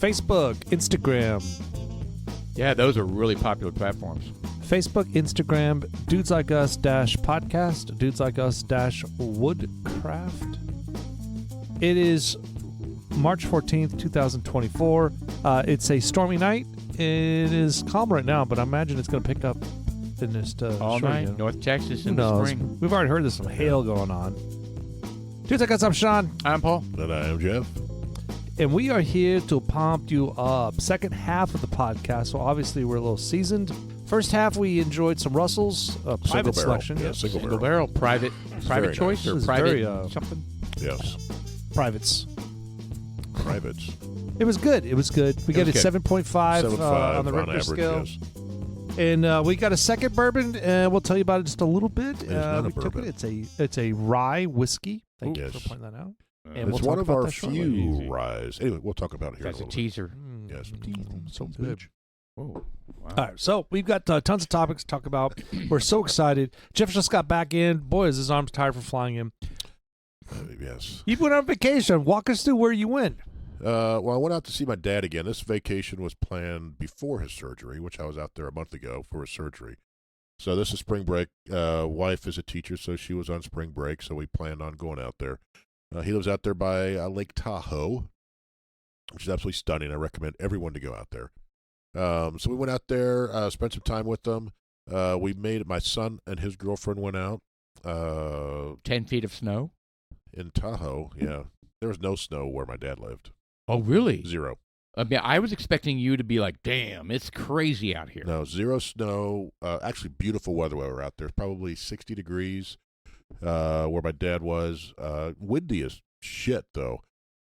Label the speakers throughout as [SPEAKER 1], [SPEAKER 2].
[SPEAKER 1] Facebook, Instagram.
[SPEAKER 2] Yeah, those are really popular platforms.
[SPEAKER 1] Facebook, Instagram, Dudes Like Us podcast, Dudes Like Us woodcraft. It is March 14th, 2024. It's a stormy night. It is calm right now, but I imagine it's going to pick up in this
[SPEAKER 2] all night. North Texas in the spring.
[SPEAKER 1] We've already heard there's some hail going on. Dudes Like Us, I'm Sean.
[SPEAKER 2] I'm Paul.
[SPEAKER 3] And I am Jeff.
[SPEAKER 1] And we are here to pump you up. Second half of the podcast. So obviously we're a little seasoned. First half we enjoyed some Russell's private selection.
[SPEAKER 3] Yeah,
[SPEAKER 2] single barrel. Private choice
[SPEAKER 1] nice.
[SPEAKER 2] or private
[SPEAKER 1] very,
[SPEAKER 2] something?
[SPEAKER 3] Yes.
[SPEAKER 1] Privates.
[SPEAKER 3] Privates.
[SPEAKER 1] It was good. We got it 7.5 on the Richter
[SPEAKER 3] average,
[SPEAKER 1] scale.
[SPEAKER 3] Yes.
[SPEAKER 1] And we got a second bourbon, and we'll tell you about it just a little bit.
[SPEAKER 3] It's not a bourbon.
[SPEAKER 1] It's a rye whiskey. Thank you
[SPEAKER 3] Yes.
[SPEAKER 1] for pointing that out. And
[SPEAKER 3] It's
[SPEAKER 1] we'll talk
[SPEAKER 3] one of
[SPEAKER 1] about
[SPEAKER 3] our
[SPEAKER 1] that shortly.
[SPEAKER 3] few ryes. Anyway, we'll talk about it here
[SPEAKER 2] That's
[SPEAKER 3] in
[SPEAKER 2] a
[SPEAKER 3] a little
[SPEAKER 2] teaser.
[SPEAKER 3] bit. Yes.
[SPEAKER 1] So good.
[SPEAKER 2] Whoa. Wow.
[SPEAKER 1] All right, so we've got tons of topics to talk about. We're so excited. Jeff just got back in. Boy, is his arms tired from flying in.
[SPEAKER 3] Yes.
[SPEAKER 1] You went on vacation. Walk us through where you went.
[SPEAKER 3] Well, I went out to see my dad again. This vacation was planned before his surgery, which I was out there a month ago for his surgery. So this is spring break. Wife is a teacher, so she was on spring break, so we planned on going out there. He lives out there by Lake Tahoe, which is absolutely stunning. I recommend everyone to go out there. So we went out there, spent some time with them. My son and his girlfriend went out.
[SPEAKER 2] 10 feet of snow?
[SPEAKER 3] In Tahoe, yeah. There was no snow where my dad lived.
[SPEAKER 2] Oh, really?
[SPEAKER 3] Zero.
[SPEAKER 2] I mean, I was expecting you to be like, damn, it's crazy out here.
[SPEAKER 3] No, zero snow. Actually, beautiful weather while we were out there. Probably 60 degrees where my dad was. Windy as shit, though.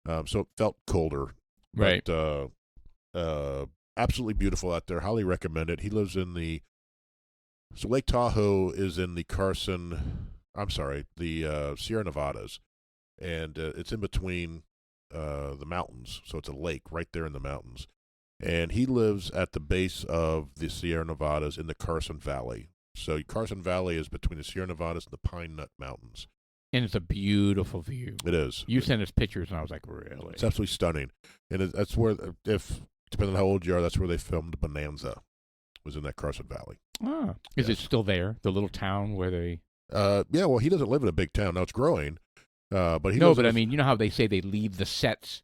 [SPEAKER 3] So it felt colder.
[SPEAKER 2] Right.
[SPEAKER 3] But absolutely beautiful out there. Highly recommend it. He lives in so Lake Tahoe is in the Sierra Nevadas. And it's in between the mountains. So it's a lake right there in the mountains. And he lives at the base of the Sierra Nevadas in the Carson Valley. So Carson Valley is between the Sierra Nevadas and the Pine Nut Mountains.
[SPEAKER 2] And it's a beautiful view.
[SPEAKER 3] It is.
[SPEAKER 2] You sent us pictures, and I was like, really?
[SPEAKER 3] It's absolutely stunning. And that's where, depending on how old you are, that's where they filmed Bonanza, was in that Carson Valley.
[SPEAKER 2] Ah. Is it still there, the little town where they...
[SPEAKER 3] Yeah, well, he doesn't live in a big town. Now it's growing. But
[SPEAKER 2] I mean, you know how they say they leave the sets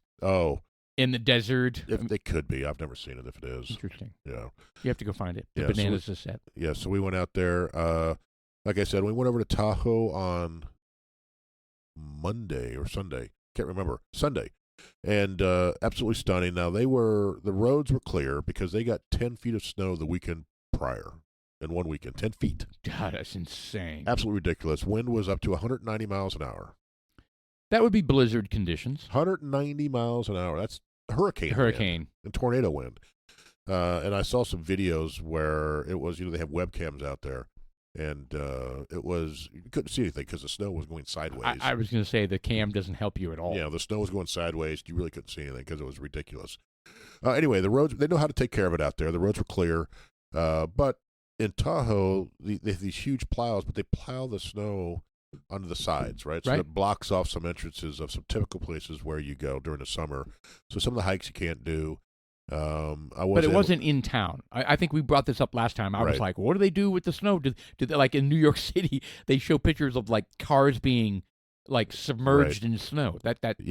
[SPEAKER 2] in the desert?
[SPEAKER 3] If they could be. I've never seen it if it is.
[SPEAKER 2] Interesting.
[SPEAKER 3] Yeah.
[SPEAKER 2] You have to go find it. The
[SPEAKER 3] Yeah,
[SPEAKER 2] Bananas is set.
[SPEAKER 3] Yeah, so we went out there. Like I said, we went over to Tahoe on Monday or Sunday. Can't remember. Sunday. And absolutely stunning. Now, the roads were clear because they got 10 feet of snow the weekend prior. In one weekend. 10 feet.
[SPEAKER 2] God, that's insane.
[SPEAKER 3] Absolutely ridiculous. Wind was up to 190 miles an hour.
[SPEAKER 2] That would be blizzard conditions.
[SPEAKER 3] 190 miles an hour. That's hurricane wind and tornado wind. And I saw some videos where it was, they have webcams out there, and you couldn't see anything because the snow was going sideways.
[SPEAKER 2] I was going to say the cam doesn't help you at all.
[SPEAKER 3] Yeah, the snow was going sideways. You really couldn't see anything because it was ridiculous. Anyway, the roads, they know how to take care of it out there. The roads were clear. But in Tahoe, they have these huge plows, but they plow the snow onto the sides, right? So
[SPEAKER 2] Right.
[SPEAKER 3] it blocks off some entrances of some typical places where you go during the summer. So some of the hikes you can't do.
[SPEAKER 2] But it wasn't in town. I think we brought this up last time. I was
[SPEAKER 3] Right.
[SPEAKER 2] like, what do they do with the snow? Did they, like in New York City, they show pictures of like cars being like submerged in snow. That's not the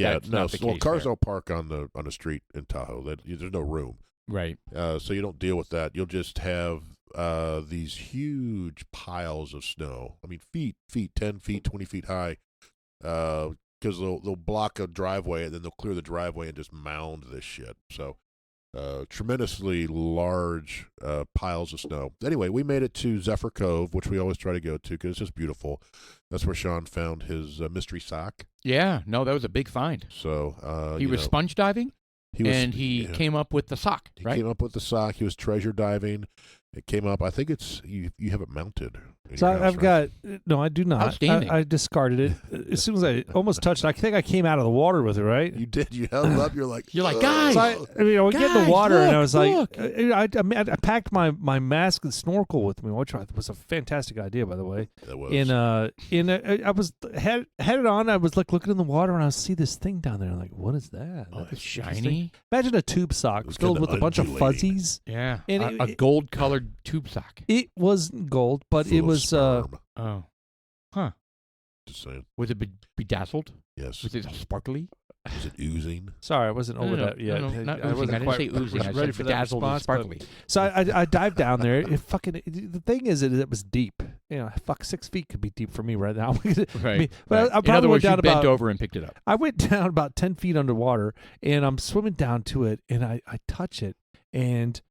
[SPEAKER 2] case
[SPEAKER 3] cars
[SPEAKER 2] there.
[SPEAKER 3] don't park on the street in Tahoe. There's no room.
[SPEAKER 2] Right.
[SPEAKER 3] So you don't deal with that. You'll just have these huge piles of snow. I mean, feet, 10 feet, 20 feet high, because they'll block a driveway and then they'll clear the driveway and just mound this shit. So tremendously large piles of snow. Anyway, we made it to Zephyr Cove, which we always try to go to because it's just beautiful. That's where Sean found his mystery sock.
[SPEAKER 2] Yeah. No, that was a big find.
[SPEAKER 3] So
[SPEAKER 2] He was sponge diving,
[SPEAKER 3] he
[SPEAKER 2] came up with the sock,
[SPEAKER 3] He
[SPEAKER 2] right?
[SPEAKER 3] came up with the sock. He was treasure diving. It came up. I think it's you have it mounted.
[SPEAKER 1] So I've got no, I do not.
[SPEAKER 2] Outstanding.
[SPEAKER 1] I discarded it as soon as I almost touched it. I think I came out of the water with it, right?
[SPEAKER 3] You did. You held it up. You're like,
[SPEAKER 2] guys.
[SPEAKER 1] So I mean, I would get in the
[SPEAKER 2] Guys,
[SPEAKER 1] water, and I was
[SPEAKER 2] look.
[SPEAKER 1] like, I packed my mask and snorkel with me, which was a fantastic idea, by the way.
[SPEAKER 3] That was.
[SPEAKER 1] I was headed on. I was like looking in the water, and I see this thing down there. I'm like, what is that?
[SPEAKER 2] Oh,
[SPEAKER 1] That's
[SPEAKER 2] it's
[SPEAKER 1] interesting.
[SPEAKER 2] shiny.
[SPEAKER 1] Imagine a tube sock
[SPEAKER 3] was
[SPEAKER 1] filled
[SPEAKER 3] kinda
[SPEAKER 1] with a bunch of
[SPEAKER 3] undulating.
[SPEAKER 1] fuzzies.
[SPEAKER 2] Yeah.
[SPEAKER 1] And
[SPEAKER 2] A gold-colored tube sock.
[SPEAKER 1] It was gold, but
[SPEAKER 3] full
[SPEAKER 1] it
[SPEAKER 3] of
[SPEAKER 1] was
[SPEAKER 3] sperm.
[SPEAKER 2] Oh. Huh.
[SPEAKER 3] Just saying.
[SPEAKER 2] Was it bedazzled?
[SPEAKER 3] Yes.
[SPEAKER 2] Was it sparkly?
[SPEAKER 3] Is it oozing?
[SPEAKER 1] sorry, I wasn't over that yet.
[SPEAKER 2] Not
[SPEAKER 1] I
[SPEAKER 2] oozing.
[SPEAKER 1] wasn't
[SPEAKER 2] I didn't
[SPEAKER 1] quite
[SPEAKER 2] say oozing. I
[SPEAKER 1] ready
[SPEAKER 2] said
[SPEAKER 1] for that
[SPEAKER 2] bedazzled and
[SPEAKER 1] response, but-
[SPEAKER 2] sparkly.
[SPEAKER 1] So I dived down there. The thing is, it was deep. 6 feet could be deep for me right now.
[SPEAKER 2] Right.
[SPEAKER 1] But I
[SPEAKER 2] In
[SPEAKER 1] probably
[SPEAKER 2] other
[SPEAKER 1] went
[SPEAKER 2] words, you
[SPEAKER 1] down
[SPEAKER 2] bent
[SPEAKER 1] about.
[SPEAKER 2] over and picked it up.
[SPEAKER 1] I went down about 10 feet underwater, and I'm swimming down to it, and I touch it, and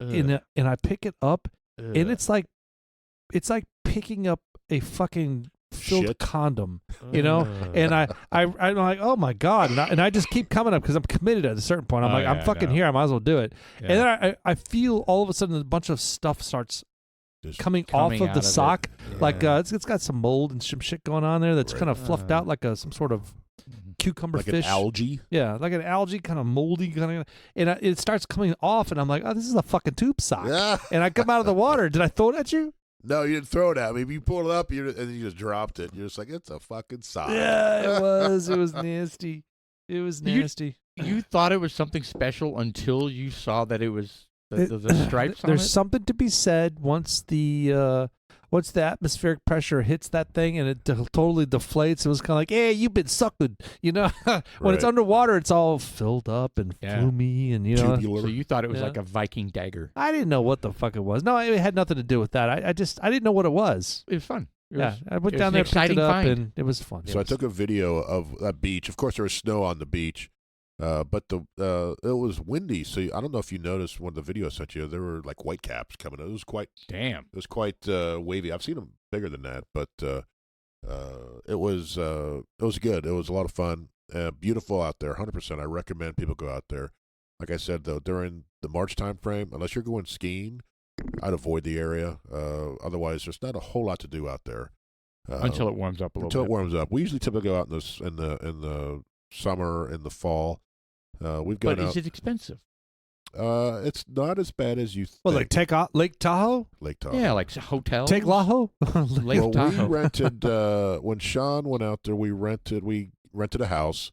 [SPEAKER 1] I pick it up, and it's like picking up a fucking filled
[SPEAKER 3] Shit.
[SPEAKER 1] condom, and I'm like, oh my god, and I just keep coming up because I'm committed at a certain point. I'm
[SPEAKER 2] Oh,
[SPEAKER 1] like, I'm
[SPEAKER 2] yeah,
[SPEAKER 1] fucking
[SPEAKER 2] no.
[SPEAKER 1] here. I might as well do it.
[SPEAKER 2] Yeah.
[SPEAKER 1] And then I feel all of a sudden a bunch of stuff starts
[SPEAKER 3] Just
[SPEAKER 1] coming
[SPEAKER 2] Coming
[SPEAKER 1] off of
[SPEAKER 2] out
[SPEAKER 1] the
[SPEAKER 2] of it.
[SPEAKER 1] sock. Like
[SPEAKER 3] Yeah.
[SPEAKER 1] it's got some mold and some shit going on there that's
[SPEAKER 3] Right.
[SPEAKER 1] kind of fluffed out like some sort of cucumber
[SPEAKER 3] like
[SPEAKER 1] fish.
[SPEAKER 3] an algae.
[SPEAKER 1] Yeah, like an algae, kind of moldy, and it starts coming off, and I'm like, oh, this is a fucking tube sock.
[SPEAKER 3] Yeah.
[SPEAKER 1] And I come out of the water. Did I throw it at you?
[SPEAKER 3] No, you didn't throw it at me. You pulled it up, and you just dropped it. You're just like, it's a fucking sock.
[SPEAKER 1] Yeah, it was. It was nasty. It was nasty.
[SPEAKER 2] You thought it was something special until you saw that it was the stripes on
[SPEAKER 1] There's
[SPEAKER 2] it?
[SPEAKER 1] something to be said once the atmospheric pressure hits that thing and it totally deflates. It was kind of like, hey, you've been sucking. When it's
[SPEAKER 3] Right.
[SPEAKER 1] underwater, it's all filled up and
[SPEAKER 2] Yeah.
[SPEAKER 1] flumy and
[SPEAKER 3] Tubular.
[SPEAKER 2] So you thought it was
[SPEAKER 1] Yeah.
[SPEAKER 2] like a Viking dagger.
[SPEAKER 1] I didn't know what the fuck it was. No, it had nothing to do with that. I didn't know what it was.
[SPEAKER 2] It was fun. It
[SPEAKER 1] Yeah,
[SPEAKER 2] was,
[SPEAKER 1] I went
[SPEAKER 2] it
[SPEAKER 1] down
[SPEAKER 2] was an
[SPEAKER 1] there, picked it
[SPEAKER 2] exciting
[SPEAKER 1] up,
[SPEAKER 2] find.
[SPEAKER 1] and it was fun.
[SPEAKER 3] So I took a video of that beach. Of course, there was snow on the beach, but it was windy. So I don't know if you noticed when the video I sent you, there were like white caps coming. It was quite wavy. I've seen them bigger than that, but it was good. It was a lot of fun. Beautiful out there. 100%. I recommend people go out there. Like I said, though, during the March time frame, unless you're going skiing, I'd avoid the area. Otherwise, there's not a whole lot to do out there
[SPEAKER 2] until it warms up a little
[SPEAKER 3] until
[SPEAKER 2] bit.
[SPEAKER 3] it warms up. We usually typically go out in the summer, in the fall. We've gone
[SPEAKER 2] But
[SPEAKER 3] out.
[SPEAKER 2] is it expensive?
[SPEAKER 3] It's not as bad as you think.
[SPEAKER 1] Well, like take Lake Tahoe,
[SPEAKER 3] Lake Tahoe.
[SPEAKER 2] Yeah, like hotels.
[SPEAKER 1] take Laho.
[SPEAKER 2] Lake
[SPEAKER 3] Well,
[SPEAKER 2] Tahoe.
[SPEAKER 3] we rented when Sean went out there. We rented a house,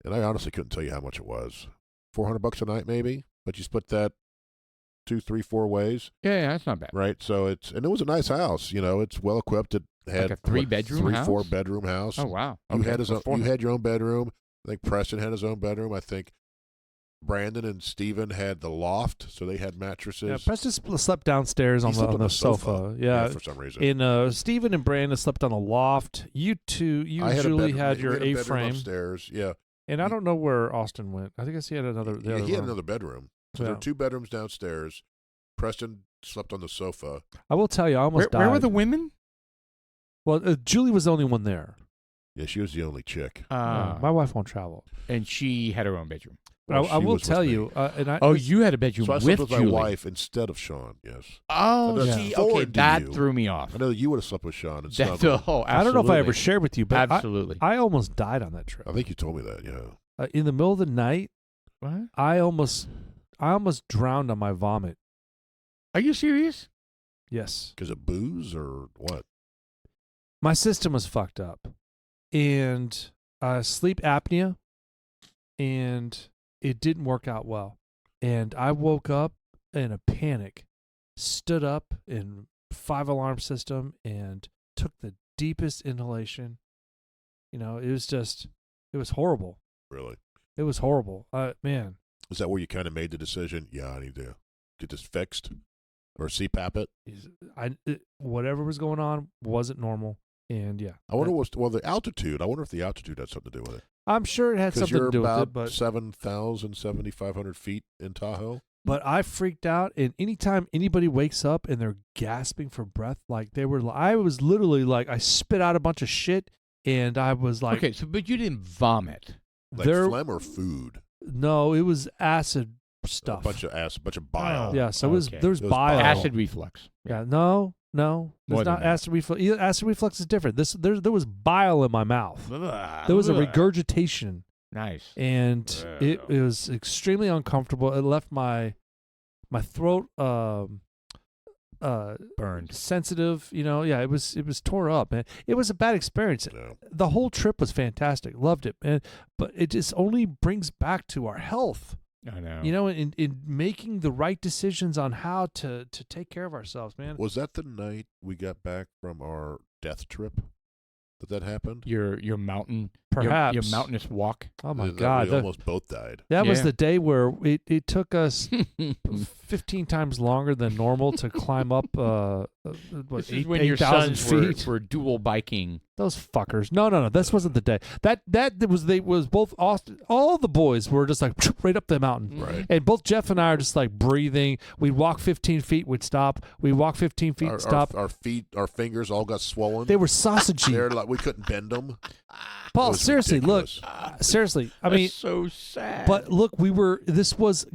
[SPEAKER 3] and I honestly couldn't tell you how much it was. $400 a night, maybe. But you split that 2, 3, 4 ways,
[SPEAKER 2] Yeah, that's not bad.
[SPEAKER 3] right? So it was a nice house. It's well equipped. It had
[SPEAKER 2] Like a 3-bedroom
[SPEAKER 3] 3,
[SPEAKER 2] house?
[SPEAKER 3] 4 bedroom house.
[SPEAKER 2] Oh wow.
[SPEAKER 3] You
[SPEAKER 2] Okay.
[SPEAKER 3] had his own,
[SPEAKER 2] For
[SPEAKER 3] you had your own bedroom. I think Preston had his own bedroom. I think Brandon and Steven had the loft, so they had mattresses.
[SPEAKER 1] Yeah, Preston slept downstairs
[SPEAKER 3] He
[SPEAKER 1] on
[SPEAKER 3] slept
[SPEAKER 1] the sofa. Yeah.
[SPEAKER 3] for some reason.
[SPEAKER 1] And Steven and Brandon slept on a loft. You two,
[SPEAKER 3] I
[SPEAKER 1] and
[SPEAKER 3] had a
[SPEAKER 1] Julie
[SPEAKER 3] bedroom-
[SPEAKER 1] had
[SPEAKER 3] we
[SPEAKER 1] your
[SPEAKER 3] a bedroom
[SPEAKER 1] A-frame.
[SPEAKER 3] upstairs. Yeah,
[SPEAKER 1] And I don't know where Austin went. I guess he had another.
[SPEAKER 3] he had
[SPEAKER 1] room.
[SPEAKER 3] another bedroom. So there
[SPEAKER 1] Yeah.
[SPEAKER 3] were 2 bedrooms downstairs. Preston slept on the sofa.
[SPEAKER 1] I will tell you, I almost died.
[SPEAKER 2] Where were the women?
[SPEAKER 1] Well, Julie was the only one there.
[SPEAKER 3] Yeah, she was the only chick.
[SPEAKER 1] My wife won't travel.
[SPEAKER 2] And she had her own bedroom.
[SPEAKER 1] But
[SPEAKER 3] Well,
[SPEAKER 1] I
[SPEAKER 3] she
[SPEAKER 1] will
[SPEAKER 3] was with
[SPEAKER 1] tell
[SPEAKER 3] me.
[SPEAKER 1] you, and I,
[SPEAKER 2] Oh, you had a bedroom
[SPEAKER 3] So I
[SPEAKER 2] with
[SPEAKER 3] slept with my
[SPEAKER 2] Julie.
[SPEAKER 3] wife instead of Sean. Yes,
[SPEAKER 2] Oh,
[SPEAKER 3] So that's
[SPEAKER 2] see,
[SPEAKER 3] forward
[SPEAKER 2] okay,
[SPEAKER 3] to
[SPEAKER 2] that
[SPEAKER 3] you.
[SPEAKER 2] threw me off.
[SPEAKER 3] I know that you would have slept with Sean instead
[SPEAKER 2] That's
[SPEAKER 3] of him.
[SPEAKER 1] I don't know if I ever
[SPEAKER 2] absolutely.
[SPEAKER 1] shared with you, but
[SPEAKER 2] Absolutely.
[SPEAKER 1] I almost died on that trip.
[SPEAKER 3] I think you told me that. Yeah.
[SPEAKER 1] In the middle of the night,
[SPEAKER 2] What?
[SPEAKER 1] I almost drowned on my vomit.
[SPEAKER 2] Are you serious?
[SPEAKER 1] Yes.
[SPEAKER 3] Because of booze or what?
[SPEAKER 1] My system was fucked up, and sleep apnea, and it didn't work out well. And I woke up in a panic, stood up in 5-alarm system, and took the deepest inhalation. It was horrible.
[SPEAKER 3] Really?
[SPEAKER 1] It was horrible. Man.
[SPEAKER 3] Is that where you kind of made the decision? Yeah, I need to get this fixed or CPAP it.
[SPEAKER 1] Whatever was going on wasn't normal, and yeah.
[SPEAKER 3] I wonder the altitude. I wonder if the altitude had something to do with it.
[SPEAKER 1] I'm sure it had
[SPEAKER 3] Because
[SPEAKER 1] something
[SPEAKER 3] you're
[SPEAKER 1] to do with
[SPEAKER 3] about
[SPEAKER 1] it, but
[SPEAKER 3] 7,000, 7,500 feet in Tahoe.
[SPEAKER 1] But I freaked out, and anytime anybody wakes up and they're gasping for breath, I was literally like, I spit out a bunch of shit, and I was like,
[SPEAKER 2] Okay, but you didn't vomit.
[SPEAKER 3] Like phlegm or food?
[SPEAKER 1] no, it was acid stuff.
[SPEAKER 3] A bunch of acid, a bunch of bile.
[SPEAKER 1] Yeah, so there was
[SPEAKER 3] It was
[SPEAKER 1] bile.
[SPEAKER 2] Acid reflux.
[SPEAKER 1] Yeah, no, it's not acid reflux. Acid reflux is different. There was bile in my mouth. There was a regurgitation.
[SPEAKER 2] Nice.
[SPEAKER 1] And it was extremely uncomfortable. It left my throat
[SPEAKER 2] burned,
[SPEAKER 1] sensitive. It was tore up, man. It was a bad experience.
[SPEAKER 3] Yeah.
[SPEAKER 1] The whole trip was fantastic. Loved it, man. But it just only brings back to our health.
[SPEAKER 2] I know.
[SPEAKER 1] In making the right decisions on how to take care of ourselves, man.
[SPEAKER 3] Was that the night we got back from our death trip that happened?
[SPEAKER 2] Your mountain,
[SPEAKER 1] Perhaps.
[SPEAKER 2] your mountainous walk.
[SPEAKER 1] Oh my God!
[SPEAKER 3] We almost both died.
[SPEAKER 1] That was the day where it took us 15 times longer than normal to climb up.
[SPEAKER 2] This is when your
[SPEAKER 1] 8,000
[SPEAKER 2] sons
[SPEAKER 1] feet.
[SPEAKER 2] were dual biking.
[SPEAKER 1] Those fuckers! No. This wasn't the day. That was both Austin. All the boys were just like right up the mountain,
[SPEAKER 3] Right.
[SPEAKER 1] and both Jeff and I are just like breathing. We'd walk 15 feet, we'd stop. We'd walk 15 feet, stop.
[SPEAKER 3] Our feet, our fingers all got swollen.
[SPEAKER 1] They were sausagey.
[SPEAKER 3] They're like we couldn't bend them.
[SPEAKER 1] Paul, seriously,
[SPEAKER 3] ridiculous.
[SPEAKER 1] look. Seriously, I mean,
[SPEAKER 2] That's so sad.
[SPEAKER 1] but look, this was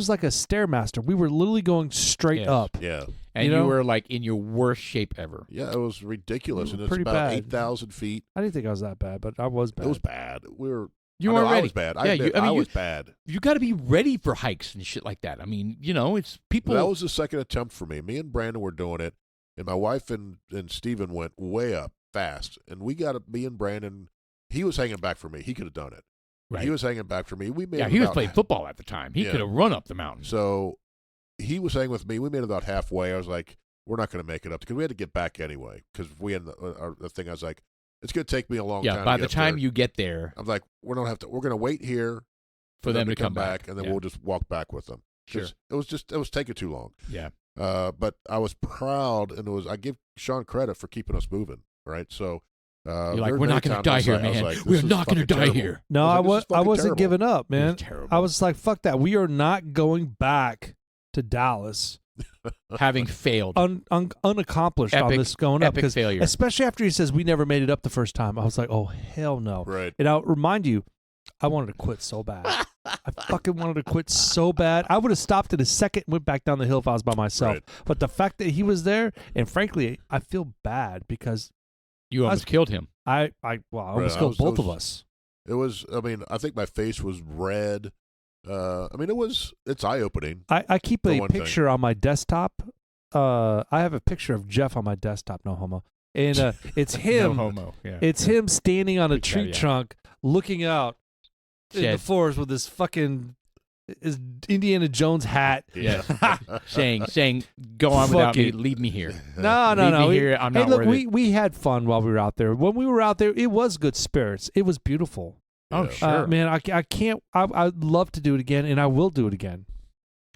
[SPEAKER 1] like a Stairmaster. We were literally going straight up.
[SPEAKER 3] Yeah.
[SPEAKER 2] And you were like in your worst shape ever.
[SPEAKER 3] Yeah, it was ridiculous. And it's
[SPEAKER 1] Pretty
[SPEAKER 3] about
[SPEAKER 1] bad.
[SPEAKER 3] 8,000 feet.
[SPEAKER 1] I didn't think I was that bad, but I was bad.
[SPEAKER 3] It was bad.
[SPEAKER 2] You
[SPEAKER 3] I
[SPEAKER 2] weren't
[SPEAKER 3] know
[SPEAKER 2] ready.
[SPEAKER 3] I was bad.
[SPEAKER 2] Yeah,
[SPEAKER 3] I was bad.
[SPEAKER 2] You got to be ready for hikes and shit like that. I mean, it's people.
[SPEAKER 3] That was the second attempt for me. Me and Brandon were doing it, and my wife and Steven went way up fast. And me and Brandon, he was hanging back for me. He could have done it.
[SPEAKER 2] Right.
[SPEAKER 3] He was hanging back for me. We made
[SPEAKER 2] he was
[SPEAKER 3] about
[SPEAKER 2] playing football at the time. He could have run up the mountain.
[SPEAKER 3] So he was hanging with me. We made it about halfway. I was like, we're not going to make it up because we had to get back anyway. Because we had the thing. I was like, it's going to take me a long time.
[SPEAKER 2] Yeah, by
[SPEAKER 3] to
[SPEAKER 2] the
[SPEAKER 3] get
[SPEAKER 2] time
[SPEAKER 3] there.
[SPEAKER 2] you get there,
[SPEAKER 3] I'm like, we're going to wait here
[SPEAKER 2] for them to come
[SPEAKER 3] back, and then we'll just walk back with them.
[SPEAKER 2] Sure.
[SPEAKER 3] It was taking too long.
[SPEAKER 2] Yeah.
[SPEAKER 3] But I was proud, and I give Sean credit for keeping us moving. Right. So.
[SPEAKER 2] You're like, we're not going to die here, man.
[SPEAKER 3] Like,
[SPEAKER 2] we're not going to die
[SPEAKER 3] terrible.
[SPEAKER 2] here.
[SPEAKER 1] No, I wasn't
[SPEAKER 3] terrible.
[SPEAKER 1] giving up, man.
[SPEAKER 2] It was terrible.
[SPEAKER 1] I was like, fuck that. We are not going back to Dallas.
[SPEAKER 2] Having failed.
[SPEAKER 1] Unaccomplished on this going up.
[SPEAKER 2] Epic failure.
[SPEAKER 1] Especially after he says we never made it up the first time. I was like, oh, hell no.
[SPEAKER 3] Right.
[SPEAKER 1] And I'll remind you, I wanted to quit so bad. I fucking wanted to quit so bad. I would have stopped in a second and went back down the hill if I was by myself.
[SPEAKER 3] Right.
[SPEAKER 1] But the fact that he was there, and frankly, I feel bad because
[SPEAKER 2] You almost killed him.
[SPEAKER 1] I almost killed both of us.
[SPEAKER 3] It was, I think my face was red. It's eye-opening.
[SPEAKER 1] I keep
[SPEAKER 3] For
[SPEAKER 1] a
[SPEAKER 3] one
[SPEAKER 1] picture on my desktop. I have a picture of Jeff on my desktop, no homo. And it's him.
[SPEAKER 2] No homo. Yeah.
[SPEAKER 1] It's him standing on a
[SPEAKER 2] Big
[SPEAKER 1] tree
[SPEAKER 2] caveat.
[SPEAKER 1] trunk looking out in the forest with his Indiana Jones hat.
[SPEAKER 2] Yeah. saying, go on without me.
[SPEAKER 1] Fucking-
[SPEAKER 2] Leave me here.
[SPEAKER 1] No.
[SPEAKER 2] Leave me here. I'm not
[SPEAKER 1] Hey, look,
[SPEAKER 2] worth it.
[SPEAKER 1] we had fun while we were out there. When we were out there, it was good spirits. It was beautiful.
[SPEAKER 2] Oh,
[SPEAKER 3] Yeah.
[SPEAKER 2] sure.
[SPEAKER 1] Man, I can't. I'd love to do it again, and I will do it again.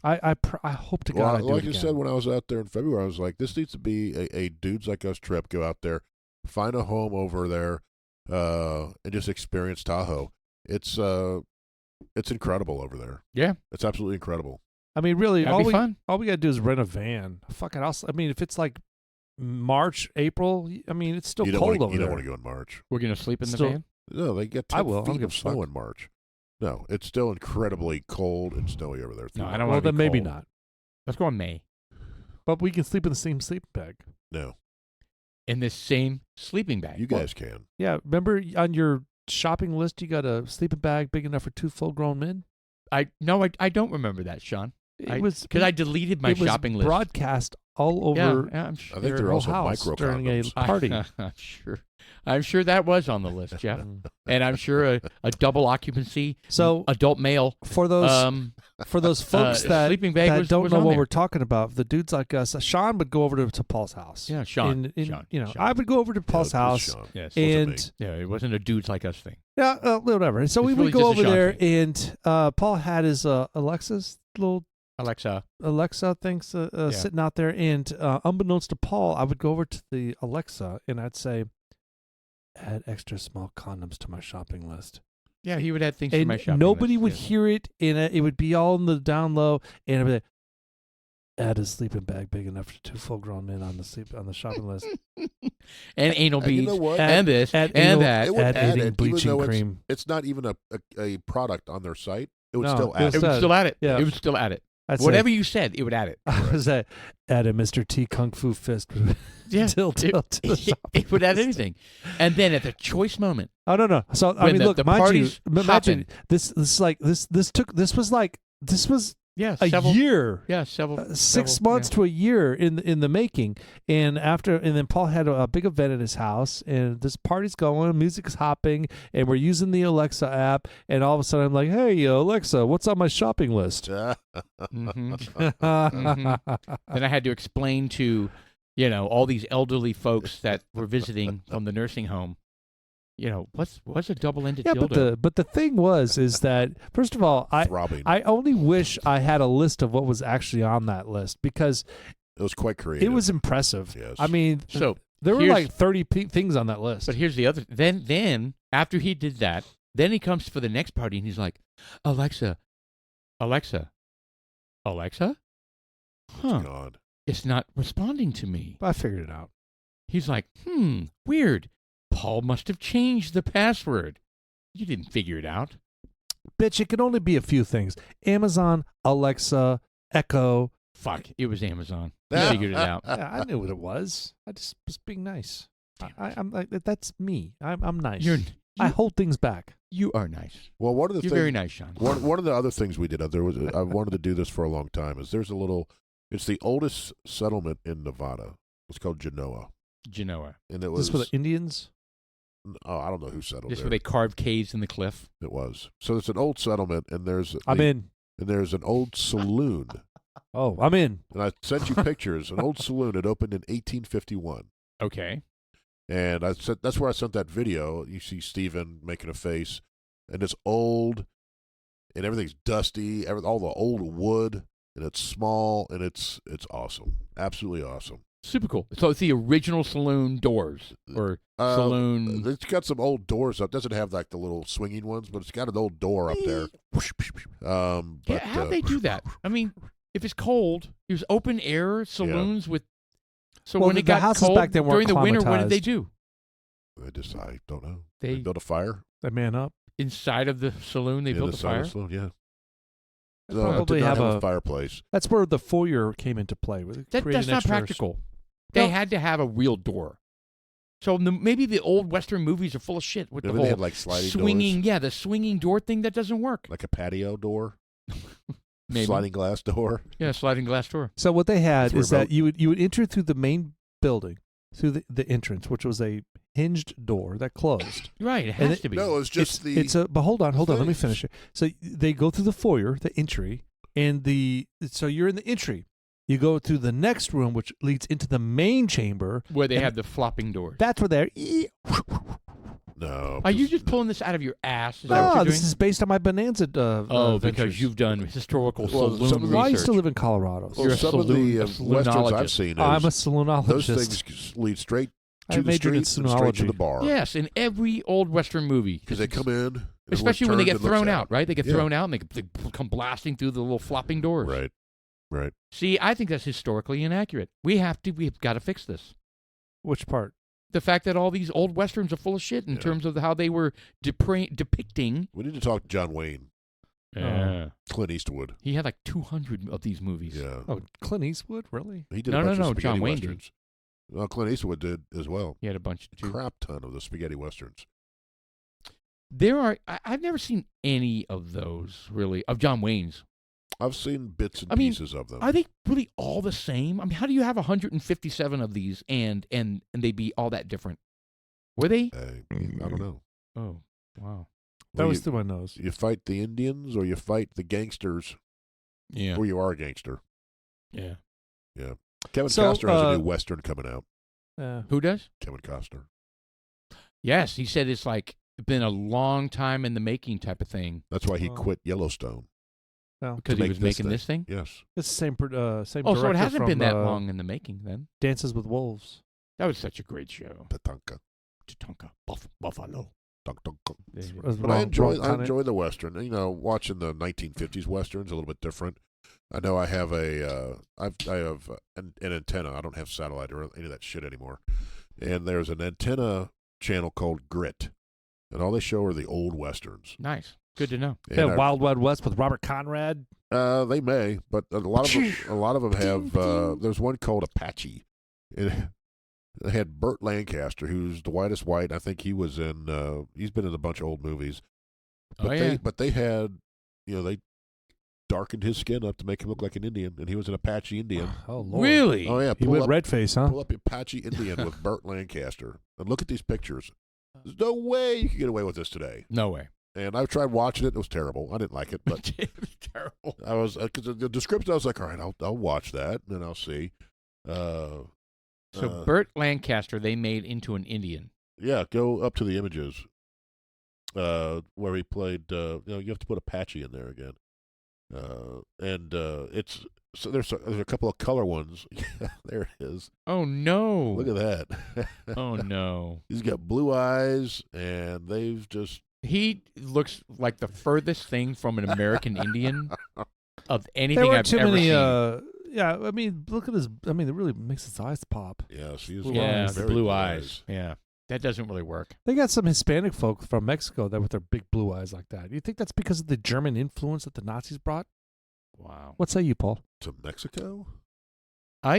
[SPEAKER 1] I hope to God I do
[SPEAKER 3] like
[SPEAKER 1] it
[SPEAKER 3] you
[SPEAKER 1] again.
[SPEAKER 3] said, when I was out there in February, I was like, this needs to be a dudes like us trip. Go out there, find a home over there, and just experience Tahoe. It's incredible over there.
[SPEAKER 2] Yeah.
[SPEAKER 3] It's absolutely incredible.
[SPEAKER 1] I mean, really,
[SPEAKER 2] That'd be fun.
[SPEAKER 1] all we gotta do is rent a van. Fucking, I mean, if it's like March, April, I mean, it's still cold over
[SPEAKER 3] You
[SPEAKER 1] there.
[SPEAKER 3] don't want to go in March.
[SPEAKER 2] We're going to sleep in the
[SPEAKER 1] Still-
[SPEAKER 2] van?
[SPEAKER 3] No, they get 10
[SPEAKER 1] I will. I don't
[SPEAKER 3] feet
[SPEAKER 1] give
[SPEAKER 3] of
[SPEAKER 1] a
[SPEAKER 3] snow
[SPEAKER 1] fuck.
[SPEAKER 3] in March. No, it's still incredibly cold and snowy over there.
[SPEAKER 2] No, I don't
[SPEAKER 1] Well,
[SPEAKER 2] want to
[SPEAKER 1] then
[SPEAKER 2] be
[SPEAKER 1] maybe
[SPEAKER 2] cold.
[SPEAKER 1] not.
[SPEAKER 2] Let's go in May.
[SPEAKER 1] But we can sleep in the same sleeping bag.
[SPEAKER 3] No,
[SPEAKER 2] In this same sleeping bag.
[SPEAKER 3] you guys can.
[SPEAKER 1] Yeah, remember on your shopping list, you got a sleeping bag big enough for 2 full-grown men.
[SPEAKER 2] I don't remember that, Sean.
[SPEAKER 1] It was
[SPEAKER 2] Because I deleted my
[SPEAKER 1] it was
[SPEAKER 2] shopping list.
[SPEAKER 1] broadcast all over.
[SPEAKER 2] Yeah, I'm sure.
[SPEAKER 3] I think
[SPEAKER 1] your
[SPEAKER 3] they're
[SPEAKER 1] whole
[SPEAKER 3] also
[SPEAKER 1] house
[SPEAKER 3] micro
[SPEAKER 1] during a
[SPEAKER 3] condoms.
[SPEAKER 1] party.
[SPEAKER 2] I'm sure that was on the list, Jeff. And I'm sure a double occupancy,
[SPEAKER 1] So
[SPEAKER 2] adult male.
[SPEAKER 1] for those folks that
[SPEAKER 2] sleeping bag
[SPEAKER 1] that
[SPEAKER 2] was,
[SPEAKER 1] don't
[SPEAKER 2] was
[SPEAKER 1] know
[SPEAKER 2] on
[SPEAKER 1] what
[SPEAKER 2] there.
[SPEAKER 1] we're talking about, the dudes like us, Sean would go over to Paul's house.
[SPEAKER 2] Yeah, Sean.
[SPEAKER 1] Sean.
[SPEAKER 2] Sean.
[SPEAKER 1] I would go over to Paul's
[SPEAKER 3] Yeah, it was
[SPEAKER 1] house,
[SPEAKER 3] Sean.
[SPEAKER 2] Yes.
[SPEAKER 3] Wasn't
[SPEAKER 1] and
[SPEAKER 3] me.
[SPEAKER 2] Yeah, it wasn't a dudes like us thing.
[SPEAKER 1] yeah, whatever. And so
[SPEAKER 2] It's
[SPEAKER 1] we
[SPEAKER 2] really
[SPEAKER 1] would go
[SPEAKER 2] just a
[SPEAKER 1] over
[SPEAKER 2] Sean
[SPEAKER 1] there,
[SPEAKER 2] thing.
[SPEAKER 1] and Paul had his Alexa's little Alexa things sitting out there, and unbeknownst to Paul, I would go over to the Alexa and I'd say, add extra small condoms to my shopping list.
[SPEAKER 2] Yeah, he would add things to
[SPEAKER 1] And
[SPEAKER 2] my shopping
[SPEAKER 1] nobody
[SPEAKER 2] list,
[SPEAKER 1] would
[SPEAKER 2] yeah.
[SPEAKER 1] hear it, and it would be all in the down low, and I'd be like, add a sleeping bag big enough for 2 full-grown men on the shopping list.
[SPEAKER 2] And anal
[SPEAKER 3] And you
[SPEAKER 2] beads.
[SPEAKER 3] know what?
[SPEAKER 2] And this.
[SPEAKER 1] Add
[SPEAKER 2] And
[SPEAKER 1] anal-
[SPEAKER 2] that.
[SPEAKER 3] It would
[SPEAKER 1] add
[SPEAKER 3] add
[SPEAKER 1] eating
[SPEAKER 3] it,
[SPEAKER 1] bleaching
[SPEAKER 3] even though
[SPEAKER 1] cream.
[SPEAKER 3] it's not even a product on their site. It would
[SPEAKER 1] No,
[SPEAKER 3] still
[SPEAKER 1] it
[SPEAKER 3] add
[SPEAKER 1] was
[SPEAKER 2] It was still at it.
[SPEAKER 1] Yeah.
[SPEAKER 2] It was still at it.
[SPEAKER 1] I'd
[SPEAKER 2] Whatever
[SPEAKER 1] say,
[SPEAKER 2] you said, it would add it.
[SPEAKER 1] I was at a Mr. T Kung Fu Fist.
[SPEAKER 2] Yeah.
[SPEAKER 1] till the
[SPEAKER 2] It would add anything. And then at the choice moment,
[SPEAKER 1] Oh no. So I
[SPEAKER 2] When
[SPEAKER 1] mean,
[SPEAKER 2] the
[SPEAKER 1] look, mind you,
[SPEAKER 2] party's
[SPEAKER 1] imagine
[SPEAKER 2] hopping.
[SPEAKER 1] this was
[SPEAKER 2] yeah,
[SPEAKER 1] a
[SPEAKER 2] several,
[SPEAKER 1] year.
[SPEAKER 2] yeah, several
[SPEAKER 1] 6
[SPEAKER 2] several-
[SPEAKER 1] months to a year in the making, and then Paul had a big event at his house, and this party's going, music's hopping, and we're using the Alexa app, and all of a sudden I'm like, hey Alexa, what's on my shopping list?
[SPEAKER 2] Mhm. Then I had to explain to, all these elderly folks that were visiting from the nursing home, what's a double-ended
[SPEAKER 1] Yeah,
[SPEAKER 2] dildo?
[SPEAKER 1] but the thing is that first of all,
[SPEAKER 3] Throbbing.
[SPEAKER 1] I only wish I had a list of what was actually on that list, because
[SPEAKER 3] It was quite creative.
[SPEAKER 1] it was impressive.
[SPEAKER 3] Yes.
[SPEAKER 1] I mean,
[SPEAKER 2] So
[SPEAKER 1] there were
[SPEAKER 2] here's-
[SPEAKER 1] like 30 things on that list.
[SPEAKER 2] But here's the other. Then after he did that, then he comes for the next party and he's like, Alexa, Alexa, huh?
[SPEAKER 3] God.
[SPEAKER 2] It's not responding to me.
[SPEAKER 1] I figured it out.
[SPEAKER 2] He's like, weird. Paul must have changed the password. You didn't figure it out.
[SPEAKER 1] Bitch, it can only be a few things. Amazon, Alexa, Echo.
[SPEAKER 2] Fuck, it was Amazon. You figured it out.
[SPEAKER 1] Yeah, I knew what it was. I just was being nice. I'm like, that's me. I'm nice. I hold things back.
[SPEAKER 2] You are nice.
[SPEAKER 3] Well, one of the
[SPEAKER 2] You're
[SPEAKER 3] things,
[SPEAKER 2] very nice, Sean.
[SPEAKER 3] one of the other things we did, I wanted to do this for a long time, is it's the oldest settlement in Nevada. It's called Genoa.
[SPEAKER 2] Genoa.
[SPEAKER 3] And it
[SPEAKER 1] Is
[SPEAKER 3] was,
[SPEAKER 1] this for the Indians?
[SPEAKER 3] I don't know who settled
[SPEAKER 2] This
[SPEAKER 3] there.
[SPEAKER 2] where they carved caves in the cliff.
[SPEAKER 3] It was. So it's an old settlement, and there's
[SPEAKER 1] In.
[SPEAKER 3] And there's an old saloon.
[SPEAKER 1] Oh, I'm in.
[SPEAKER 3] And I sent you pictures. An old saloon. It opened in 1851.
[SPEAKER 2] Okay.
[SPEAKER 3] And that's where I sent that video. You see Steven making a face, and it's old, and everything's dusty. All the old wood, and it's small, and it's awesome, absolutely awesome.
[SPEAKER 2] Super cool. So it's the original saloon doors or saloon.
[SPEAKER 3] It's got some old doors up. It doesn't have like the little swinging ones, but it's got an old door up there.
[SPEAKER 2] Yeah, how'd they do that? I mean, if it's cold, there's open air saloons with. So
[SPEAKER 1] Well,
[SPEAKER 2] when
[SPEAKER 1] the
[SPEAKER 2] it got
[SPEAKER 1] houses
[SPEAKER 2] cold
[SPEAKER 1] back then weren't
[SPEAKER 2] during the winter, what did they do?
[SPEAKER 3] I don't know.
[SPEAKER 2] They
[SPEAKER 3] built a fire
[SPEAKER 1] They man up.
[SPEAKER 2] inside of the saloon. They
[SPEAKER 3] in
[SPEAKER 2] built
[SPEAKER 3] the
[SPEAKER 2] a
[SPEAKER 3] side of
[SPEAKER 2] fire.
[SPEAKER 3] the saloon, yeah.
[SPEAKER 1] They
[SPEAKER 3] No, it
[SPEAKER 1] probably
[SPEAKER 3] did not
[SPEAKER 1] have
[SPEAKER 3] have
[SPEAKER 1] a
[SPEAKER 3] a fireplace.
[SPEAKER 1] That's where the foyer came into play. With
[SPEAKER 2] That's
[SPEAKER 1] creating
[SPEAKER 2] not
[SPEAKER 1] extra-
[SPEAKER 2] practical. They
[SPEAKER 1] No.
[SPEAKER 2] had to have a real door. So maybe the old Western movies are full of shit with
[SPEAKER 3] Maybe
[SPEAKER 2] the
[SPEAKER 3] they
[SPEAKER 2] whole
[SPEAKER 3] had like sliding
[SPEAKER 2] swinging.
[SPEAKER 3] doors,
[SPEAKER 2] Yeah, the swinging door thing that doesn't work.
[SPEAKER 3] like a patio door,
[SPEAKER 2] Maybe.
[SPEAKER 3] sliding glass door.
[SPEAKER 2] Yeah, sliding glass door.
[SPEAKER 1] So what they had
[SPEAKER 3] That's
[SPEAKER 1] is that
[SPEAKER 3] remote.
[SPEAKER 1] you would enter through the main building, through the entrance, which was a hinged door that closed.
[SPEAKER 2] Right, it
[SPEAKER 1] And
[SPEAKER 2] has to be.
[SPEAKER 3] No, it's just
[SPEAKER 1] But hold on, let me
[SPEAKER 3] things.
[SPEAKER 1] finish it. So they go through the foyer, the entry, and so you're in the entry. You go through the next room, which leads into the main chamber.
[SPEAKER 2] where they
[SPEAKER 1] and
[SPEAKER 2] have the flopping doors.
[SPEAKER 1] That's where they're.
[SPEAKER 3] No.
[SPEAKER 2] Are you
[SPEAKER 3] this-
[SPEAKER 2] just pulling this out of your ass? Is that what
[SPEAKER 1] No,
[SPEAKER 2] you're
[SPEAKER 1] this
[SPEAKER 2] doing?
[SPEAKER 1] is based on my Bonanza.
[SPEAKER 2] because
[SPEAKER 1] ventures.
[SPEAKER 2] you've done historical
[SPEAKER 3] Well,
[SPEAKER 2] saloon
[SPEAKER 3] some of the-
[SPEAKER 1] Well, I
[SPEAKER 2] research.
[SPEAKER 1] used to live in Colorado.
[SPEAKER 3] Well,
[SPEAKER 2] You're a
[SPEAKER 3] some of
[SPEAKER 2] saloon-
[SPEAKER 3] the
[SPEAKER 2] a
[SPEAKER 3] westerns I've
[SPEAKER 2] saloonologist.
[SPEAKER 3] seen,
[SPEAKER 1] I'm a
[SPEAKER 3] those
[SPEAKER 1] saloonologist.
[SPEAKER 3] things lead straight
[SPEAKER 1] I
[SPEAKER 3] to the
[SPEAKER 1] majored in
[SPEAKER 3] street and straight to
[SPEAKER 1] soonology.
[SPEAKER 3] the bar.
[SPEAKER 2] Yes, in every old Western movie.
[SPEAKER 3] Because they come in, and
[SPEAKER 2] Especially when
[SPEAKER 3] everyone
[SPEAKER 2] they get
[SPEAKER 3] turns and looks
[SPEAKER 2] thrown
[SPEAKER 3] at
[SPEAKER 2] out, right? They get
[SPEAKER 3] Yeah.
[SPEAKER 2] thrown out and they come blasting through the little flopping doors.
[SPEAKER 3] them. Right.
[SPEAKER 2] See, I think that's historically inaccurate. We've got to fix this.
[SPEAKER 1] Which part?
[SPEAKER 2] The fact that all these old Westerns are full of shit in
[SPEAKER 3] Yeah.
[SPEAKER 2] terms of how they were depicting.
[SPEAKER 3] We need to talk to John Wayne,
[SPEAKER 2] Yeah.
[SPEAKER 3] Clint Eastwood.
[SPEAKER 2] He had like 200 of these movies.
[SPEAKER 3] Yeah.
[SPEAKER 1] Oh, Clint Eastwood, really?
[SPEAKER 3] He did
[SPEAKER 2] No,
[SPEAKER 3] a bunch
[SPEAKER 2] no,
[SPEAKER 3] of
[SPEAKER 2] no,
[SPEAKER 3] spaghetti
[SPEAKER 2] John Wayne did.
[SPEAKER 3] westerns. Well, Clint Eastwood did as well.
[SPEAKER 2] He had a bunch
[SPEAKER 3] A
[SPEAKER 2] too.
[SPEAKER 3] crap ton of the spaghetti westerns.
[SPEAKER 2] I've never seen any of those really of John Wayne's.
[SPEAKER 3] I've seen bits and
[SPEAKER 2] I mean,
[SPEAKER 3] pieces of them.
[SPEAKER 2] Are they really all the same? I mean, how do you have 157 of these and they be all that different? Were they?
[SPEAKER 3] I don't know.
[SPEAKER 2] Oh, wow.
[SPEAKER 1] That
[SPEAKER 3] Well,
[SPEAKER 1] was through my nose.
[SPEAKER 3] you fight the Indians or you fight the gangsters,
[SPEAKER 2] Yeah.
[SPEAKER 3] or you are a gangster.
[SPEAKER 2] Yeah.
[SPEAKER 3] Kevin
[SPEAKER 1] So,
[SPEAKER 3] Costner has a new western coming out.
[SPEAKER 2] Who does?
[SPEAKER 3] Kevin Costner.
[SPEAKER 2] Yes, he said it's like been a long time in the making type of thing
[SPEAKER 3] That's why he
[SPEAKER 1] Oh.
[SPEAKER 3] quit Yellowstone.
[SPEAKER 1] Well,
[SPEAKER 2] because
[SPEAKER 3] To
[SPEAKER 2] he
[SPEAKER 3] make
[SPEAKER 2] was making this thing.
[SPEAKER 3] Yes.
[SPEAKER 1] it's the same same
[SPEAKER 2] Oh,
[SPEAKER 1] director
[SPEAKER 2] so it hasn't
[SPEAKER 1] from,
[SPEAKER 2] been that long in the making then.
[SPEAKER 1] Dances with Wolves.
[SPEAKER 2] That was such a great show.
[SPEAKER 3] Tatanka.
[SPEAKER 2] Tatanka, Buffalo.
[SPEAKER 3] Dunk, dunk, dunk.
[SPEAKER 1] Was
[SPEAKER 3] But I
[SPEAKER 1] wrong
[SPEAKER 3] enjoy
[SPEAKER 1] continent.
[SPEAKER 3] the western. You know, watching the 1950s westerns a little bit different. I know I have I have an antenna. I don't have satellite or any of that shit anymore. And there's an antenna channel called Grit, and all they show are the old westerns.
[SPEAKER 2] Nice. Good to know.
[SPEAKER 3] And
[SPEAKER 1] Yeah, Wild Wild West with Robert Conrad.
[SPEAKER 3] they may, but a lot of them have. There's one called Apache. They had Burt Lancaster, who's the whitest white. I think he was in. He's been in a bunch of old movies. But
[SPEAKER 2] Oh,
[SPEAKER 3] they had, they darkened his skin up to make him look like an Indian, and he was an Apache Indian.
[SPEAKER 1] Oh, Lord.
[SPEAKER 2] Really?
[SPEAKER 3] Oh yeah,
[SPEAKER 1] He went red face, huh?
[SPEAKER 3] pull up Apache Indian with Burt Lancaster, and look at these pictures. There's no way you can get away with this today.
[SPEAKER 2] No way.
[SPEAKER 3] And I tried watching it. It was terrible. I didn't like it, but
[SPEAKER 2] It was terrible.
[SPEAKER 3] I was because the description. I was like, all right, I'll watch that, and then I'll see.
[SPEAKER 2] So Burt Lancaster, they made into an Indian.
[SPEAKER 3] Yeah, go up to the images where he played. You have to put Apache in there again, and it's so there's a couple of color ones. Yeah, there it is.
[SPEAKER 2] Oh no!
[SPEAKER 3] Look at that.
[SPEAKER 2] Oh no!
[SPEAKER 3] He's got blue eyes, and they've just.
[SPEAKER 2] He looks like the furthest thing from an American Indian of anything
[SPEAKER 1] There were
[SPEAKER 2] I've
[SPEAKER 1] too
[SPEAKER 2] ever
[SPEAKER 1] many.
[SPEAKER 2] seen.
[SPEAKER 1] Yeah, I mean, look at his. I mean, it really makes his eyes pop.
[SPEAKER 3] Yes, he is.
[SPEAKER 1] Blue
[SPEAKER 2] Yeah,
[SPEAKER 1] eyes.
[SPEAKER 2] the
[SPEAKER 3] very
[SPEAKER 2] blue eyes. Yeah, that doesn't really work.
[SPEAKER 1] They got some Hispanic folk from Mexico that with their big blue eyes like that. You think that's because of the German influence that the Nazis brought?
[SPEAKER 2] Wow.
[SPEAKER 1] What say you, Paul?
[SPEAKER 3] To Mexico?
[SPEAKER 1] Yeah.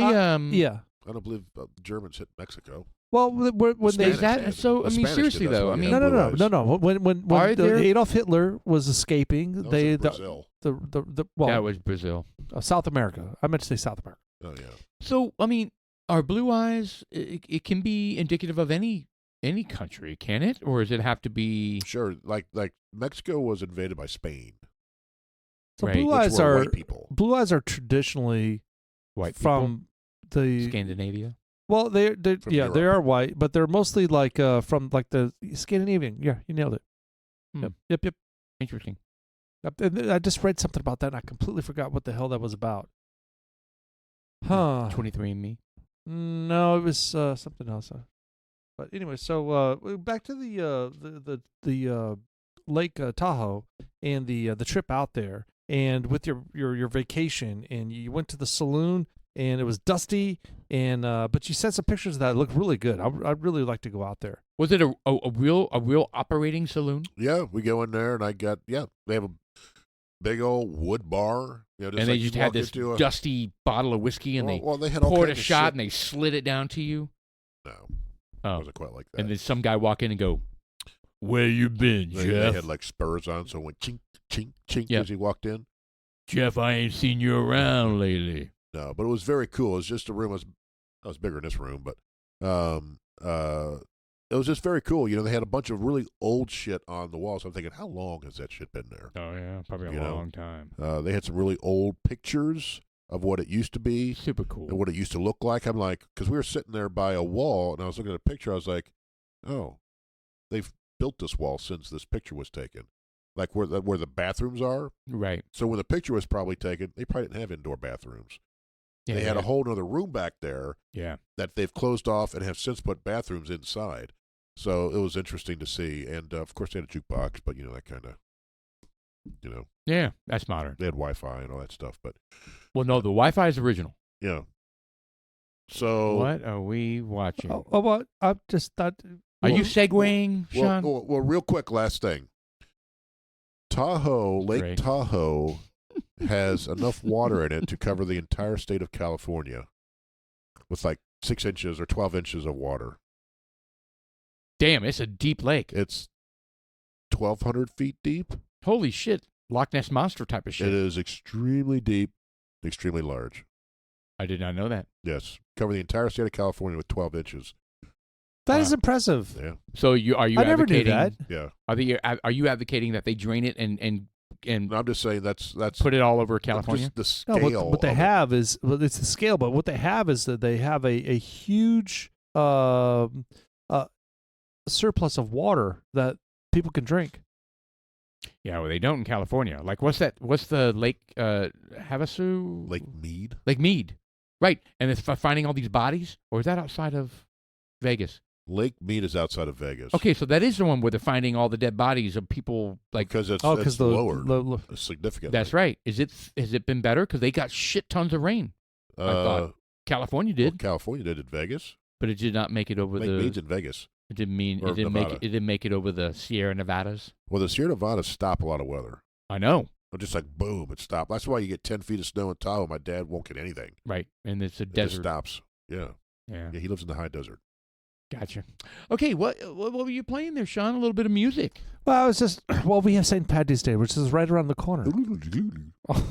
[SPEAKER 3] I don't believe the Germans hit Mexico.
[SPEAKER 1] Well, when they
[SPEAKER 2] Is that so? I mean,
[SPEAKER 3] Spanish
[SPEAKER 2] seriously
[SPEAKER 3] did, that's
[SPEAKER 2] though.
[SPEAKER 3] why
[SPEAKER 2] I
[SPEAKER 3] they
[SPEAKER 2] mean,
[SPEAKER 3] had blue eyes.
[SPEAKER 1] no. When
[SPEAKER 2] Are there-
[SPEAKER 1] Adolf Hitler was escaping,
[SPEAKER 3] That was
[SPEAKER 1] they
[SPEAKER 3] in Brazil.
[SPEAKER 2] that was Brazil.
[SPEAKER 1] South America. I meant to say South America.
[SPEAKER 3] Oh yeah.
[SPEAKER 2] So I mean, are blue eyes? It can be indicative of any country, can it? Or does it have to be?
[SPEAKER 3] Sure. Like Mexico was invaded by Spain.
[SPEAKER 1] So
[SPEAKER 2] Right.
[SPEAKER 1] blue
[SPEAKER 3] Which
[SPEAKER 1] eyes
[SPEAKER 3] were
[SPEAKER 1] are
[SPEAKER 3] white people.
[SPEAKER 1] blue eyes are traditionally
[SPEAKER 2] White
[SPEAKER 1] from the
[SPEAKER 2] Scandinavia.
[SPEAKER 1] well, they
[SPEAKER 3] From
[SPEAKER 1] yeah they
[SPEAKER 3] Europe.
[SPEAKER 1] are white, but they're mostly like from like the Scandinavian. Yeah, you nailed it.
[SPEAKER 2] Hmm.
[SPEAKER 1] Yep.
[SPEAKER 2] Interesting.
[SPEAKER 1] And I just read something about that, and I completely forgot what the hell that was about. Huh?
[SPEAKER 2] 23andMe.
[SPEAKER 1] No, it was something else. But anyway, so back to the Lake Tahoe and the trip out there, and with your vacation, and you went to the saloon, and it was dusty, and but you sent some pictures of that. It looked really good. I'd really like to go out there.
[SPEAKER 2] Was it a real operating saloon?
[SPEAKER 3] Yeah, we go in there, and they have a big old wood bar. Just
[SPEAKER 2] And they
[SPEAKER 3] like
[SPEAKER 2] just
[SPEAKER 3] you
[SPEAKER 2] had
[SPEAKER 3] walk
[SPEAKER 2] this
[SPEAKER 3] into a-
[SPEAKER 2] dusty bottle of whiskey, and
[SPEAKER 3] well, they had all
[SPEAKER 2] poured a
[SPEAKER 3] kinds of
[SPEAKER 2] shot,
[SPEAKER 3] shit.
[SPEAKER 2] and they slid it down to you.
[SPEAKER 3] No, it
[SPEAKER 2] Oh,
[SPEAKER 3] wasn't quite like that.
[SPEAKER 2] and then some guy walk in and go, "Where you been,
[SPEAKER 3] they
[SPEAKER 2] Jeff?
[SPEAKER 3] had like spurs on, so it went chink, chink, chink
[SPEAKER 2] Yep.
[SPEAKER 3] as he walked in.
[SPEAKER 2] Jeff, I ain't seen you around lately."
[SPEAKER 3] No, but it was very cool. It was just a room. It was bigger than this room, but it was just very cool. They had a bunch of really old shit on the walls. I'm thinking, how long has that shit been there?
[SPEAKER 2] Oh yeah, probably
[SPEAKER 3] You
[SPEAKER 2] a
[SPEAKER 3] know.
[SPEAKER 2] long time.
[SPEAKER 3] They had some really old pictures of what it used to be
[SPEAKER 2] Super cool.
[SPEAKER 3] and what it used to look like. I'm like, because we were sitting there by a wall, and I was looking at a picture. I was like, oh, they've built this wall since this picture was taken. Like where the bathrooms are.
[SPEAKER 2] Right.
[SPEAKER 3] So when the picture was probably taken, they probably didn't have indoor bathrooms.
[SPEAKER 2] Yeah,
[SPEAKER 3] They had
[SPEAKER 2] yeah.
[SPEAKER 3] a whole other room back there
[SPEAKER 2] Yeah.
[SPEAKER 3] that they've closed off and have since put bathrooms inside. So it was interesting to see. And, of course, they had a jukebox, but, that kind of,
[SPEAKER 2] Yeah, that's modern.
[SPEAKER 3] they had Wi-Fi and all that stuff. But,
[SPEAKER 2] Well, no, the Wi-Fi is original.
[SPEAKER 3] yeah. So.
[SPEAKER 2] What are we watching?
[SPEAKER 1] Oh, what? I just thought.
[SPEAKER 2] Are you segueing, Sean?
[SPEAKER 3] Well, real quick, last thing. Lake
[SPEAKER 2] Great.
[SPEAKER 3] Tahoe has enough water in it to cover the entire state of California with like 6 inches or 12 inches of water.
[SPEAKER 2] Damn, it's a deep lake.
[SPEAKER 3] It's 1,200 feet deep.
[SPEAKER 2] Holy shit. Loch Ness Monster type of shit.
[SPEAKER 3] It is extremely deep, extremely large.
[SPEAKER 2] I did not know that.
[SPEAKER 3] Yes. Cover the entire state of California with 12 inches.
[SPEAKER 1] That
[SPEAKER 2] Wow.
[SPEAKER 1] is impressive.
[SPEAKER 3] Yeah.
[SPEAKER 2] So are you
[SPEAKER 1] I never knew
[SPEAKER 2] advocating?
[SPEAKER 1] that.
[SPEAKER 3] Yeah.
[SPEAKER 2] Are you advocating that they drain it and
[SPEAKER 3] And I'm just saying that's
[SPEAKER 2] put it all over California?
[SPEAKER 3] just the
[SPEAKER 1] No,
[SPEAKER 3] scale.
[SPEAKER 1] what they
[SPEAKER 3] of it.
[SPEAKER 1] have is it's the scale, but what they have is that they have a huge surplus of water that people can drink.
[SPEAKER 2] Yeah, well, they don't in California. Like, what's that? What's the lake? Havasu?
[SPEAKER 3] Lake Mead.
[SPEAKER 2] Lake Mead. Right. And it's finding all these bodies? Or is that outside of Vegas?
[SPEAKER 3] Lake Mead is outside of Vegas.
[SPEAKER 2] Okay, so that is the one where they're finding all the dead bodies of people. Like,
[SPEAKER 3] Because it's
[SPEAKER 1] Because
[SPEAKER 3] lowered significantly.
[SPEAKER 2] that's right. Has it been better? Because they got shit tons of rain. I thought California
[SPEAKER 3] Well,
[SPEAKER 2] did,
[SPEAKER 3] California did in Vegas.
[SPEAKER 2] but it did not make it over
[SPEAKER 3] Lake
[SPEAKER 2] the.
[SPEAKER 3] Mead's in Vegas.
[SPEAKER 2] It didn't mean
[SPEAKER 3] Or
[SPEAKER 2] it didn't make
[SPEAKER 3] Nevada.
[SPEAKER 2] it. It didn't make it over the Sierra Nevadas.
[SPEAKER 3] Well, the Sierra Nevadas stop a lot of weather.
[SPEAKER 2] I know,
[SPEAKER 3] Just like boom, it stopped. That's why you get 10 feet of snow in Tahoe. My dad won't get anything.
[SPEAKER 2] right? And it's a
[SPEAKER 3] It just
[SPEAKER 2] desert.
[SPEAKER 3] stops. Yeah.
[SPEAKER 2] Yeah,
[SPEAKER 3] Yeah, he lives in the high desert.
[SPEAKER 2] gotcha. Okay, what were you playing there, Sean? A little bit of music.
[SPEAKER 1] Well, I was just, we have St. Patty's Day, which is right around the corner.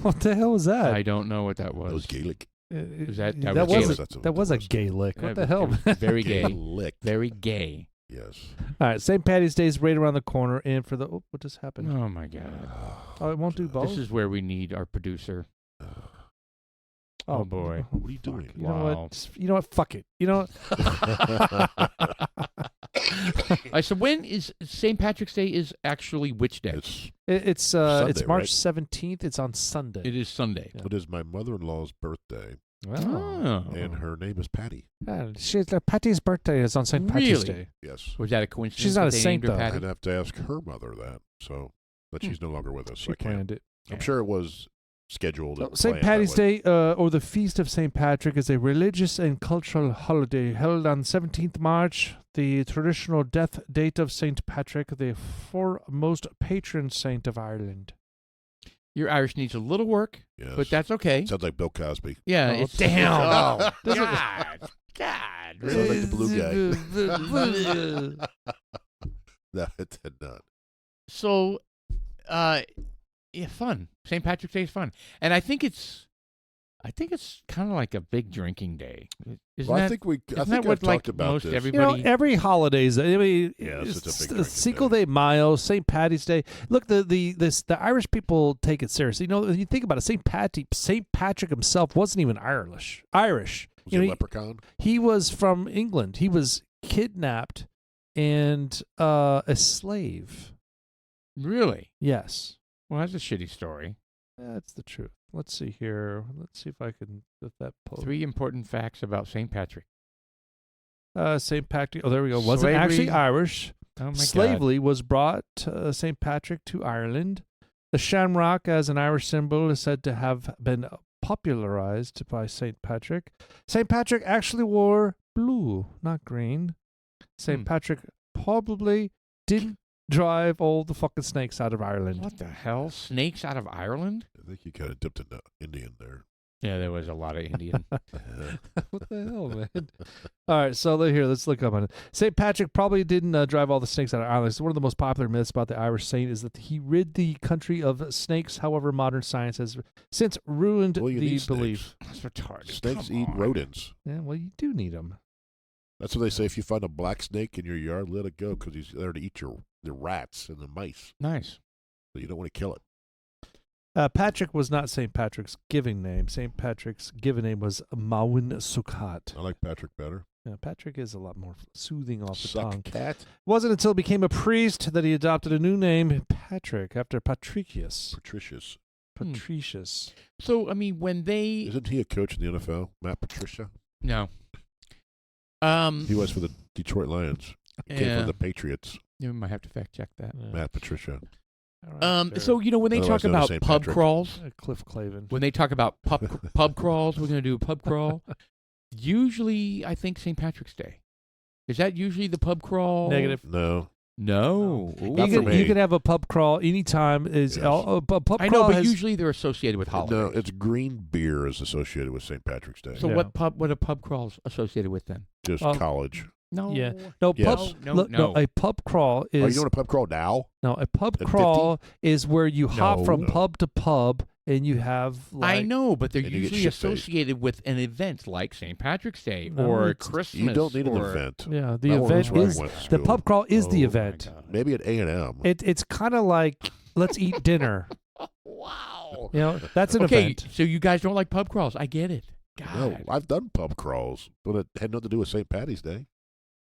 [SPEAKER 1] What the hell was that?
[SPEAKER 2] I don't know what that
[SPEAKER 3] That was
[SPEAKER 2] was.
[SPEAKER 3] Gaelic.
[SPEAKER 2] Was that
[SPEAKER 1] that
[SPEAKER 2] was
[SPEAKER 1] was
[SPEAKER 2] Gaelic?
[SPEAKER 1] that was a gay lick. What the
[SPEAKER 2] It
[SPEAKER 1] hell?
[SPEAKER 2] was very gay.
[SPEAKER 3] Gaelic.
[SPEAKER 2] Very gay.
[SPEAKER 3] Yes.
[SPEAKER 1] All right, St. Patty's Day is right around the corner, and for the what just happened?
[SPEAKER 2] Oh my God!
[SPEAKER 1] Oh, it won't do both.
[SPEAKER 2] This is where we need our producer. Oh, boy.
[SPEAKER 3] What are you doing?
[SPEAKER 1] You know
[SPEAKER 2] Wow.
[SPEAKER 1] what? You know what? Fuck it. You know what?
[SPEAKER 2] All right, so when is St. Patrick's Day? Is actually which day?
[SPEAKER 3] It's
[SPEAKER 1] It's
[SPEAKER 3] Sunday,
[SPEAKER 1] March
[SPEAKER 3] right?
[SPEAKER 1] 17th. It's on Sunday.
[SPEAKER 2] It is Sunday.
[SPEAKER 3] It is my mother-in-law's birthday,
[SPEAKER 2] Oh.
[SPEAKER 3] and her name is Patty.
[SPEAKER 1] Yeah, Patty's birthday is on St. Patrick's
[SPEAKER 2] Really?
[SPEAKER 1] Day.
[SPEAKER 3] Yes.
[SPEAKER 2] Was that a coincidence?
[SPEAKER 1] She's not
[SPEAKER 2] that
[SPEAKER 1] a
[SPEAKER 2] they
[SPEAKER 1] saint,
[SPEAKER 2] named her
[SPEAKER 1] though.
[SPEAKER 2] Patty?
[SPEAKER 3] I'd have to ask her mother that, but she's no longer with us.
[SPEAKER 1] She
[SPEAKER 3] So I can't.
[SPEAKER 1] planned it.
[SPEAKER 3] I'm sure it was scheduled. and
[SPEAKER 1] St.
[SPEAKER 3] planned
[SPEAKER 1] Patty's
[SPEAKER 3] that way.
[SPEAKER 1] Day, or the Feast of St. Patrick, is a religious and cultural holiday held on 17th March, the traditional death date of St. Patrick, the foremost patron saint of Ireland.
[SPEAKER 2] Your Irish needs a little work,
[SPEAKER 3] Yes.
[SPEAKER 2] but that's okay.
[SPEAKER 3] Sounds like Bill Cosby.
[SPEAKER 2] Yeah,
[SPEAKER 1] Oh,
[SPEAKER 2] it's
[SPEAKER 1] damn.
[SPEAKER 2] Oh,
[SPEAKER 1] This is-
[SPEAKER 2] God, God.
[SPEAKER 3] Sounds like the blue
[SPEAKER 1] guy.
[SPEAKER 3] No, it did not.
[SPEAKER 2] So, yeah, fun. St. Patrick's Day is fun, and I think it's kind of like a big drinking day. Isn't
[SPEAKER 3] Well,
[SPEAKER 2] that?
[SPEAKER 3] I think
[SPEAKER 2] isn't
[SPEAKER 3] I've
[SPEAKER 2] that what,
[SPEAKER 3] talked
[SPEAKER 2] like,
[SPEAKER 3] about
[SPEAKER 2] most
[SPEAKER 3] this.
[SPEAKER 2] everybody-
[SPEAKER 1] Every holidays. I mean,
[SPEAKER 3] Yes, it's a big drinking
[SPEAKER 1] Cinco
[SPEAKER 3] day.
[SPEAKER 1] de Mayo, St. Patty's Day. Look, the Irish people take it seriously. You know, you think about it. St. Patrick himself wasn't even Irish.
[SPEAKER 3] Was
[SPEAKER 1] You
[SPEAKER 3] he
[SPEAKER 1] know,
[SPEAKER 3] a leprechaun?
[SPEAKER 1] he was from England. He was kidnapped and a slave.
[SPEAKER 2] Really?
[SPEAKER 1] Yes,
[SPEAKER 2] Well, that's a shitty story.
[SPEAKER 1] that's the truth. Let's see here. Let's see if I can get that post.
[SPEAKER 2] 3 important facts about St. Patrick.
[SPEAKER 1] St. Patrick. Oh, there we go. Wasn't actually
[SPEAKER 2] Slavery.
[SPEAKER 1] Irish.
[SPEAKER 2] Oh my God.
[SPEAKER 1] Slavery was brought St. Patrick to Ireland. The shamrock, as an Irish symbol, is said to have been popularized by St. Patrick. St. Patrick actually wore blue, not green. St.
[SPEAKER 2] Hmm.
[SPEAKER 1] Patrick probably didn't drive all the fucking snakes out of Ireland.
[SPEAKER 2] What the hell? Snakes out of Ireland?
[SPEAKER 3] I think you kind of dipped into Indian there.
[SPEAKER 2] Yeah, there was a lot of Indian.
[SPEAKER 1] What the hell, man? All right, so here, let's look up on it. St. Patrick probably didn't drive all the snakes out of Ireland. So one of the most popular myths about the Irish saint is that he rid the country of snakes. However, modern science has since ruined
[SPEAKER 3] Well, you
[SPEAKER 1] the
[SPEAKER 3] need
[SPEAKER 1] belief.
[SPEAKER 3] snakes.
[SPEAKER 2] That's retarded.
[SPEAKER 3] Snakes
[SPEAKER 2] Come
[SPEAKER 3] eat
[SPEAKER 2] on.
[SPEAKER 3] rodents.
[SPEAKER 1] Yeah, well, you do need them.
[SPEAKER 3] That's what they say. If you find a black snake in your yard, let it go because he's there to eat the rats and the mice.
[SPEAKER 2] Nice.
[SPEAKER 3] So you don't want to kill it.
[SPEAKER 1] Patrick was not St. Patrick's giving name. St. Patrick's given name was Mawin Sukkot.
[SPEAKER 3] I like Patrick better.
[SPEAKER 1] Yeah, Patrick is a lot more soothing off the
[SPEAKER 3] Suck
[SPEAKER 1] tongue.
[SPEAKER 3] cat.
[SPEAKER 1] It wasn't until he became a priest that he adopted a new name, Patrick, after Patricius.
[SPEAKER 3] Patricius.
[SPEAKER 1] Patricius.
[SPEAKER 2] So, I mean, when they...
[SPEAKER 3] Isn't he a coach in the NFL? Matt Patricia?
[SPEAKER 2] No.
[SPEAKER 3] He was for the Detroit Lions. He came
[SPEAKER 2] Yeah.
[SPEAKER 3] from the Patriots.
[SPEAKER 2] You might have to fact check that.
[SPEAKER 1] Yeah.
[SPEAKER 3] Matt Patricia.
[SPEAKER 1] All right, sure.
[SPEAKER 2] So, you know, when they
[SPEAKER 3] Otherwise
[SPEAKER 2] talk
[SPEAKER 3] known as
[SPEAKER 2] about
[SPEAKER 3] St.
[SPEAKER 2] pub
[SPEAKER 3] Patrick.
[SPEAKER 2] crawls,
[SPEAKER 1] Cliff Clavin.
[SPEAKER 2] when they talk about pub crawls, we're going to do a pub crawl. Usually, I think St. Patrick's Day. Is that usually the pub crawl?
[SPEAKER 1] Negative.
[SPEAKER 3] No.
[SPEAKER 2] No. Ooh.
[SPEAKER 3] Not for me.
[SPEAKER 1] You can have a pub crawl anytime.
[SPEAKER 3] Yes.
[SPEAKER 1] Pub
[SPEAKER 2] I
[SPEAKER 1] crawl
[SPEAKER 2] know, but
[SPEAKER 1] has-
[SPEAKER 2] usually they're associated with holidays.
[SPEAKER 3] No, it's green beer is associated with St. Patrick's Day.
[SPEAKER 2] So
[SPEAKER 1] Yeah.
[SPEAKER 2] what are pub crawls associated with then?
[SPEAKER 3] Just
[SPEAKER 1] Oh.
[SPEAKER 3] college.
[SPEAKER 2] No.
[SPEAKER 1] Yeah. No,
[SPEAKER 3] Yes.
[SPEAKER 1] pub,
[SPEAKER 2] No.
[SPEAKER 1] a pub crawl
[SPEAKER 3] Are you
[SPEAKER 1] is
[SPEAKER 3] doing a pub crawl now?
[SPEAKER 1] a pub
[SPEAKER 3] At
[SPEAKER 1] crawl is where you hop
[SPEAKER 2] No.
[SPEAKER 1] from
[SPEAKER 3] No.
[SPEAKER 1] pub to pub and you have
[SPEAKER 2] I
[SPEAKER 1] like
[SPEAKER 2] know, but they're
[SPEAKER 3] And you get
[SPEAKER 2] usually
[SPEAKER 3] shit-faced.
[SPEAKER 2] associated with an event like St. Patrick's Day
[SPEAKER 1] No,
[SPEAKER 2] or
[SPEAKER 1] it's-
[SPEAKER 2] Christmas.
[SPEAKER 3] You don't need an
[SPEAKER 2] or-
[SPEAKER 3] event.
[SPEAKER 1] yeah, the
[SPEAKER 3] That one was
[SPEAKER 1] event
[SPEAKER 3] where I
[SPEAKER 1] is
[SPEAKER 3] went to
[SPEAKER 1] the
[SPEAKER 3] school.
[SPEAKER 1] pub crawl is the
[SPEAKER 2] Oh, my
[SPEAKER 1] event.
[SPEAKER 2] God.
[SPEAKER 3] Maybe at A&M.
[SPEAKER 1] It's kind of like let's eat dinner.
[SPEAKER 2] Wow.
[SPEAKER 1] You know, that's an
[SPEAKER 2] Okay,
[SPEAKER 1] event.
[SPEAKER 2] so you guys don't like pub crawls. I get it. God.
[SPEAKER 3] No, I've done pub crawls, but it had nothing to do with St. Patty's Day.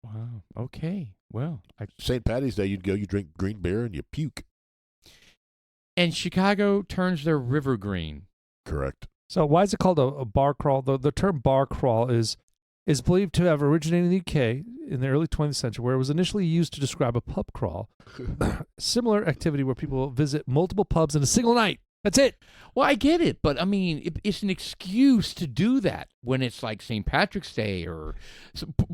[SPEAKER 2] Wow. Okay. Well,
[SPEAKER 3] St. Patty's Day, you'd go, you drink green beer, and you puke.
[SPEAKER 2] and Chicago turns their river green.
[SPEAKER 3] Correct.
[SPEAKER 1] So why is it called a bar crawl? The term bar crawl is believed to have originated in the UK in the early 20th century, where it was initially used to describe a pub crawl, similar activity where people visit multiple pubs in a single night. That's it.
[SPEAKER 2] Well, I get it, but I mean, it's an excuse to do that when it's like St. Patrick's Day or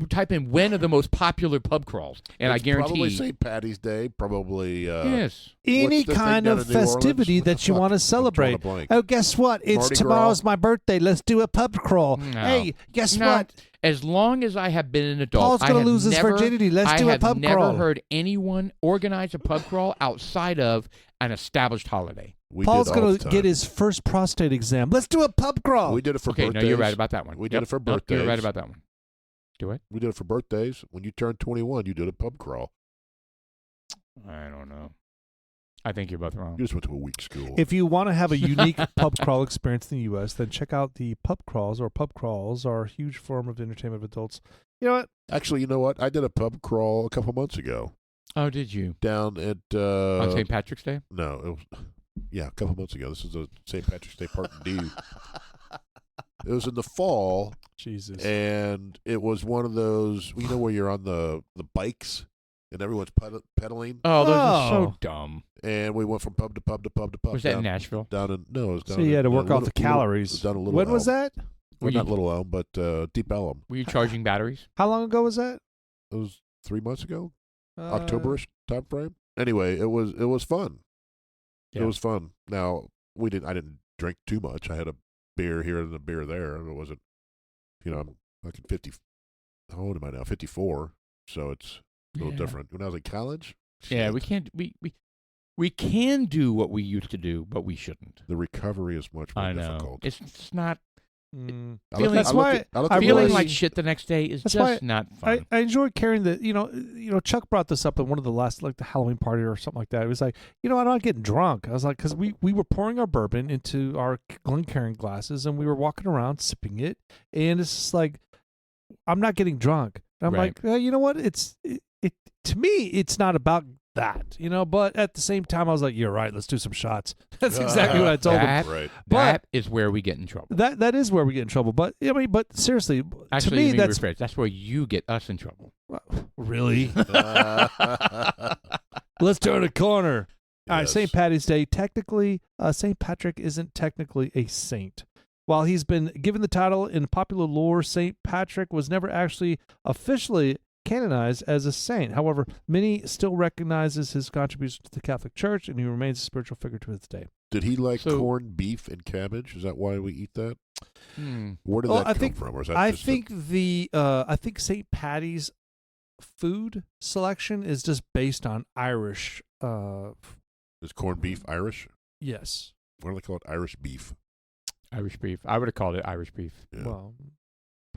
[SPEAKER 2] type in when are the most popular pub crawls, and
[SPEAKER 3] It's
[SPEAKER 2] I guarantee
[SPEAKER 3] probably St. Patty's Day, probably
[SPEAKER 2] yes.
[SPEAKER 1] Any
[SPEAKER 3] what's the thing
[SPEAKER 1] kind
[SPEAKER 3] down
[SPEAKER 1] of
[SPEAKER 3] in New Orleans?
[SPEAKER 1] festivity
[SPEAKER 3] What the
[SPEAKER 1] that you
[SPEAKER 3] fuck?
[SPEAKER 1] want to
[SPEAKER 3] I'm
[SPEAKER 1] celebrate.
[SPEAKER 3] drawing a blank.
[SPEAKER 1] Oh, guess what? It's
[SPEAKER 3] Mardi
[SPEAKER 1] tomorrow's
[SPEAKER 3] Gras?
[SPEAKER 1] my birthday. Let's do a pub crawl.
[SPEAKER 2] No.
[SPEAKER 1] Hey, guess
[SPEAKER 2] No.
[SPEAKER 1] what?
[SPEAKER 2] As long as I have been an adult,
[SPEAKER 1] Paul's
[SPEAKER 2] I
[SPEAKER 1] gonna
[SPEAKER 2] have
[SPEAKER 1] lose his
[SPEAKER 2] never,
[SPEAKER 1] virginity. Let's do a pub
[SPEAKER 2] I have never
[SPEAKER 1] crawl.
[SPEAKER 2] heard anyone organize a pub crawl outside of an established holiday.
[SPEAKER 3] We
[SPEAKER 1] Paul's
[SPEAKER 3] did all
[SPEAKER 1] going
[SPEAKER 3] the
[SPEAKER 1] to
[SPEAKER 3] time.
[SPEAKER 1] get his first prostate exam. Let's do a pub crawl.
[SPEAKER 3] We did it for
[SPEAKER 2] Okay,
[SPEAKER 3] birthdays.
[SPEAKER 2] no, you're right about that one.
[SPEAKER 3] We did it for
[SPEAKER 2] Nope, you're right
[SPEAKER 3] birthdays.
[SPEAKER 2] about that one. Do it?
[SPEAKER 3] We did it for birthdays. When you turned 21, you did a pub crawl.
[SPEAKER 2] I don't know. I think you're both wrong.
[SPEAKER 3] You just went to a weak school.
[SPEAKER 1] If you want to have a unique pub crawl experience in the U.S., then check out the pub crawls, or pub crawls are a huge form of entertainment of adults. You know what?
[SPEAKER 3] Actually, you know what? I did a pub crawl a couple months ago
[SPEAKER 2] Oh, did you?
[SPEAKER 3] down at
[SPEAKER 2] On St. Patrick's Day?
[SPEAKER 3] no, it was a couple months ago. This is a St. Patrick's Day part D. It was in the fall,
[SPEAKER 1] Jesus.
[SPEAKER 3] and it was one of those, you know, where you're on the bikes and everyone's pedaling.
[SPEAKER 2] Oh, those are
[SPEAKER 1] Oh.
[SPEAKER 2] so dumb.
[SPEAKER 3] And we went from pub to pub to pub to pub.
[SPEAKER 2] Was that
[SPEAKER 3] down,
[SPEAKER 2] in Nashville?
[SPEAKER 3] Down in no, it was down.
[SPEAKER 1] So you had to
[SPEAKER 3] in,
[SPEAKER 1] work off the
[SPEAKER 3] Little-
[SPEAKER 1] calories.
[SPEAKER 3] down in Little
[SPEAKER 1] When was
[SPEAKER 3] Elm.
[SPEAKER 1] that?
[SPEAKER 2] Were
[SPEAKER 3] Well, not
[SPEAKER 2] you-
[SPEAKER 3] Little Elm, but Deep Elm.
[SPEAKER 2] Were you charging batteries?
[SPEAKER 1] How long ago was that?
[SPEAKER 3] It was 3 months ago,
[SPEAKER 1] Uh,
[SPEAKER 3] Octoberish time frame. Anyway, it was fun.
[SPEAKER 2] Yeah.
[SPEAKER 3] It was fun. Now I didn't drink too much. I had a beer here and a beer there. It wasn't, I'm like 50. How old am I now? 54. So it's a little
[SPEAKER 2] Yeah.
[SPEAKER 3] different. When I was in college,
[SPEAKER 2] Yeah,
[SPEAKER 3] shit,
[SPEAKER 2] we can't. We can do what we used to do, but we shouldn't.
[SPEAKER 3] the recovery is much more
[SPEAKER 2] I know.
[SPEAKER 3] difficult.
[SPEAKER 2] It's not.
[SPEAKER 1] Feeling-
[SPEAKER 3] I looked
[SPEAKER 1] that's
[SPEAKER 3] at-
[SPEAKER 1] why
[SPEAKER 3] I looked
[SPEAKER 1] I
[SPEAKER 3] at
[SPEAKER 2] Feeling
[SPEAKER 1] really-
[SPEAKER 2] like shit the next day is
[SPEAKER 1] That's
[SPEAKER 2] just
[SPEAKER 1] why
[SPEAKER 2] not fun.
[SPEAKER 1] I enjoy carrying the, Chuck brought this up at one of the last, like the Halloween party or something like that. It was like, I'm not getting drunk. I was like, because we were pouring our bourbon into our Glencairn glasses and we were walking around sipping it. And it's just like, I'm not getting drunk. And I'm
[SPEAKER 2] Right.
[SPEAKER 1] like, you know what? It to me, it's not about that, but at the same time, I was like, you're right. Let's do some shots. That's exactly what I told him.
[SPEAKER 2] That-
[SPEAKER 3] right.
[SPEAKER 2] that is where we get in trouble.
[SPEAKER 1] That is where we get in trouble. But but seriously,
[SPEAKER 2] Actually,
[SPEAKER 1] to me,
[SPEAKER 2] let me
[SPEAKER 1] that's
[SPEAKER 2] rephrase. That's where you get us in trouble.
[SPEAKER 1] really. Let's turn a corner. All right,
[SPEAKER 3] Yes.
[SPEAKER 1] St. Patty's Day. Technically, St. Patrick isn't technically a saint. While he's been given the title in popular lore, St. Patrick was never actually officially canonized as a saint. However, many still recognizes his contribution to the Catholic Church, and he remains a spiritual figure to this day.
[SPEAKER 3] Did he like
[SPEAKER 2] So-
[SPEAKER 3] corned beef and cabbage? Is that why we eat that?
[SPEAKER 2] Hmm.
[SPEAKER 3] Where did
[SPEAKER 1] Well,
[SPEAKER 3] that
[SPEAKER 1] I
[SPEAKER 3] come
[SPEAKER 1] think-
[SPEAKER 3] from? Or is that
[SPEAKER 1] I
[SPEAKER 3] just
[SPEAKER 1] think I think St. Patty's food selection is just based on Irish.
[SPEAKER 3] is corned beef Irish?
[SPEAKER 1] Yes.
[SPEAKER 3] Why do they call it Irish beef?
[SPEAKER 2] Irish beef. I would have called it Irish beef.
[SPEAKER 3] Yeah.
[SPEAKER 1] Well,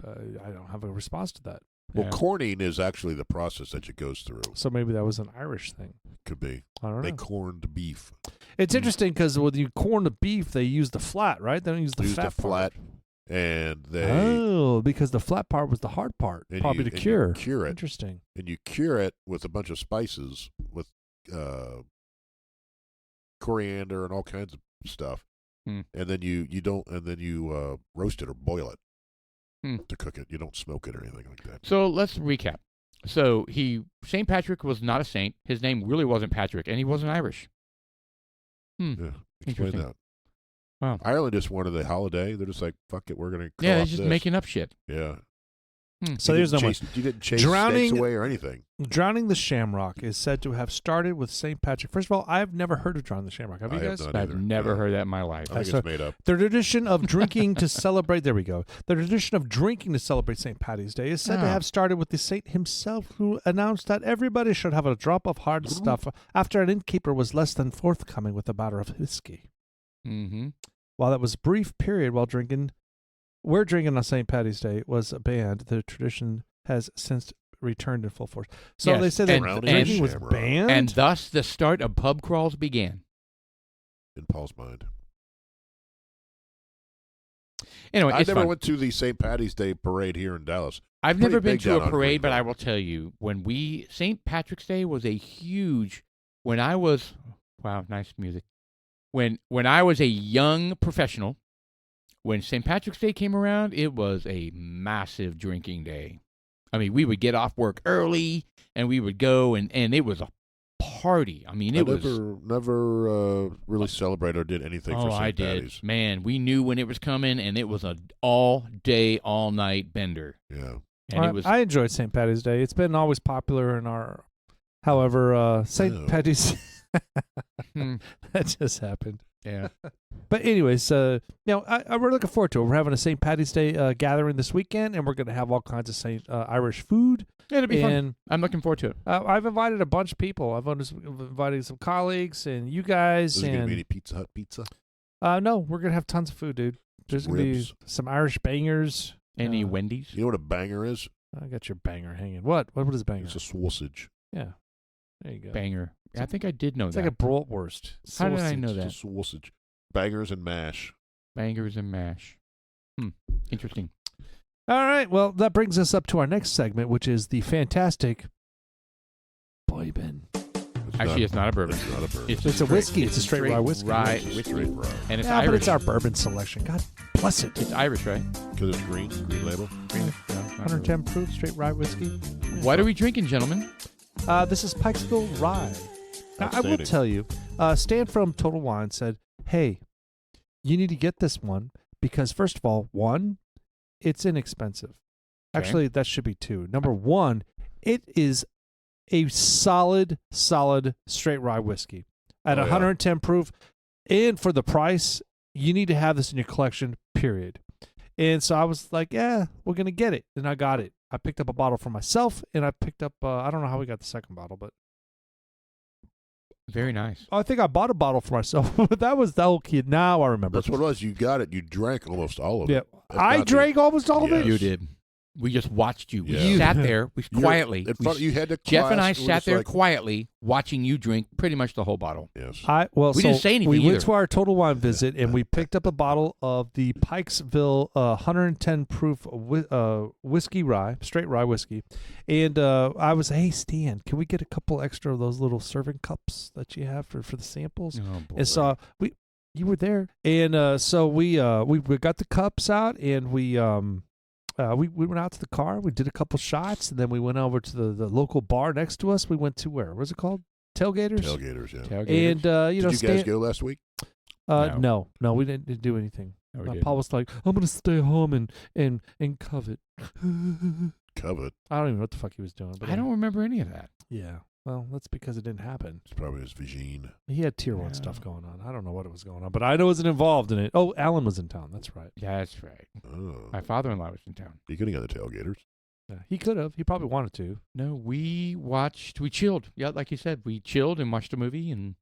[SPEAKER 1] I don't have a response to that.
[SPEAKER 3] Well,
[SPEAKER 2] Yeah.
[SPEAKER 3] corning is actually the process that it goes through.
[SPEAKER 1] So maybe that was an Irish thing.
[SPEAKER 3] Could be.
[SPEAKER 1] I don't
[SPEAKER 3] They
[SPEAKER 1] know.
[SPEAKER 3] corned beef.
[SPEAKER 1] It's interesting because when you corn the beef, they use the flat, right? They don't use the
[SPEAKER 3] They used
[SPEAKER 1] fat
[SPEAKER 3] the flat,
[SPEAKER 1] part.
[SPEAKER 3] and they
[SPEAKER 1] Oh, because the flat part was the hard part,
[SPEAKER 3] and
[SPEAKER 1] probably
[SPEAKER 3] you-
[SPEAKER 1] to
[SPEAKER 3] and
[SPEAKER 1] cure.
[SPEAKER 3] You cure it,
[SPEAKER 1] Interesting.
[SPEAKER 3] and you cure it with a bunch of spices, with coriander and all kinds of stuff.
[SPEAKER 2] Hmm.
[SPEAKER 3] And then you roast it or boil it
[SPEAKER 2] Hmm.
[SPEAKER 3] to cook it. You don't smoke it or anything like that.
[SPEAKER 2] So let's recap. So St. Patrick was not a saint. His name really wasn't Patrick, and he wasn't Irish.
[SPEAKER 3] Yeah, explain
[SPEAKER 2] Interesting.
[SPEAKER 3] that.
[SPEAKER 2] Wow.
[SPEAKER 3] Ireland just wanted a holiday. They're just like, fuck it, we're gonna.
[SPEAKER 2] Yeah,
[SPEAKER 3] co-opt
[SPEAKER 2] he's just
[SPEAKER 3] this.
[SPEAKER 2] making up shit.
[SPEAKER 3] Yeah.
[SPEAKER 1] So
[SPEAKER 3] You
[SPEAKER 1] there's no
[SPEAKER 3] didn't
[SPEAKER 1] more.
[SPEAKER 3] chase, You didn't chase
[SPEAKER 1] Drowning-
[SPEAKER 3] snakes away or anything.
[SPEAKER 1] Drowning the Shamrock is said to have started with St. Patrick. First of all, I've never heard of Drowning the Shamrock. Have you
[SPEAKER 3] I have
[SPEAKER 1] guys?
[SPEAKER 3] not
[SPEAKER 2] I've
[SPEAKER 3] either.
[SPEAKER 2] never
[SPEAKER 3] No.
[SPEAKER 2] heard that in my life.
[SPEAKER 3] I think
[SPEAKER 1] So-
[SPEAKER 3] it's made up.
[SPEAKER 1] The tradition of drinking to celebrate, there we go. The tradition of drinking to celebrate St. Patty's Day is said to
[SPEAKER 2] Oh.
[SPEAKER 1] have started with the saint himself, who announced that everybody should have a drop of hard stuff after an innkeeper was less than forthcoming with a bottle of whiskey.
[SPEAKER 2] Mm-hmm.
[SPEAKER 1] While that was a brief period while drinking on St. Patty's Day was banned, the tradition has since returned in full force. So
[SPEAKER 2] Yes,
[SPEAKER 1] they said that
[SPEAKER 3] and-
[SPEAKER 1] drinking was
[SPEAKER 3] Shamrock.
[SPEAKER 1] banned?
[SPEAKER 2] And thus the start of pub crawls began.
[SPEAKER 3] In Paul's mind.
[SPEAKER 2] Anyway,
[SPEAKER 3] I
[SPEAKER 2] it's
[SPEAKER 3] never
[SPEAKER 2] fun.
[SPEAKER 3] went to the St. Patty's Day parade here in Dallas.
[SPEAKER 2] I've
[SPEAKER 3] pretty
[SPEAKER 2] never been
[SPEAKER 3] big
[SPEAKER 2] to
[SPEAKER 3] down
[SPEAKER 2] a
[SPEAKER 3] on
[SPEAKER 2] parade, but I
[SPEAKER 3] Greenville.
[SPEAKER 2] will tell you, St. Patrick's Day was a huge, when I was, wow, nice music. When I was a young professional, when St. Patrick's Day came around, it was a massive drinking day. I mean, we would get off work early, and we would go, and it was a party. I mean, it was.
[SPEAKER 3] Never really celebrated or did anything for St.
[SPEAKER 2] I did.
[SPEAKER 3] Patty's.
[SPEAKER 2] Man, we knew when it was coming, and it was a all day, all night bender.
[SPEAKER 3] Yeah.
[SPEAKER 2] And it was.
[SPEAKER 1] I enjoyed St. Patty's Day. It's been always popular in our. However, St. Patty's. That just happened.
[SPEAKER 2] Yeah.
[SPEAKER 1] But anyways, we're looking forward to it. We're having a St. Patty's Day gathering this weekend, and we're going to have all kinds of Irish food.
[SPEAKER 2] It'll be
[SPEAKER 1] and,
[SPEAKER 2] fun. I'm looking forward to it.
[SPEAKER 1] I've invited a bunch of people. I've invited some colleagues and you guys.
[SPEAKER 3] Is it going to be any Pizza Hut pizza?
[SPEAKER 1] No, we're going to have tons of food, dude. There's going to be some Irish bangers.
[SPEAKER 2] Any Wendy's?
[SPEAKER 3] You know what a banger is?
[SPEAKER 1] I got your banger hanging. What is a banger?
[SPEAKER 3] It's a sausage.
[SPEAKER 1] Yeah. There you go.
[SPEAKER 2] Banger. I think I did know
[SPEAKER 1] it's
[SPEAKER 2] that.
[SPEAKER 1] It's like a bratwurst.
[SPEAKER 2] How did I know
[SPEAKER 3] It's
[SPEAKER 2] that?
[SPEAKER 3] a sausage. Bangers and mash.
[SPEAKER 2] Bangers and mash. Interesting.
[SPEAKER 1] All right. Well, that brings us up to our next segment, which is the fantastic bourbon.
[SPEAKER 2] Actually, it's not a bourbon.
[SPEAKER 3] It's not a bourbon.
[SPEAKER 1] It's a whiskey. It's a straight rye whiskey.
[SPEAKER 2] Rye
[SPEAKER 3] It's a
[SPEAKER 2] whiskey.
[SPEAKER 3] straight rye.
[SPEAKER 2] And it's
[SPEAKER 1] yeah,
[SPEAKER 2] Irish.
[SPEAKER 1] but it's our bourbon selection. God bless it.
[SPEAKER 2] It's Irish, right?
[SPEAKER 3] Because it's green label.
[SPEAKER 2] Green. No, not
[SPEAKER 1] 110 proof straight rye whiskey.
[SPEAKER 2] What are we drinking, gentlemen?
[SPEAKER 1] This is Pikesville Rye. Now, I will
[SPEAKER 3] Outstanding.
[SPEAKER 1] tell you, Stan from Total Wine said, hey, you need to get this one because, first of all, one, it's inexpensive.
[SPEAKER 2] Okay.
[SPEAKER 1] Actually, that should be two. Number one, it is a solid straight rye whiskey at 110 proof. And for the price, you need to have this in your collection, period. And so I was like, yeah, we're going to get it. And I got it. I picked up a bottle for myself, and I picked up, I don't know how we got the second bottle, but.
[SPEAKER 2] Very nice.
[SPEAKER 1] I think I bought a bottle for myself, but that was the whole kid. Now I remember.
[SPEAKER 3] That's what it was. You got it. You drank almost all of
[SPEAKER 1] Yeah,
[SPEAKER 3] it. That's
[SPEAKER 1] I
[SPEAKER 3] not
[SPEAKER 1] drank almost all of
[SPEAKER 3] Yes.
[SPEAKER 1] it.
[SPEAKER 2] You did. We just watched you.
[SPEAKER 3] Yeah.
[SPEAKER 2] We sat there quietly.
[SPEAKER 3] You had to.
[SPEAKER 2] Jeff and I
[SPEAKER 3] class,
[SPEAKER 2] sat there
[SPEAKER 3] like,
[SPEAKER 2] quietly watching you drink pretty much the whole bottle.
[SPEAKER 3] Yes.
[SPEAKER 2] We didn't say anything
[SPEAKER 1] We
[SPEAKER 2] either.
[SPEAKER 1] went to our Total Wine visit, and we picked up a bottle of the Pikesville 110 proof whiskey rye, straight rye whiskey. And I was, hey, Stan, can we get a couple extra of those little serving cups that you have for the samples?
[SPEAKER 2] Oh, boy.
[SPEAKER 1] And so you were there, and so we got the cups out, and we went out to the car. We did a couple shots, and then we went over to the local bar next to us. We went to where? What's it called? Tailgaters.
[SPEAKER 3] Tailgaters, yeah.
[SPEAKER 2] Tailgaters.
[SPEAKER 1] And
[SPEAKER 3] Did you guys go last week?
[SPEAKER 1] No, we didn't do anything.
[SPEAKER 2] No, we didn't.
[SPEAKER 1] Paul was like, "I'm gonna stay home and covet."
[SPEAKER 3] Covet.
[SPEAKER 1] I don't even know what the fuck he was doing. But
[SPEAKER 2] I don't remember any of that.
[SPEAKER 1] Yeah. Well, that's because it didn't happen.
[SPEAKER 3] It's probably his Vigine.
[SPEAKER 1] He had tier 1 stuff going on. I don't know what was going on, but I know I wasn't involved in it. Oh, Alan was in town. That's right.
[SPEAKER 2] Yeah, that's right.
[SPEAKER 3] Oh.
[SPEAKER 2] My father-in-law was in town.
[SPEAKER 3] You could have got the Tailgaters.
[SPEAKER 1] Yeah, he could have. He probably wanted to.
[SPEAKER 2] No, we chilled. Yeah, like you said, we chilled and watched a movie. And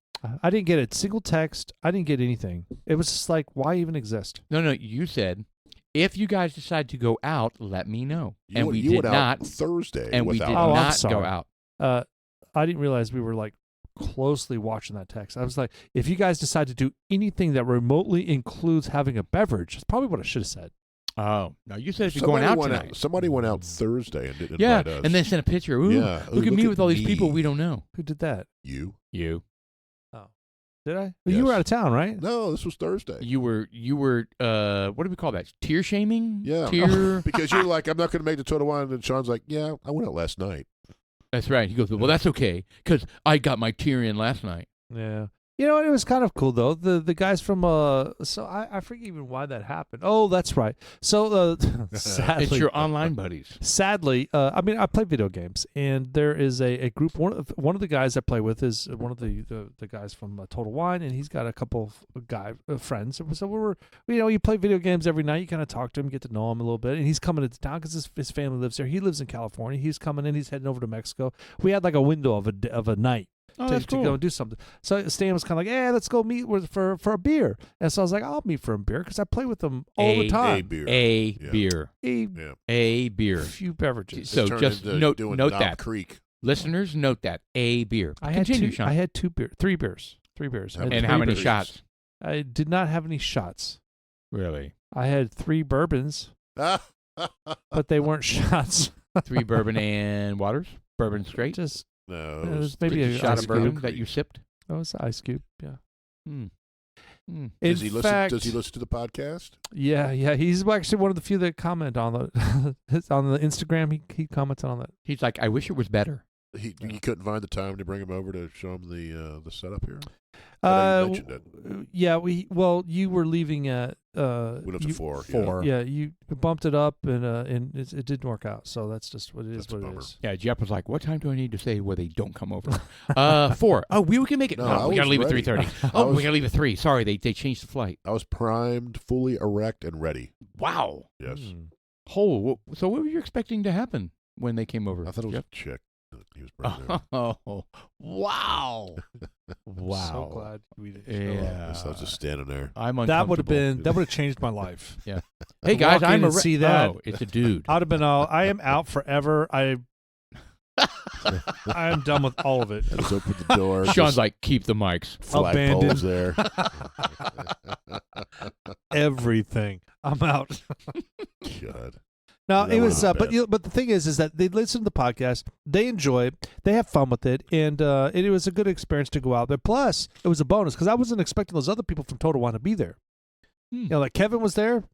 [SPEAKER 1] I didn't get a single text. I didn't get anything. It was just like, why even exist?
[SPEAKER 2] no, you said, if you guys decide to go out, let me know. And we
[SPEAKER 3] You
[SPEAKER 2] did
[SPEAKER 3] went out
[SPEAKER 2] not.
[SPEAKER 3] Thursday.
[SPEAKER 2] And we
[SPEAKER 3] without
[SPEAKER 2] did
[SPEAKER 1] Oh, I'm
[SPEAKER 2] not
[SPEAKER 1] sorry.
[SPEAKER 2] go out.
[SPEAKER 1] I didn't realize we were like closely watching that text. I was like, if you guys decide to do anything that remotely includes having a beverage, that's probably what I should have said.
[SPEAKER 2] Oh, no, you said if you're going out tonight.
[SPEAKER 3] Somebody went out Thursday and didn't
[SPEAKER 2] Yeah,
[SPEAKER 3] invite us.
[SPEAKER 2] and then sent a picture. Ooh,
[SPEAKER 3] Yeah.
[SPEAKER 2] look at me with all these
[SPEAKER 3] me.
[SPEAKER 2] people we don't know.
[SPEAKER 1] Who did that?
[SPEAKER 3] You?
[SPEAKER 2] You.
[SPEAKER 1] Did I? Well, you were
[SPEAKER 3] Yes.
[SPEAKER 1] out of town, right?
[SPEAKER 3] No, this was Thursday.
[SPEAKER 2] You were what do we call that? Tear shaming?
[SPEAKER 3] Yeah.
[SPEAKER 2] Tear
[SPEAKER 3] Because you're like, I'm not going to make the Total Wine. And Sean's like, yeah, I went out last night.
[SPEAKER 2] That's right. He goes, well, that's okay, because I got my tear in last night.
[SPEAKER 1] Yeah. You know, it was kind of cool though. The guys from so I forget even why that happened. Oh, that's right. So sadly,
[SPEAKER 2] It's your online buddies.
[SPEAKER 1] Sadly, I mean, I play video games, and there is a group. One of the guys I play with is one of the guys from Total Wine, and he's got a couple of friends. So you play video games every night. You kind of talk to him, get to know him a little bit, and he's coming into town because his family lives there. He lives in California. He's coming in. He's heading over to Mexico. We had like a window of a night.
[SPEAKER 2] Oh,
[SPEAKER 1] to
[SPEAKER 2] that's cool.
[SPEAKER 1] go and do something. So Stan was kind of like, "Yeah, let's go meet for a beer." And so I was like, "I'll meet for a beer," because I play with them all the time.
[SPEAKER 3] A beer.
[SPEAKER 2] A beer.
[SPEAKER 3] Yeah.
[SPEAKER 2] A beer.
[SPEAKER 1] Few beverages.
[SPEAKER 2] So
[SPEAKER 3] It turned
[SPEAKER 2] just
[SPEAKER 3] into
[SPEAKER 2] note
[SPEAKER 3] doing
[SPEAKER 2] note
[SPEAKER 3] Knob
[SPEAKER 2] that.
[SPEAKER 3] Creek.
[SPEAKER 2] Listeners, note that. A beer.
[SPEAKER 1] I had
[SPEAKER 2] Continue,
[SPEAKER 1] two.
[SPEAKER 2] Sean.
[SPEAKER 1] I had three beers.
[SPEAKER 3] How
[SPEAKER 2] and how many
[SPEAKER 3] beers?
[SPEAKER 2] shots?
[SPEAKER 1] I did not have any shots.
[SPEAKER 2] Really?
[SPEAKER 1] I had 3 bourbons, but they weren't shots.
[SPEAKER 2] 3 bourbon and waters? Bourbon straight?
[SPEAKER 1] Just
[SPEAKER 3] No.
[SPEAKER 1] it
[SPEAKER 3] it
[SPEAKER 1] was maybe
[SPEAKER 2] Just
[SPEAKER 1] a
[SPEAKER 2] a shot
[SPEAKER 1] ice
[SPEAKER 2] of bourbon
[SPEAKER 1] cube.
[SPEAKER 2] that you sipped?
[SPEAKER 1] That was an ice cube. Yeah.
[SPEAKER 2] Hmm. Hmm.
[SPEAKER 3] Does he
[SPEAKER 1] In
[SPEAKER 3] listen?
[SPEAKER 1] fact,
[SPEAKER 3] Does he listen to the podcast?
[SPEAKER 1] Yeah. He's actually one of the few that comment on the on the Instagram. He commented on that.
[SPEAKER 2] He's like, I wish it was better.
[SPEAKER 3] You couldn't find the time to bring him over to show him the setup here. You mentioned it.
[SPEAKER 1] Yeah, you were leaving at
[SPEAKER 3] We left at 4.
[SPEAKER 1] Yeah, you bumped it up, and it didn't work out. So that's just what it is.
[SPEAKER 3] That's a bummer.
[SPEAKER 2] Yeah, Jeff was like, "What time do I need to say where they don't come over?" 4. Oh, we can make it.
[SPEAKER 3] No,
[SPEAKER 2] We gotta leave
[SPEAKER 3] ready.
[SPEAKER 2] at 3:30. We gotta leave at 3. Sorry, they changed the flight.
[SPEAKER 3] I was primed, fully erect, and ready.
[SPEAKER 2] Wow.
[SPEAKER 3] Yes.
[SPEAKER 2] So what were you expecting to happen when they came over?
[SPEAKER 3] I thought it was
[SPEAKER 2] Jeff?
[SPEAKER 3] a chick that he was bringing over.
[SPEAKER 2] Oh, wow. Wow.
[SPEAKER 1] So glad we didn't. Show up.
[SPEAKER 2] Yeah.
[SPEAKER 3] I was just standing there.
[SPEAKER 2] I'm
[SPEAKER 1] That would
[SPEAKER 2] uncomfortable.
[SPEAKER 1] have changed my life.
[SPEAKER 2] Yeah. Hey guys,
[SPEAKER 1] walk in
[SPEAKER 2] I'm
[SPEAKER 1] and see that.
[SPEAKER 2] Oh, it's a dude.
[SPEAKER 1] I'd have been all. I am out forever. I am done with all of it.
[SPEAKER 3] I just opened the door.
[SPEAKER 2] Sean's like, keep the mics.
[SPEAKER 3] flagpoles there.
[SPEAKER 1] Everything. I'm out.
[SPEAKER 3] God.
[SPEAKER 1] No,
[SPEAKER 3] That
[SPEAKER 1] it was,
[SPEAKER 3] would've been bad.
[SPEAKER 1] but the thing is that they listen to the podcast, they enjoy it, they have fun with it, and it was a good experience to go out there. Plus, it was a bonus because I wasn't expecting those other people from Total Wine to be there. You know, like Kevin was there.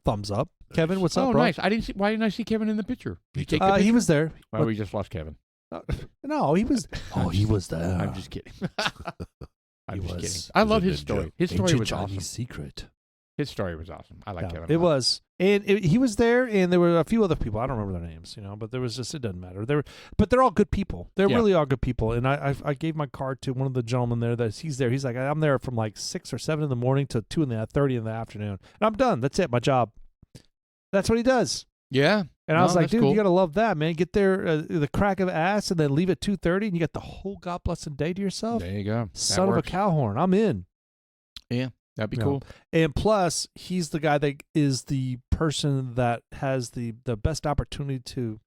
[SPEAKER 1] Thumbs up, Kevin. What's up,
[SPEAKER 2] Oh,
[SPEAKER 1] bro?
[SPEAKER 2] nice. Why didn't I see Kevin in the picture? Did you take the picture?
[SPEAKER 1] He was there.
[SPEAKER 2] Well, we just lost Kevin.
[SPEAKER 1] No, he was. Oh, he was there.
[SPEAKER 2] I'm just kidding. I'm
[SPEAKER 1] He
[SPEAKER 2] just
[SPEAKER 1] was.
[SPEAKER 2] kidding. I love
[SPEAKER 3] He's a
[SPEAKER 2] his
[SPEAKER 3] ninja.
[SPEAKER 2] story. His story
[SPEAKER 1] Ancient
[SPEAKER 2] was
[SPEAKER 1] Chinese
[SPEAKER 2] awesome.
[SPEAKER 1] secret.
[SPEAKER 2] His story was awesome. I like
[SPEAKER 1] Yeah,
[SPEAKER 2] Kevin.
[SPEAKER 1] it was, and he was there, and there were a few other people. I don't remember their names, but there was just it doesn't matter. But they're all good people. They really are good people. And I gave my card to one of the gentlemen there. That he's there. He's like, I'm there from like 6 or 7 in the morning to 2:30 in the afternoon, and I'm done. That's it. My job. That's what he does.
[SPEAKER 2] Yeah.
[SPEAKER 1] And I was like, dude,
[SPEAKER 2] cool.
[SPEAKER 1] you gotta love that, man. Get there the crack of ass, and then leave at 2:30, and you got the whole God blessed day to yourself.
[SPEAKER 2] There you go.
[SPEAKER 1] Son of a cow horn. I'm in.
[SPEAKER 2] Yeah, that'd be
[SPEAKER 1] Yeah.
[SPEAKER 2] cool.
[SPEAKER 1] And plus, he's the guy that is the person that has the best opportunity to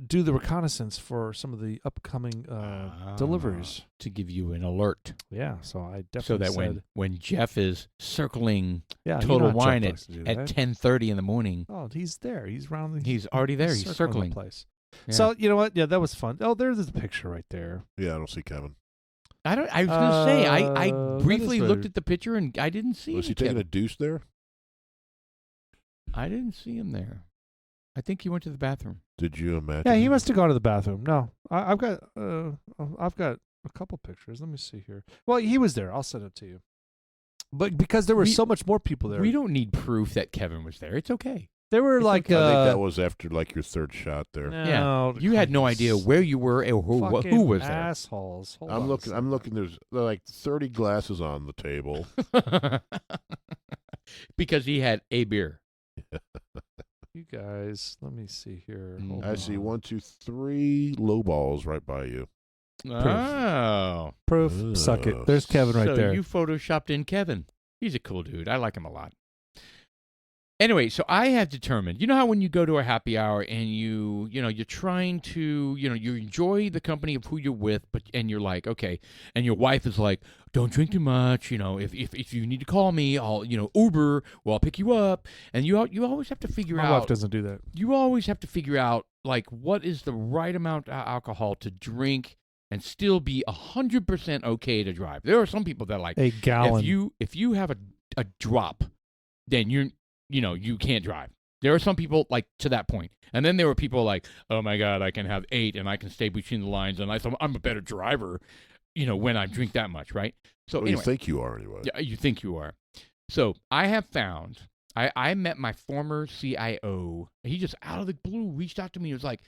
[SPEAKER 1] do the reconnaissance for some of the upcoming deliveries.
[SPEAKER 2] To give you an alert.
[SPEAKER 1] Yeah, so I definitely
[SPEAKER 2] So that
[SPEAKER 1] said,
[SPEAKER 2] when Jeff is circling
[SPEAKER 1] yeah, you
[SPEAKER 2] Total
[SPEAKER 1] know how Jeff
[SPEAKER 2] Wine
[SPEAKER 1] likes to do
[SPEAKER 2] at
[SPEAKER 1] that.
[SPEAKER 2] 10:30 in the morning,
[SPEAKER 1] Oh, he's there. He's round.
[SPEAKER 2] he's already there. He's
[SPEAKER 1] the
[SPEAKER 2] circling.
[SPEAKER 1] place.
[SPEAKER 2] Yeah.
[SPEAKER 1] So you know what? Yeah, that was fun. Oh, there's the picture right there.
[SPEAKER 3] Yeah, I don't see Kevin.
[SPEAKER 2] I was gonna say I
[SPEAKER 1] that
[SPEAKER 2] briefly
[SPEAKER 1] is
[SPEAKER 2] looked
[SPEAKER 1] weird.
[SPEAKER 2] at the picture and I didn't see
[SPEAKER 3] Was
[SPEAKER 2] him.
[SPEAKER 3] he taking
[SPEAKER 2] Kevin.
[SPEAKER 3] a deuce there?
[SPEAKER 2] I didn't see him there. I think he went to the bathroom.
[SPEAKER 3] Did you imagine?
[SPEAKER 1] Yeah, he must have gone to the bathroom. No, I've got a couple pictures. Let me see here. Well, he was there. I'll send it to you. But because there were so much more people there,
[SPEAKER 2] We don't need proof that Kevin was there. It's okay.
[SPEAKER 1] there were
[SPEAKER 2] it's
[SPEAKER 1] like
[SPEAKER 3] I think that was after like your third shot there.
[SPEAKER 1] no,
[SPEAKER 2] You had no idea where you were or who
[SPEAKER 1] fucking
[SPEAKER 2] was there.
[SPEAKER 1] assholes. Hold on
[SPEAKER 3] I'm
[SPEAKER 1] a
[SPEAKER 3] looking.
[SPEAKER 1] second.
[SPEAKER 3] There's like 30 glasses on the table.
[SPEAKER 2] Because he had a beer.
[SPEAKER 1] You guys, let me see here.
[SPEAKER 2] Mm.
[SPEAKER 1] Hold
[SPEAKER 3] I see
[SPEAKER 1] on.
[SPEAKER 3] 1, 2, 3 low balls right by you.
[SPEAKER 2] Oh.
[SPEAKER 1] Proof. Suck it. There's Kevin right
[SPEAKER 2] so
[SPEAKER 1] there.
[SPEAKER 2] you photoshopped in Kevin. He's a cool dude. I like him a lot. Anyway, so I have determined, you know how when you go to a happy hour and you're trying to, you enjoy the company of who you're with, and you're like, okay, and your wife is like, don't drink too much, if you need to call me, I'll, Uber, or I'll pick you up. And you always have to figure
[SPEAKER 1] My
[SPEAKER 2] out.
[SPEAKER 1] wife doesn't do that.
[SPEAKER 2] You always have to figure out, like, what is the right amount of alcohol to drink and still be 100% okay to drive. There are some people that like,
[SPEAKER 1] A gallon.
[SPEAKER 2] if you have a drop, then you can't drive. There are some people like to that point. And then there were people like, oh my God, I can have 8 and I can stay between the lines and I'm a better driver, when I drink that much, right? So
[SPEAKER 3] Well,
[SPEAKER 2] anyway,
[SPEAKER 3] you think you are anyway.
[SPEAKER 2] yeah, you think you are. So I have found, I met my former CIO. He just out of the blue reached out to me. He was like,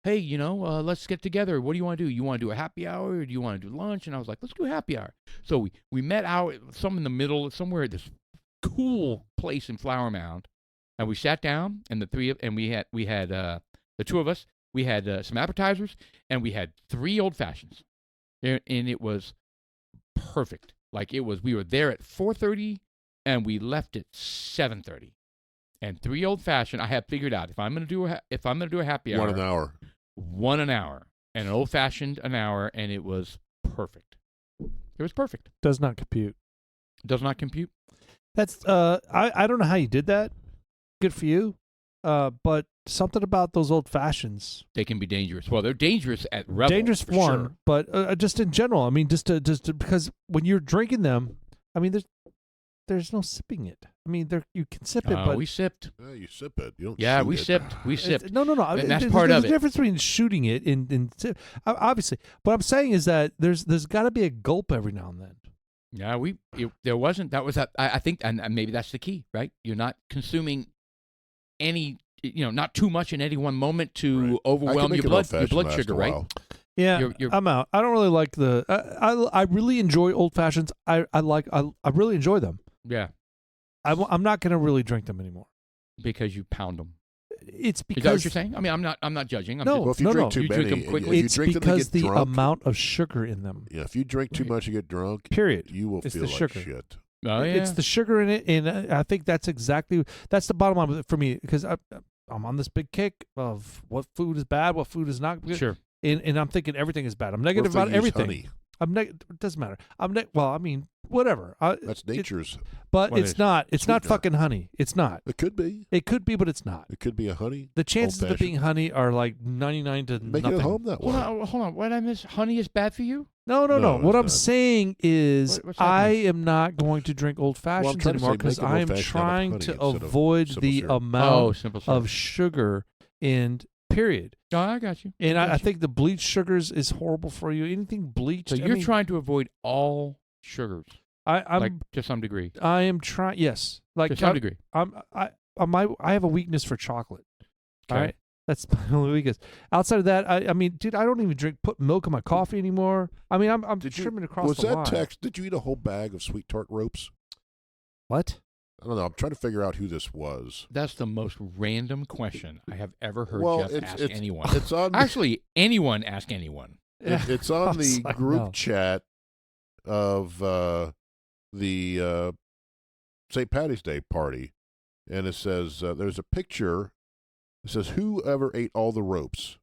[SPEAKER 2] hey, let's get together. What do you want to do? You want to do a happy hour or do you want to do lunch? And I was like, let's do a happy hour. So we met out some in the middle, somewhere at this cool place in Flower Mound. And we sat down and we had the two of us, we had some appetizers and we had 3 old fashions. And it was perfect. Like we were there at 4:30 and we left at 7:30. And 3 old fashioned, I have figured out if I'm going to do a happy hour,
[SPEAKER 3] 1 an hour.
[SPEAKER 2] 1 an hour, and an old fashioned an hour, and it was perfect. It was perfect.
[SPEAKER 1] Does not compute.
[SPEAKER 2] Does not compute.
[SPEAKER 1] That's I don't know how you did that. Good for you. But something about those old fashions.
[SPEAKER 2] They can be dangerous. Well, they're dangerous at Rebel.
[SPEAKER 1] Dangerous
[SPEAKER 2] for
[SPEAKER 1] one,
[SPEAKER 2] sure.
[SPEAKER 1] but just in general. I mean, just to, because when you're drinking them, I mean, there's no sipping it. I mean, you can sip it, but
[SPEAKER 2] we sipped.
[SPEAKER 3] Yeah, you sip it. You don't.
[SPEAKER 2] Yeah,
[SPEAKER 3] shoot
[SPEAKER 2] we
[SPEAKER 3] it.
[SPEAKER 2] sipped. We sipped.
[SPEAKER 1] No.
[SPEAKER 2] And that's
[SPEAKER 1] There's-
[SPEAKER 2] part
[SPEAKER 1] there's
[SPEAKER 2] of
[SPEAKER 1] a
[SPEAKER 2] it.
[SPEAKER 1] difference between shooting it and obviously. What I'm saying is that there's got to be a gulp every now and then.
[SPEAKER 2] Yeah, there wasn't. That was I think, and maybe that's the key, right? You're not consuming any, not too much in any one moment to
[SPEAKER 3] Right. I can
[SPEAKER 2] overwhelm
[SPEAKER 3] make
[SPEAKER 2] your
[SPEAKER 3] an
[SPEAKER 2] blood
[SPEAKER 3] old-fashioned last
[SPEAKER 2] sugar,
[SPEAKER 3] a
[SPEAKER 2] right?
[SPEAKER 3] while.
[SPEAKER 1] Yeah,
[SPEAKER 2] You're-
[SPEAKER 1] I'm out. I don't really like the. I really enjoy old fashions. I really enjoy them.
[SPEAKER 2] Yeah,
[SPEAKER 1] I'm not going to really drink them anymore.
[SPEAKER 2] because you pound them.
[SPEAKER 1] It's because
[SPEAKER 2] Is that what you're saying? I mean, I'm not judging. I'm
[SPEAKER 1] No,
[SPEAKER 2] just,
[SPEAKER 3] Well, if you
[SPEAKER 1] no,
[SPEAKER 3] drink
[SPEAKER 1] no.
[SPEAKER 3] too
[SPEAKER 2] You
[SPEAKER 3] many,
[SPEAKER 2] drink 'em
[SPEAKER 3] and
[SPEAKER 2] quickly.
[SPEAKER 3] if you
[SPEAKER 1] it's
[SPEAKER 3] drink them to
[SPEAKER 1] because
[SPEAKER 3] get
[SPEAKER 1] the
[SPEAKER 3] drunk,
[SPEAKER 1] amount of sugar in them.
[SPEAKER 3] Yeah, if you drink too
[SPEAKER 2] Right.
[SPEAKER 3] much, you get drunk.
[SPEAKER 1] Period.
[SPEAKER 3] You will
[SPEAKER 1] It's
[SPEAKER 3] feel
[SPEAKER 1] the
[SPEAKER 3] like
[SPEAKER 1] sugar.
[SPEAKER 3] shit.
[SPEAKER 2] oh yeah,
[SPEAKER 1] It's the sugar in it, and I think that's the bottom line for me, because I'm on this big kick of what food is bad, what food is not good,
[SPEAKER 2] sure.
[SPEAKER 1] and I'm thinking everything is bad. I'm
[SPEAKER 3] What
[SPEAKER 1] negative
[SPEAKER 3] if they
[SPEAKER 1] about
[SPEAKER 3] use
[SPEAKER 1] everything.
[SPEAKER 3] honey?
[SPEAKER 1] It doesn't matter. Well, I mean, whatever.
[SPEAKER 3] That's nature's.
[SPEAKER 1] But
[SPEAKER 2] What
[SPEAKER 1] it's
[SPEAKER 2] is?
[SPEAKER 1] not. It's not
[SPEAKER 3] Sweetener.
[SPEAKER 1] fucking honey. It's not.
[SPEAKER 3] It could be.
[SPEAKER 1] It could be, but it's not.
[SPEAKER 3] It could be a honey.
[SPEAKER 1] The chances of it
[SPEAKER 3] Old-fashioned.
[SPEAKER 1] being honey are like 99 to
[SPEAKER 3] Make
[SPEAKER 1] nothing.
[SPEAKER 3] it at home that way.
[SPEAKER 2] Hold on. What did I miss? Honey is bad for you?
[SPEAKER 1] No.
[SPEAKER 3] No,
[SPEAKER 1] What
[SPEAKER 3] it's
[SPEAKER 1] I'm
[SPEAKER 3] not.
[SPEAKER 1] saying is,
[SPEAKER 2] What's that
[SPEAKER 1] I
[SPEAKER 2] mean?
[SPEAKER 1] am not going to drink old fashions
[SPEAKER 3] trying to say
[SPEAKER 1] anymore because
[SPEAKER 3] make an
[SPEAKER 1] I am
[SPEAKER 3] old-fashioned out of
[SPEAKER 1] trying
[SPEAKER 3] honey
[SPEAKER 1] to
[SPEAKER 3] instead of
[SPEAKER 1] avoid
[SPEAKER 3] simple
[SPEAKER 1] the
[SPEAKER 3] syrup.
[SPEAKER 1] amount
[SPEAKER 2] Simple syrup.
[SPEAKER 1] of sugar and period.
[SPEAKER 2] Oh, I got you.
[SPEAKER 1] And I
[SPEAKER 2] got you.
[SPEAKER 1] think the bleached sugars is horrible for you. Anything bleached.
[SPEAKER 2] So
[SPEAKER 1] I
[SPEAKER 2] you're
[SPEAKER 1] mean,
[SPEAKER 2] trying to avoid all sugars,
[SPEAKER 1] I'm.
[SPEAKER 2] like to some degree.
[SPEAKER 1] I am trying. Yes. Like
[SPEAKER 2] To some degree.
[SPEAKER 1] I have a weakness for chocolate. All
[SPEAKER 2] Okay.
[SPEAKER 1] right. That's my only weakness. Outside of that, I mean, dude, I don't even put milk in my coffee anymore. I mean, I'm trimming across
[SPEAKER 3] Was
[SPEAKER 1] the
[SPEAKER 3] that
[SPEAKER 1] line.
[SPEAKER 3] text? Did you eat a whole bag of sweet tart ropes?
[SPEAKER 1] What?
[SPEAKER 3] I don't know. I'm trying to figure out who this was.
[SPEAKER 2] That's the most random question I have ever heard
[SPEAKER 3] Well,
[SPEAKER 2] Jeff ask anyone.
[SPEAKER 3] It's on.
[SPEAKER 2] Actually, anyone ask anyone.
[SPEAKER 3] It's on the
[SPEAKER 1] It's like,
[SPEAKER 3] group
[SPEAKER 1] no.
[SPEAKER 3] chat of the St. Patty's Day party, and it says there's a picture. It says whoever ate all the ropes.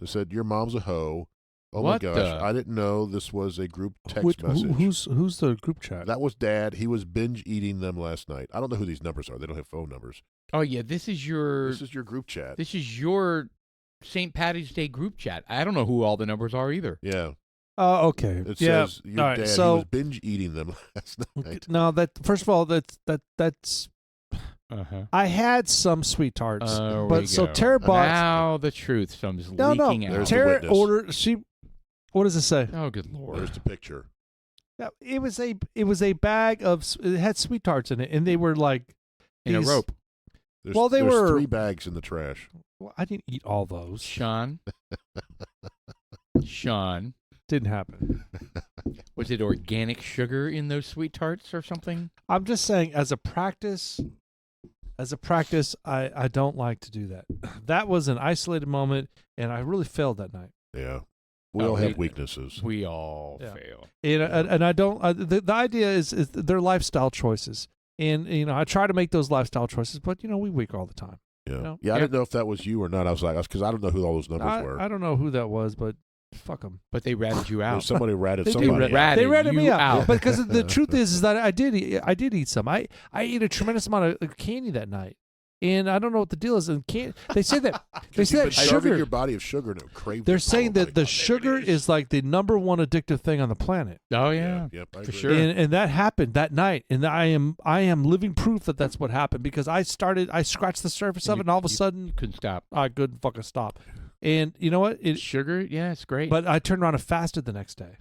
[SPEAKER 3] It said your mom's a hoe. Oh
[SPEAKER 2] What
[SPEAKER 3] my gosh!
[SPEAKER 2] the-
[SPEAKER 3] I didn't know this was a group text message.
[SPEAKER 1] Who's the group chat?
[SPEAKER 3] That was Dad. He was binge eating them last night. I don't know who these numbers are. They don't have phone numbers.
[SPEAKER 2] Oh yeah, this is your
[SPEAKER 3] This is your group chat.
[SPEAKER 2] St. Patty's Day group chat. I don't know who all the numbers are either.
[SPEAKER 3] Yeah.
[SPEAKER 1] Okay.
[SPEAKER 3] It
[SPEAKER 1] yeah.
[SPEAKER 3] says your
[SPEAKER 1] all right,
[SPEAKER 3] dad.
[SPEAKER 1] so-
[SPEAKER 3] he was binge eating them last night.
[SPEAKER 1] No, that first of all, that's.
[SPEAKER 2] Uh-huh.
[SPEAKER 1] I had some sweet tarts,
[SPEAKER 2] There
[SPEAKER 1] but
[SPEAKER 2] we
[SPEAKER 1] so
[SPEAKER 2] go.
[SPEAKER 1] Tara bought.
[SPEAKER 2] Now the truth comes
[SPEAKER 1] No,
[SPEAKER 2] leaking out.
[SPEAKER 3] There's the
[SPEAKER 1] Tara
[SPEAKER 3] witness.
[SPEAKER 1] ordered. What does it say?
[SPEAKER 2] Oh, good lord!
[SPEAKER 3] There's the picture.
[SPEAKER 1] Yeah, it was a bag of. It had sweet tarts in it, and they were like
[SPEAKER 2] In a
[SPEAKER 1] these-
[SPEAKER 2] rope,
[SPEAKER 3] There's,
[SPEAKER 1] Well, they
[SPEAKER 3] there's
[SPEAKER 1] were-
[SPEAKER 3] 3 bags in the trash.
[SPEAKER 1] Well, I didn't eat all those.
[SPEAKER 2] Sean. Sean,
[SPEAKER 1] Didn't happen.
[SPEAKER 2] was it organic sugar in those sweet tarts or something?
[SPEAKER 1] I'm just saying, as a practice, I don't like to do that. That was an isolated moment, and I really failed that night.
[SPEAKER 3] Yeah. We
[SPEAKER 2] Oh,
[SPEAKER 3] all
[SPEAKER 2] we-
[SPEAKER 3] have weaknesses.
[SPEAKER 2] We all
[SPEAKER 1] Yeah.
[SPEAKER 2] fail.
[SPEAKER 1] And I don't. The idea is their lifestyle choices, and I try to make those lifestyle choices, but we weak all the time.
[SPEAKER 3] Yeah.
[SPEAKER 1] No.
[SPEAKER 3] Yeah, I
[SPEAKER 2] Yeah.
[SPEAKER 3] didn't know if that was you or not. I was like, because I don't know who all those numbers were.
[SPEAKER 1] I don't know who that was, but fuck them.
[SPEAKER 2] But they ratted you out.
[SPEAKER 3] Somebody ratted
[SPEAKER 1] They did
[SPEAKER 3] somebody out.
[SPEAKER 2] rat-
[SPEAKER 1] They ratted
[SPEAKER 2] you
[SPEAKER 1] me out.
[SPEAKER 2] out.
[SPEAKER 1] But because the truth is that I did eat some. I ate a tremendous amount of candy that night, and I don't know what the deal is. And they say that
[SPEAKER 3] You've been starving
[SPEAKER 1] sugar.
[SPEAKER 3] your body of sugar and it craves
[SPEAKER 1] They're
[SPEAKER 3] it.
[SPEAKER 1] saying
[SPEAKER 3] Oh, my
[SPEAKER 1] that the
[SPEAKER 3] God.
[SPEAKER 1] sugar is like the number one addictive thing on the planet,
[SPEAKER 2] Oh
[SPEAKER 3] Yeah.
[SPEAKER 2] yeah.
[SPEAKER 3] Yep, I
[SPEAKER 2] for
[SPEAKER 3] agree.
[SPEAKER 2] sure.
[SPEAKER 1] and that happened that night. And I am living proof that that's what happened, because I scratched the surface of it, and all of a sudden
[SPEAKER 2] Couldn't stop.
[SPEAKER 1] I couldn't fucking stop. And you know what?
[SPEAKER 2] Sugar, yeah, it's great.
[SPEAKER 1] But I turned around and fasted the next day.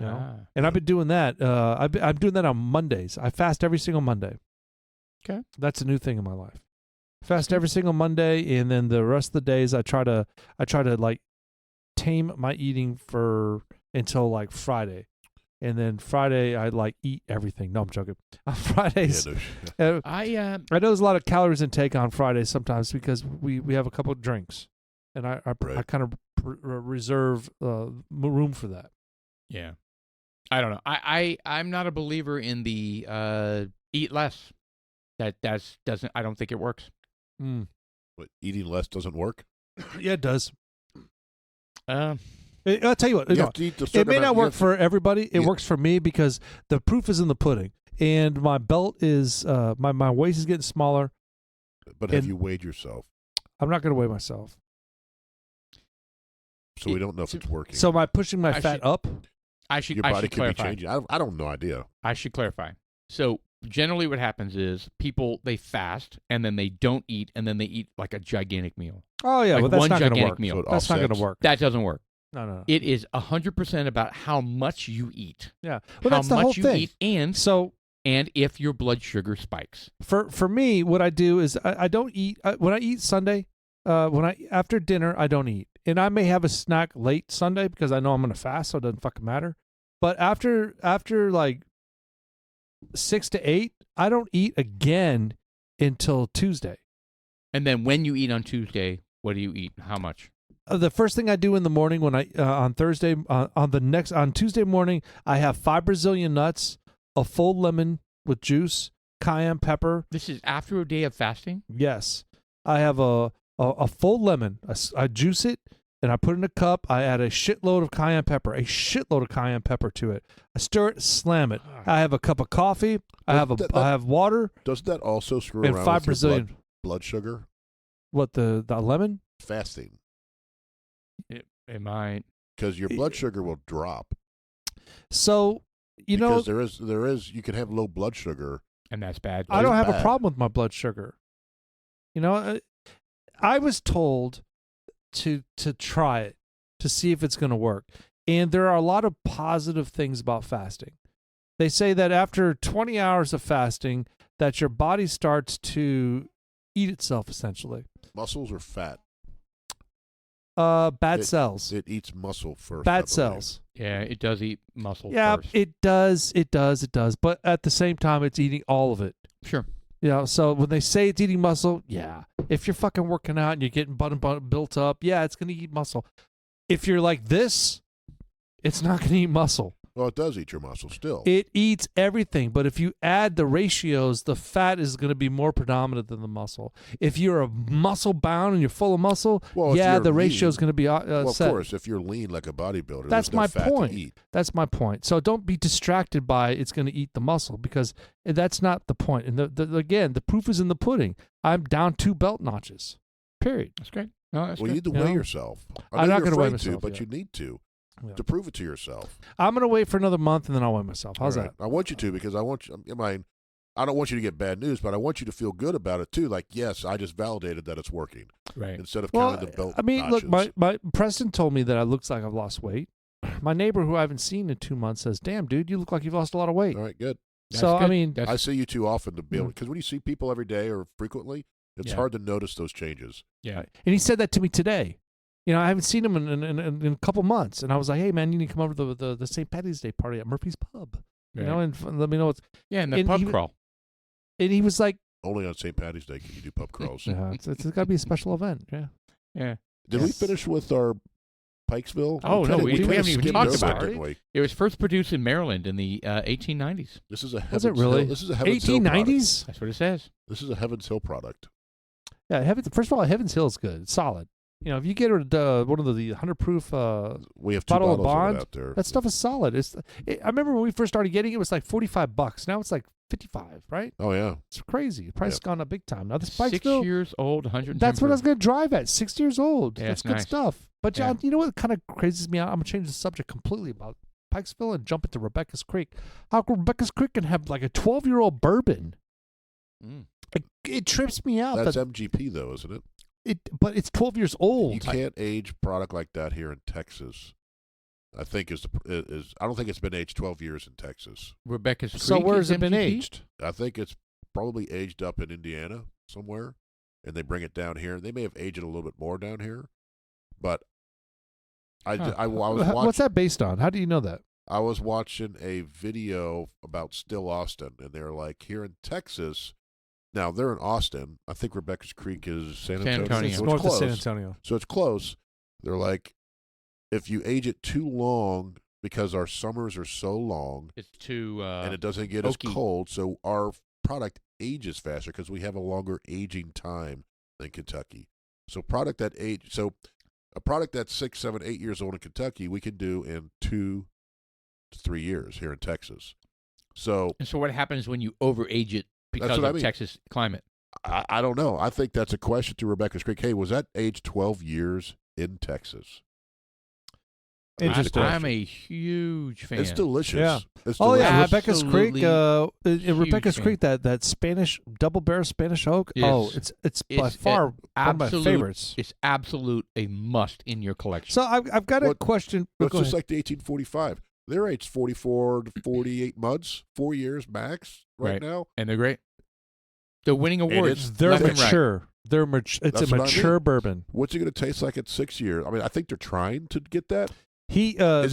[SPEAKER 2] Ah.
[SPEAKER 1] And I've been doing that. I'm doing that on Mondays. I fast every single Monday.
[SPEAKER 2] Okay.
[SPEAKER 1] That's a new thing in my life. Fast every single Monday, and then the rest of the days I try to like tame my eating until like Friday. And then Friday I like eat everything. No, I'm joking. On Fridays,
[SPEAKER 3] Yeah, no
[SPEAKER 2] I
[SPEAKER 1] I know there's a lot of calories intake on Fridays sometimes because we have a couple of drinks, and I
[SPEAKER 3] Right.
[SPEAKER 1] kind of reserve room for that.
[SPEAKER 2] yeah. I don't know. I'm not a believer in the eat less. That's doesn't. I don't think it works.
[SPEAKER 3] What, eating less doesn't work?
[SPEAKER 1] Yeah, it does.
[SPEAKER 2] Uh,
[SPEAKER 1] I'll tell you what.
[SPEAKER 3] You
[SPEAKER 1] no,
[SPEAKER 3] have to eat a
[SPEAKER 1] it
[SPEAKER 3] certain
[SPEAKER 1] may
[SPEAKER 3] amount-
[SPEAKER 1] not
[SPEAKER 3] you
[SPEAKER 1] work
[SPEAKER 3] have to-
[SPEAKER 1] for everybody. It
[SPEAKER 3] Yeah.
[SPEAKER 1] works for me because the proof is in the pudding, and my belt is my waist is getting smaller.
[SPEAKER 3] But have
[SPEAKER 1] and-
[SPEAKER 3] you weighed yourself?
[SPEAKER 1] I'm not going to weigh myself.
[SPEAKER 3] So we don't know if it's working.
[SPEAKER 1] So am I pushing my
[SPEAKER 2] I
[SPEAKER 1] fat
[SPEAKER 2] should-
[SPEAKER 1] up?
[SPEAKER 2] I should.
[SPEAKER 3] Your
[SPEAKER 2] I
[SPEAKER 3] body
[SPEAKER 2] should
[SPEAKER 3] could be
[SPEAKER 2] clarify.
[SPEAKER 3] changing. I don't know idea.
[SPEAKER 2] I should clarify. So generally what happens is people, they fast, and then they don't eat, and then they eat like a gigantic meal.
[SPEAKER 1] Oh yeah,
[SPEAKER 2] Like
[SPEAKER 1] but that's
[SPEAKER 2] one
[SPEAKER 1] not going to
[SPEAKER 2] gigantic
[SPEAKER 1] work.
[SPEAKER 2] meal.
[SPEAKER 3] So it
[SPEAKER 1] That's not going to
[SPEAKER 3] offsets.
[SPEAKER 1] work.
[SPEAKER 2] That doesn't work.
[SPEAKER 1] No.
[SPEAKER 2] It is 100% about how much you eat.
[SPEAKER 1] Yeah. Well,
[SPEAKER 2] how
[SPEAKER 1] that's the
[SPEAKER 2] much
[SPEAKER 1] whole
[SPEAKER 2] you
[SPEAKER 1] thing.
[SPEAKER 2] eat, and
[SPEAKER 1] So
[SPEAKER 2] if your blood sugar spikes.
[SPEAKER 1] for me, what I do is I don't eat when I eat Sunday. After dinner, I don't eat, and I may have a snack late Sunday because I know I'm going to fast, so it doesn't fucking matter. But after like 6 to 8, I don't eat again until Tuesday.
[SPEAKER 2] And then when you eat on Tuesday, what do you eat? How much?
[SPEAKER 1] The first thing I do in the morning when I on Thursday on Tuesday morning, I have 5 Brazilian nuts, a full lemon with juice, cayenne pepper.
[SPEAKER 2] This is after a day of fasting?
[SPEAKER 1] Yes, I have a full lemon. I juice it and I put it in a cup. I add a shitload of cayenne pepper to it. I stir it, slam it. I have a cup of coffee. I have water.
[SPEAKER 3] Doesn't that also screw
[SPEAKER 1] And
[SPEAKER 3] around
[SPEAKER 1] 5
[SPEAKER 3] with your
[SPEAKER 1] Brazilian.
[SPEAKER 3] blood sugar?
[SPEAKER 1] What the lemon?
[SPEAKER 3] Fasting.
[SPEAKER 2] It might.
[SPEAKER 3] Because your blood sugar will drop.
[SPEAKER 1] So
[SPEAKER 3] Because there is you can have low blood sugar.
[SPEAKER 2] And that's bad.
[SPEAKER 1] I don't have a
[SPEAKER 3] bad.
[SPEAKER 1] problem with my blood sugar. I was told to try it to see if it's going to work. And there are a lot of positive things about fasting. They say that after 20 hours of fasting, that your body starts to eat itself, essentially.
[SPEAKER 3] Muscles or fat?
[SPEAKER 1] Bad cells.
[SPEAKER 3] It eats muscle first. I
[SPEAKER 1] Bad
[SPEAKER 3] believe.
[SPEAKER 1] cells.
[SPEAKER 2] Yeah, it does eat muscle
[SPEAKER 1] Yeah,
[SPEAKER 2] first.
[SPEAKER 1] it does. But at the same time, it's eating all of it.
[SPEAKER 2] Sure.
[SPEAKER 1] So when they say it's eating muscle, yeah. If you're fucking working out and you're getting built up, yeah, it's going to eat muscle. If you're like this, it's not going to eat muscle.
[SPEAKER 3] Well, it does eat your muscle still.
[SPEAKER 1] It eats everything, but if you add the ratios, the fat is going to be more predominant than the muscle. If you're a muscle bound and you're full of muscle,
[SPEAKER 3] Well, if you're
[SPEAKER 1] the ratio
[SPEAKER 3] lean-
[SPEAKER 1] is going to be
[SPEAKER 3] well, of
[SPEAKER 1] set.
[SPEAKER 3] course, if you're lean like a bodybuilder,
[SPEAKER 1] That's
[SPEAKER 3] there's no
[SPEAKER 1] my
[SPEAKER 3] fat
[SPEAKER 1] point.
[SPEAKER 3] to eat.
[SPEAKER 1] That's my point. So don't be distracted by it's going to eat the muscle because that's not the point. And again, the proof is in the pudding. I'm down 2 belt notches. Period.
[SPEAKER 2] That's great. No, that's
[SPEAKER 3] Well, you
[SPEAKER 2] good.
[SPEAKER 3] need to
[SPEAKER 1] You
[SPEAKER 3] weigh
[SPEAKER 1] know?
[SPEAKER 3] yourself.
[SPEAKER 1] I'm
[SPEAKER 3] know
[SPEAKER 1] not
[SPEAKER 3] you're
[SPEAKER 1] gonna weigh
[SPEAKER 3] afraid
[SPEAKER 1] myself
[SPEAKER 3] but
[SPEAKER 1] yet.
[SPEAKER 3] you need to
[SPEAKER 1] Yeah.
[SPEAKER 3] prove it to yourself.
[SPEAKER 1] I'm going to wait for another month and then I'll weigh myself. How's
[SPEAKER 3] All right.
[SPEAKER 1] that?
[SPEAKER 3] I want you to because I want you. I don't want you to get bad news, but I want you to feel good about it too. Like, yes, I just validated that it's working
[SPEAKER 2] Right.
[SPEAKER 3] instead of
[SPEAKER 1] Well,
[SPEAKER 3] counting the belt.
[SPEAKER 1] I mean,
[SPEAKER 3] notches.
[SPEAKER 1] look, my Preston told me that it looks like I've lost weight. My neighbor, who I haven't seen in 2 months, says, "Damn, dude, you look like you've lost a lot of weight."
[SPEAKER 3] All right, good.
[SPEAKER 2] That's
[SPEAKER 1] So I
[SPEAKER 2] good.
[SPEAKER 1] mean,
[SPEAKER 2] That's-
[SPEAKER 3] I see you too often to be able
[SPEAKER 1] Mm.
[SPEAKER 3] because when you see people every day or frequently, it's
[SPEAKER 2] Yeah.
[SPEAKER 3] hard to notice those changes.
[SPEAKER 2] yeah.
[SPEAKER 1] and he said that to me today. I haven't seen him in a couple months, and I was like, "Hey, man, you need to come over to the St. Patty's Day party at Murphy's Pub,
[SPEAKER 2] Right.
[SPEAKER 1] and let me know what's."
[SPEAKER 2] Yeah, and the
[SPEAKER 1] and
[SPEAKER 2] pub
[SPEAKER 1] he-
[SPEAKER 2] crawl.
[SPEAKER 1] And he was like,
[SPEAKER 3] Only on St. Patty's Day can you do pub crawls.
[SPEAKER 1] "Yeah, it's got to be a special event." Yeah.
[SPEAKER 2] Yeah.
[SPEAKER 3] Did we
[SPEAKER 1] Yes.
[SPEAKER 3] finish with our Pikesville?
[SPEAKER 2] Oh, no, we
[SPEAKER 3] kinda
[SPEAKER 2] haven't even
[SPEAKER 3] skimmed
[SPEAKER 2] talked
[SPEAKER 3] over
[SPEAKER 2] about
[SPEAKER 3] it,
[SPEAKER 1] it.
[SPEAKER 3] didn't we?
[SPEAKER 2] It was first produced in Maryland in the 1890s.
[SPEAKER 3] This is a
[SPEAKER 1] Was
[SPEAKER 3] Heaven's
[SPEAKER 1] it really?
[SPEAKER 3] Hill. This is a Heaven's Hill product.
[SPEAKER 1] 1890s?
[SPEAKER 2] That's what it says.
[SPEAKER 3] This is a Heaven's Hill product.
[SPEAKER 1] Yeah. First of all, Heaven's Hill is good. It's solid. If you get one of the 100 proof,
[SPEAKER 3] We have 2
[SPEAKER 1] Bottle of
[SPEAKER 3] bottles of
[SPEAKER 1] Bond?
[SPEAKER 3] it out there.
[SPEAKER 1] that stuff is solid. I remember when we first started getting it, it was like $45. Now it's like 55, right?
[SPEAKER 3] Oh yeah.
[SPEAKER 1] It's crazy. The price has gone up big time. Now this
[SPEAKER 2] 6
[SPEAKER 1] Pikesville,
[SPEAKER 2] years old, 110
[SPEAKER 1] that's what I was
[SPEAKER 2] proof.
[SPEAKER 1] going to drive at. 6 years old.
[SPEAKER 2] Yeah,
[SPEAKER 1] That's
[SPEAKER 2] it's
[SPEAKER 1] good
[SPEAKER 2] nice.
[SPEAKER 1] stuff. But
[SPEAKER 2] Yeah.
[SPEAKER 1] John, you know what kind of crazes me out? I'm going to change the subject completely about Pikesville and jump into Rebecca's Creek. How Rebecca's Creek can have like a 12-year-old bourbon.
[SPEAKER 2] Mm.
[SPEAKER 1] It trips me out.
[SPEAKER 3] That's
[SPEAKER 1] that
[SPEAKER 3] MGP though, isn't it?
[SPEAKER 1] but it's 12 years old.
[SPEAKER 3] You can't age product like that here in Texas. I think I don't think it's been aged 12 years in Texas.
[SPEAKER 2] Rebecca's Creek.
[SPEAKER 1] So where has
[SPEAKER 2] is
[SPEAKER 1] it been
[SPEAKER 2] MGP?
[SPEAKER 1] aged?
[SPEAKER 3] I think it's probably aged up in Indiana somewhere, and they bring it down here. They may have aged it a little bit more down here, but I was watching.
[SPEAKER 1] What's that based on? How do you know that?
[SPEAKER 3] I was watching a video about Still Austin, and they're like, here in Texas. Now they're in Austin. I think Rebecca's Creek is San Antonio.
[SPEAKER 2] Antonio.
[SPEAKER 1] It's
[SPEAKER 3] So
[SPEAKER 1] north of
[SPEAKER 3] close.
[SPEAKER 1] San Antonio.
[SPEAKER 3] So it's close. They're like, if you age it too long, because our summers are so long,
[SPEAKER 2] It's too
[SPEAKER 3] and it doesn't get
[SPEAKER 2] oaky.
[SPEAKER 3] as cold, so our product ages faster because we have a longer aging time than Kentucky. So a product that's 6, 7, 8 years old in Kentucky, we can do in 2 to 3 years here in Texas. So
[SPEAKER 2] And so what happens when you overage it because
[SPEAKER 3] what I
[SPEAKER 2] of
[SPEAKER 3] mean.
[SPEAKER 2] Texas climate?
[SPEAKER 3] I don't know. I think that's a question to Rebecca's Creek. Hey, was that age 12 years in Texas?
[SPEAKER 1] Interesting.
[SPEAKER 2] I'm a huge fan.
[SPEAKER 3] It's delicious.
[SPEAKER 1] Yeah.
[SPEAKER 3] It's
[SPEAKER 1] Oh
[SPEAKER 3] delicious.
[SPEAKER 1] yeah, Rebecca's Creek.
[SPEAKER 2] Absolutely
[SPEAKER 1] In Rebecca's
[SPEAKER 2] huge
[SPEAKER 1] Creek, that Spanish double barrel Spanish oak.
[SPEAKER 2] Yes.
[SPEAKER 1] Oh, it's by far one of my favorites.
[SPEAKER 2] It's absolute a must in your collection.
[SPEAKER 1] So I've got a question.
[SPEAKER 3] Well, it's
[SPEAKER 1] Go
[SPEAKER 3] just
[SPEAKER 1] ahead.
[SPEAKER 3] like the 1845. Their age's 44 to 48 months, 4 years max right now.
[SPEAKER 2] And they're great. They're winning awards.
[SPEAKER 1] They're
[SPEAKER 2] left and right.
[SPEAKER 1] mature. They're mature. It's
[SPEAKER 3] That's
[SPEAKER 1] a
[SPEAKER 3] what I
[SPEAKER 1] mature
[SPEAKER 3] mean.
[SPEAKER 1] bourbon.
[SPEAKER 3] What's it going to taste like at 6 years? I mean, I think they're trying to get that.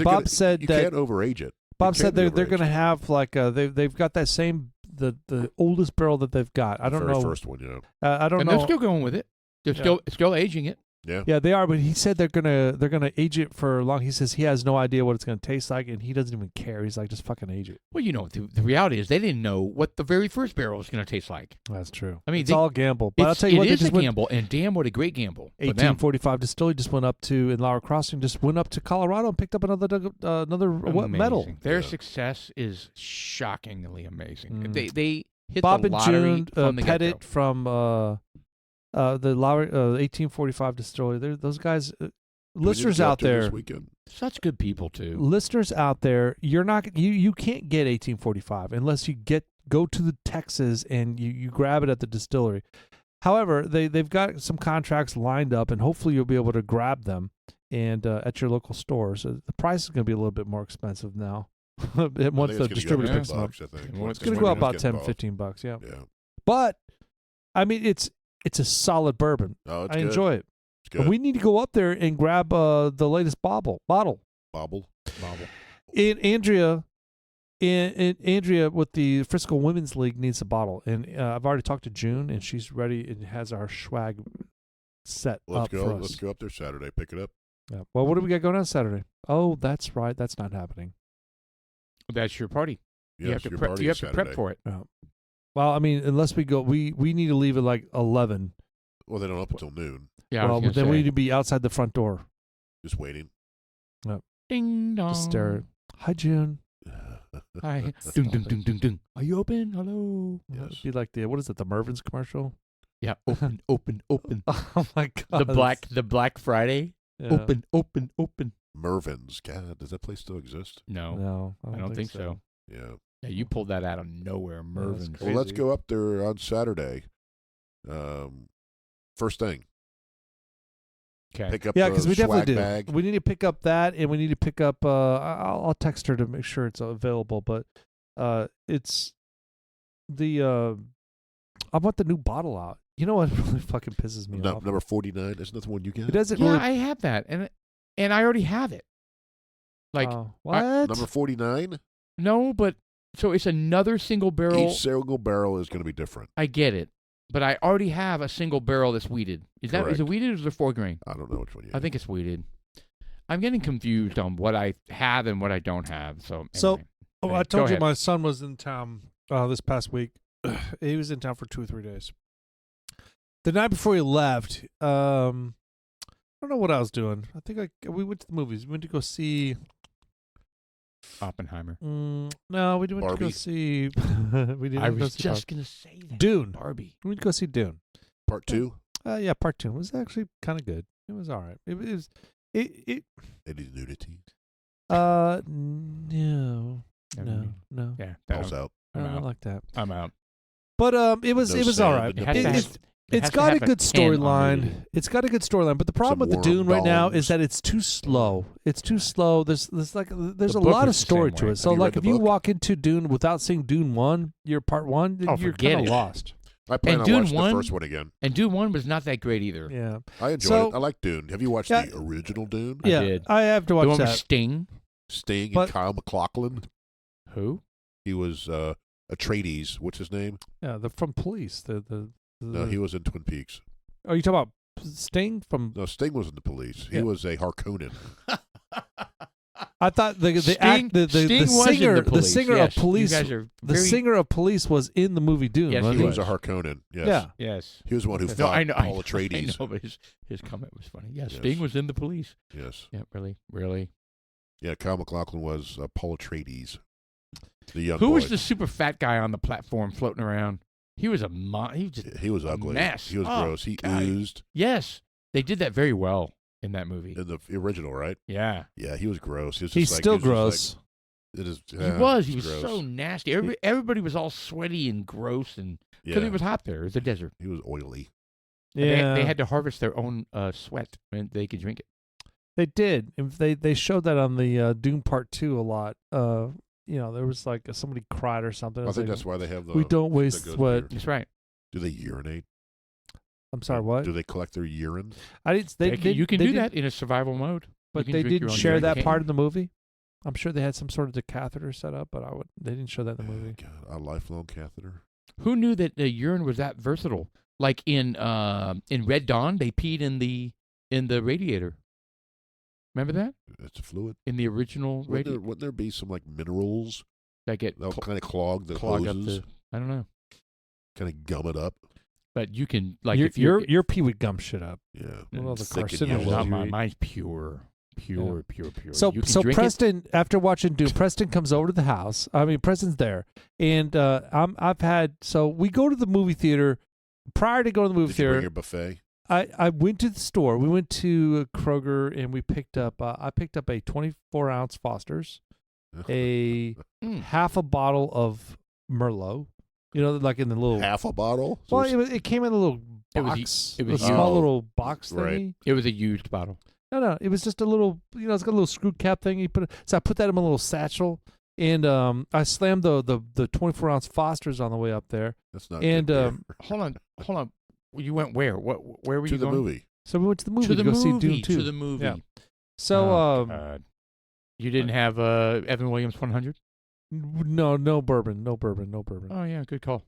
[SPEAKER 1] Bob said
[SPEAKER 3] you
[SPEAKER 1] that
[SPEAKER 3] can't overage it.
[SPEAKER 1] Bob
[SPEAKER 3] You
[SPEAKER 1] said
[SPEAKER 3] can't
[SPEAKER 1] they're
[SPEAKER 3] overage
[SPEAKER 1] going to
[SPEAKER 3] it.
[SPEAKER 1] have like they've got that same the oldest barrel that they've got. I don't
[SPEAKER 3] Very
[SPEAKER 1] know.
[SPEAKER 3] First one, yeah.
[SPEAKER 1] I don't
[SPEAKER 2] And
[SPEAKER 1] know.
[SPEAKER 2] they're still going with it. They're still aging it.
[SPEAKER 3] Yeah.
[SPEAKER 1] Yeah, they are, but he said they're gonna age it for long. He says he has no idea what it's gonna taste like, and he doesn't even care. He's like, just fucking age it.
[SPEAKER 2] Well, the reality is they didn't know what the very first barrel was going to taste like.
[SPEAKER 1] That's true.
[SPEAKER 2] I mean,
[SPEAKER 1] it's all gamble. But I'll tell you
[SPEAKER 2] it
[SPEAKER 1] what, they
[SPEAKER 2] is a
[SPEAKER 1] just went
[SPEAKER 2] gamble, and damn, what a great gamble for them.
[SPEAKER 1] 1845 Distillery just went up to in Laura Crossing, just went up to Colorado and picked up another medal.
[SPEAKER 2] Amazing. Their
[SPEAKER 3] Yeah.
[SPEAKER 2] success is shockingly amazing.
[SPEAKER 1] Mm.
[SPEAKER 2] They hit
[SPEAKER 1] Bob
[SPEAKER 2] the
[SPEAKER 1] and
[SPEAKER 2] lottery
[SPEAKER 1] June
[SPEAKER 2] from the
[SPEAKER 1] Pettit
[SPEAKER 2] get-go.
[SPEAKER 1] from the Lowry 1845 Distillery. Those guys,
[SPEAKER 3] Do we need to
[SPEAKER 1] listeners
[SPEAKER 3] go
[SPEAKER 1] out
[SPEAKER 3] up there
[SPEAKER 1] there,
[SPEAKER 3] this weekend?
[SPEAKER 2] Such good people too.
[SPEAKER 1] listeners out there, you can't get 1845 unless you go to the Texas and you grab it at the distillery. However, they've got some contracts lined up, and hopefully you'll be able to grab them and at your local stores. So the price is going to be a little bit more expensive now. Once the
[SPEAKER 3] I think it's gonna go
[SPEAKER 1] distributor
[SPEAKER 3] up
[SPEAKER 1] picks them up,
[SPEAKER 3] $10, I think.
[SPEAKER 2] Well,
[SPEAKER 1] it's going to go up about 10, 15 bucks. Yeah,
[SPEAKER 3] Yeah.
[SPEAKER 1] but I mean it's a solid bourbon.
[SPEAKER 3] Oh, it's
[SPEAKER 1] I
[SPEAKER 3] good.
[SPEAKER 1] enjoy it.
[SPEAKER 3] It's good.
[SPEAKER 1] We need to go up there and grab the latest bottle.
[SPEAKER 3] Bobble.
[SPEAKER 1] And Andrea with the Frisco Women's League needs a bottle, and I've already talked to June, and she's ready and has our swag set
[SPEAKER 3] Let's
[SPEAKER 1] up
[SPEAKER 3] go.
[SPEAKER 1] for us.
[SPEAKER 3] Let's go up there Saturday. Pick it up.
[SPEAKER 1] Yeah. Well, what do we got going on Saturday? Oh, that's right. That's not happening.
[SPEAKER 2] That's your party.
[SPEAKER 3] Yes,
[SPEAKER 2] you have to
[SPEAKER 3] your
[SPEAKER 2] prep.
[SPEAKER 3] party
[SPEAKER 2] You have
[SPEAKER 3] is
[SPEAKER 2] to
[SPEAKER 3] Saturday.
[SPEAKER 2] prep for it.
[SPEAKER 1] Well, I mean, unless we go, we need to leave at like 11.
[SPEAKER 3] Well, they don't open until noon.
[SPEAKER 2] Yeah, I
[SPEAKER 1] Well,
[SPEAKER 2] was
[SPEAKER 1] then
[SPEAKER 2] gonna
[SPEAKER 1] we
[SPEAKER 2] say.
[SPEAKER 1] need to be outside the front door.
[SPEAKER 3] Just waiting.
[SPEAKER 2] Ding dong.
[SPEAKER 1] Just stare. Hi, June.
[SPEAKER 2] Hi. Ding ding ding ding ding. Are you open? Hello.
[SPEAKER 3] Yes.
[SPEAKER 1] It'd be like what is it? The Mervyn's commercial?
[SPEAKER 2] Yeah. Open. Open. Open.
[SPEAKER 1] Oh my god.
[SPEAKER 2] The Black Friday.
[SPEAKER 1] Yeah.
[SPEAKER 2] Open. Open. Open.
[SPEAKER 3] Mervyn's. God, does that place still exist?
[SPEAKER 2] No,
[SPEAKER 1] No,
[SPEAKER 2] I don't think so.
[SPEAKER 3] Yeah.
[SPEAKER 2] Yeah, you pulled that out of nowhere, Mervyn's.
[SPEAKER 1] crazy.
[SPEAKER 3] Well, let's go up there on Saturday. First thing.
[SPEAKER 2] Okay.
[SPEAKER 3] Pick up
[SPEAKER 1] Yeah,
[SPEAKER 3] the
[SPEAKER 1] because we definitely
[SPEAKER 3] swag
[SPEAKER 1] do.
[SPEAKER 3] bag.
[SPEAKER 1] We need to pick up that, and we need to pick up. I'll text her to make sure it's available. But it's the. I want the new bottle out. You know what really fucking pisses me off?
[SPEAKER 3] Number 49. Isn't that the one you get?
[SPEAKER 1] It doesn't
[SPEAKER 2] Yeah,
[SPEAKER 1] really.
[SPEAKER 2] I have that, and I already have it. Like
[SPEAKER 1] what?
[SPEAKER 3] Number 49?
[SPEAKER 2] no, but so it's another single barrel.
[SPEAKER 3] Each single barrel is going to be different.
[SPEAKER 2] I get it, but I already have a single barrel that's weeded. Is it
[SPEAKER 3] Correct.
[SPEAKER 2] weeded or is it 4 grain?
[SPEAKER 3] I don't know which one you
[SPEAKER 2] I think it's weeded. I'm getting confused on what I have and what I don't have. So anyway.
[SPEAKER 1] Oh,
[SPEAKER 2] Hey,
[SPEAKER 1] I
[SPEAKER 2] go
[SPEAKER 1] told you
[SPEAKER 2] ahead.
[SPEAKER 1] my son was in town this past week. He was in town for 2 or 3 days. The night before he left, I don't know what I was doing. I think we went to the movies. We went to go see.
[SPEAKER 2] Oppenheimer.
[SPEAKER 1] No, we didn't go
[SPEAKER 3] Barbie.
[SPEAKER 1] see. We didn't.
[SPEAKER 2] I
[SPEAKER 1] go
[SPEAKER 2] was
[SPEAKER 1] see
[SPEAKER 2] just gonna say that.
[SPEAKER 1] Dune.
[SPEAKER 2] Barbie.
[SPEAKER 1] We went to go see Dune.
[SPEAKER 3] Part 2?
[SPEAKER 1] Yeah, part 2 was actually kind of good. It was all right. It was. It.
[SPEAKER 3] Any nudity?
[SPEAKER 1] No. No.
[SPEAKER 2] Yeah.
[SPEAKER 3] Balls out.
[SPEAKER 1] I
[SPEAKER 2] I'm
[SPEAKER 1] don't
[SPEAKER 2] out.
[SPEAKER 1] like that.
[SPEAKER 2] I'm out.
[SPEAKER 1] But it was
[SPEAKER 3] No
[SPEAKER 1] all
[SPEAKER 3] sand
[SPEAKER 1] right.
[SPEAKER 3] in the
[SPEAKER 2] It has to
[SPEAKER 3] balls.
[SPEAKER 2] have-
[SPEAKER 1] It's
[SPEAKER 2] has to
[SPEAKER 1] got a
[SPEAKER 2] have
[SPEAKER 1] good
[SPEAKER 2] 10 on
[SPEAKER 1] storyline.
[SPEAKER 2] nudity.
[SPEAKER 1] It's got a good storyline, but the problem
[SPEAKER 3] Some
[SPEAKER 1] with the Dune
[SPEAKER 3] warm
[SPEAKER 1] right now
[SPEAKER 3] dogs.
[SPEAKER 1] is that it's too slow. It's too slow. There's
[SPEAKER 2] The
[SPEAKER 1] a
[SPEAKER 2] book
[SPEAKER 1] lot of
[SPEAKER 2] is the
[SPEAKER 1] story
[SPEAKER 2] same
[SPEAKER 1] to
[SPEAKER 2] way.
[SPEAKER 1] it. So
[SPEAKER 3] Have you
[SPEAKER 1] like
[SPEAKER 3] read
[SPEAKER 1] if
[SPEAKER 3] the
[SPEAKER 1] you
[SPEAKER 3] book?
[SPEAKER 1] walk into Dune without seeing Dune 1, you're part 1,
[SPEAKER 2] Oh,
[SPEAKER 1] you're
[SPEAKER 2] forget
[SPEAKER 1] kind of
[SPEAKER 2] it.
[SPEAKER 1] lost.
[SPEAKER 3] I plan
[SPEAKER 2] And
[SPEAKER 3] on
[SPEAKER 2] Dune
[SPEAKER 3] watching
[SPEAKER 2] 1?
[SPEAKER 3] the first one again.
[SPEAKER 2] And Dune 1 was not that great either.
[SPEAKER 1] Yeah.
[SPEAKER 3] I enjoyed
[SPEAKER 1] So-
[SPEAKER 3] it. I like Dune. Have you watched
[SPEAKER 1] Yeah.
[SPEAKER 3] the original Dune?
[SPEAKER 2] I
[SPEAKER 1] Yeah.
[SPEAKER 2] did.
[SPEAKER 1] I have to
[SPEAKER 2] The
[SPEAKER 1] watch
[SPEAKER 2] one with
[SPEAKER 1] that.
[SPEAKER 2] Sting.
[SPEAKER 3] Sting
[SPEAKER 1] But-
[SPEAKER 3] and Kyle MacLachlan.
[SPEAKER 2] Who?
[SPEAKER 3] He was Atreides. What's his name?
[SPEAKER 1] Yeah, from Police.
[SPEAKER 3] No, he was in Twin Peaks.
[SPEAKER 1] Are you talking about Sting from?
[SPEAKER 3] No, Sting was in the police. He
[SPEAKER 1] Yeah.
[SPEAKER 3] was a Harkonnen.
[SPEAKER 1] I thought the
[SPEAKER 2] Sting was in
[SPEAKER 1] singer
[SPEAKER 2] the police.
[SPEAKER 1] singer
[SPEAKER 2] Yes,
[SPEAKER 1] of Police
[SPEAKER 2] You guys are
[SPEAKER 1] the
[SPEAKER 2] very,
[SPEAKER 1] singer of Police was in the movie Dune.
[SPEAKER 2] Yes,
[SPEAKER 1] wasn't
[SPEAKER 3] He
[SPEAKER 2] he
[SPEAKER 3] was
[SPEAKER 2] was.
[SPEAKER 3] a Harkonnen. Yes.
[SPEAKER 1] Yeah.
[SPEAKER 2] Yes.
[SPEAKER 3] He was the one who
[SPEAKER 1] No,
[SPEAKER 3] fought
[SPEAKER 2] I know.
[SPEAKER 3] Paul
[SPEAKER 2] I
[SPEAKER 3] Atreides.
[SPEAKER 2] know, but his comment was funny. Yeah,
[SPEAKER 3] Yes.
[SPEAKER 2] Sting was in the police.
[SPEAKER 3] Yes.
[SPEAKER 2] Yeah, really.
[SPEAKER 3] Yeah, Kyle MacLachlan was Paul Atreides. The young
[SPEAKER 2] Who
[SPEAKER 3] boy.
[SPEAKER 2] was the super fat guy on the platform floating around? He was he was just
[SPEAKER 3] He was ugly.
[SPEAKER 2] mess.
[SPEAKER 3] He was
[SPEAKER 2] Oh,
[SPEAKER 3] gross. He
[SPEAKER 2] God.
[SPEAKER 3] oozed.
[SPEAKER 2] Yes, they did that very well in that movie.
[SPEAKER 3] In the original, right?
[SPEAKER 2] Yeah.
[SPEAKER 3] Yeah, he was gross. He was just
[SPEAKER 1] He's
[SPEAKER 3] like,
[SPEAKER 1] still
[SPEAKER 3] he was just
[SPEAKER 1] gross.
[SPEAKER 3] like, it is.
[SPEAKER 2] He
[SPEAKER 3] Yeah,
[SPEAKER 2] was. He
[SPEAKER 3] it's
[SPEAKER 2] was
[SPEAKER 3] gross.
[SPEAKER 2] so nasty. Everybody was all sweaty and gross, and because
[SPEAKER 3] Yeah,
[SPEAKER 2] it was hot there. It was a desert.
[SPEAKER 3] he was oily.
[SPEAKER 1] Yeah,
[SPEAKER 2] They had to harvest their own sweat when they could drink it.
[SPEAKER 1] They did. They showed that on the Doom Part 2 a lot. There was like somebody cried or something.
[SPEAKER 3] I
[SPEAKER 1] It's
[SPEAKER 3] think
[SPEAKER 1] like,
[SPEAKER 3] that's why they have the.
[SPEAKER 1] we don't
[SPEAKER 3] that
[SPEAKER 1] waste
[SPEAKER 3] goes
[SPEAKER 1] sweat.
[SPEAKER 3] there.
[SPEAKER 2] That's right.
[SPEAKER 3] Do they urinate?
[SPEAKER 1] I'm sorry, what?
[SPEAKER 3] Do they collect their urine?
[SPEAKER 1] I didn't.
[SPEAKER 2] You can
[SPEAKER 1] they
[SPEAKER 2] do
[SPEAKER 1] did-
[SPEAKER 2] that in a survival mode.
[SPEAKER 1] but
[SPEAKER 2] You can
[SPEAKER 1] they
[SPEAKER 2] drink your
[SPEAKER 1] didn't
[SPEAKER 2] own
[SPEAKER 1] share
[SPEAKER 2] urine.
[SPEAKER 1] that
[SPEAKER 2] You
[SPEAKER 1] part
[SPEAKER 2] can.
[SPEAKER 1] in the movie. I'm sure they had some sort of the catheter set up, but they didn't show that in the movie.
[SPEAKER 3] God, a lifelong catheter.
[SPEAKER 2] Who knew that the urine was that versatile? Like in Red Dawn, they peed in the radiator. Remember that?
[SPEAKER 3] It's a fluid.
[SPEAKER 2] In the original radiator,
[SPEAKER 3] Wouldn't there be some like minerals
[SPEAKER 2] that get
[SPEAKER 3] that'll kind of clog the
[SPEAKER 2] clog up
[SPEAKER 3] hoses,
[SPEAKER 2] the. I don't know,
[SPEAKER 3] kind of gum it up?
[SPEAKER 2] but you can like
[SPEAKER 1] your
[SPEAKER 2] if you're
[SPEAKER 1] your pee would gum shit up.
[SPEAKER 3] Yeah.
[SPEAKER 1] Well, the
[SPEAKER 3] Thick and
[SPEAKER 1] carcinogens
[SPEAKER 3] yellow.
[SPEAKER 2] not
[SPEAKER 1] you
[SPEAKER 2] mine.
[SPEAKER 1] eat.
[SPEAKER 2] Mine's pure. Pure.
[SPEAKER 1] So
[SPEAKER 2] You can drink it.
[SPEAKER 1] Preston, after watching Doom, Preston comes over to the house. I mean, Preston's there, and we go to the movie theater. Prior to going to the movie
[SPEAKER 3] Did you bring
[SPEAKER 1] theater,
[SPEAKER 3] your buffet?
[SPEAKER 1] I went to the store. We went to Kroger and we picked up. I picked up a 24-ounce Foster's, a half a bottle of Merlot. You know, like in the little.
[SPEAKER 3] Half a bottle. So
[SPEAKER 1] Well, it came in a little
[SPEAKER 2] It was
[SPEAKER 1] box.
[SPEAKER 2] it was
[SPEAKER 1] a small
[SPEAKER 3] used.
[SPEAKER 1] little box thingy.
[SPEAKER 3] Right.
[SPEAKER 2] It was a used bottle.
[SPEAKER 1] No, it was just a little. It's got a little screw cap thing. So I put that in my little satchel, and I slammed the 24-ounce Foster's on the way up there.
[SPEAKER 3] that's not.
[SPEAKER 1] And
[SPEAKER 3] good beer.
[SPEAKER 2] Hold on. You went where? Where were
[SPEAKER 3] To
[SPEAKER 2] you
[SPEAKER 3] the
[SPEAKER 2] going?
[SPEAKER 3] movie.
[SPEAKER 1] So we went to the movie
[SPEAKER 2] To the
[SPEAKER 1] go see
[SPEAKER 2] movie.
[SPEAKER 1] Doom 2.
[SPEAKER 2] To the movie.
[SPEAKER 1] Yeah. So
[SPEAKER 2] Oh, God. You didn't have Evan Williams 100?
[SPEAKER 1] no bourbon.
[SPEAKER 2] Oh yeah, good call.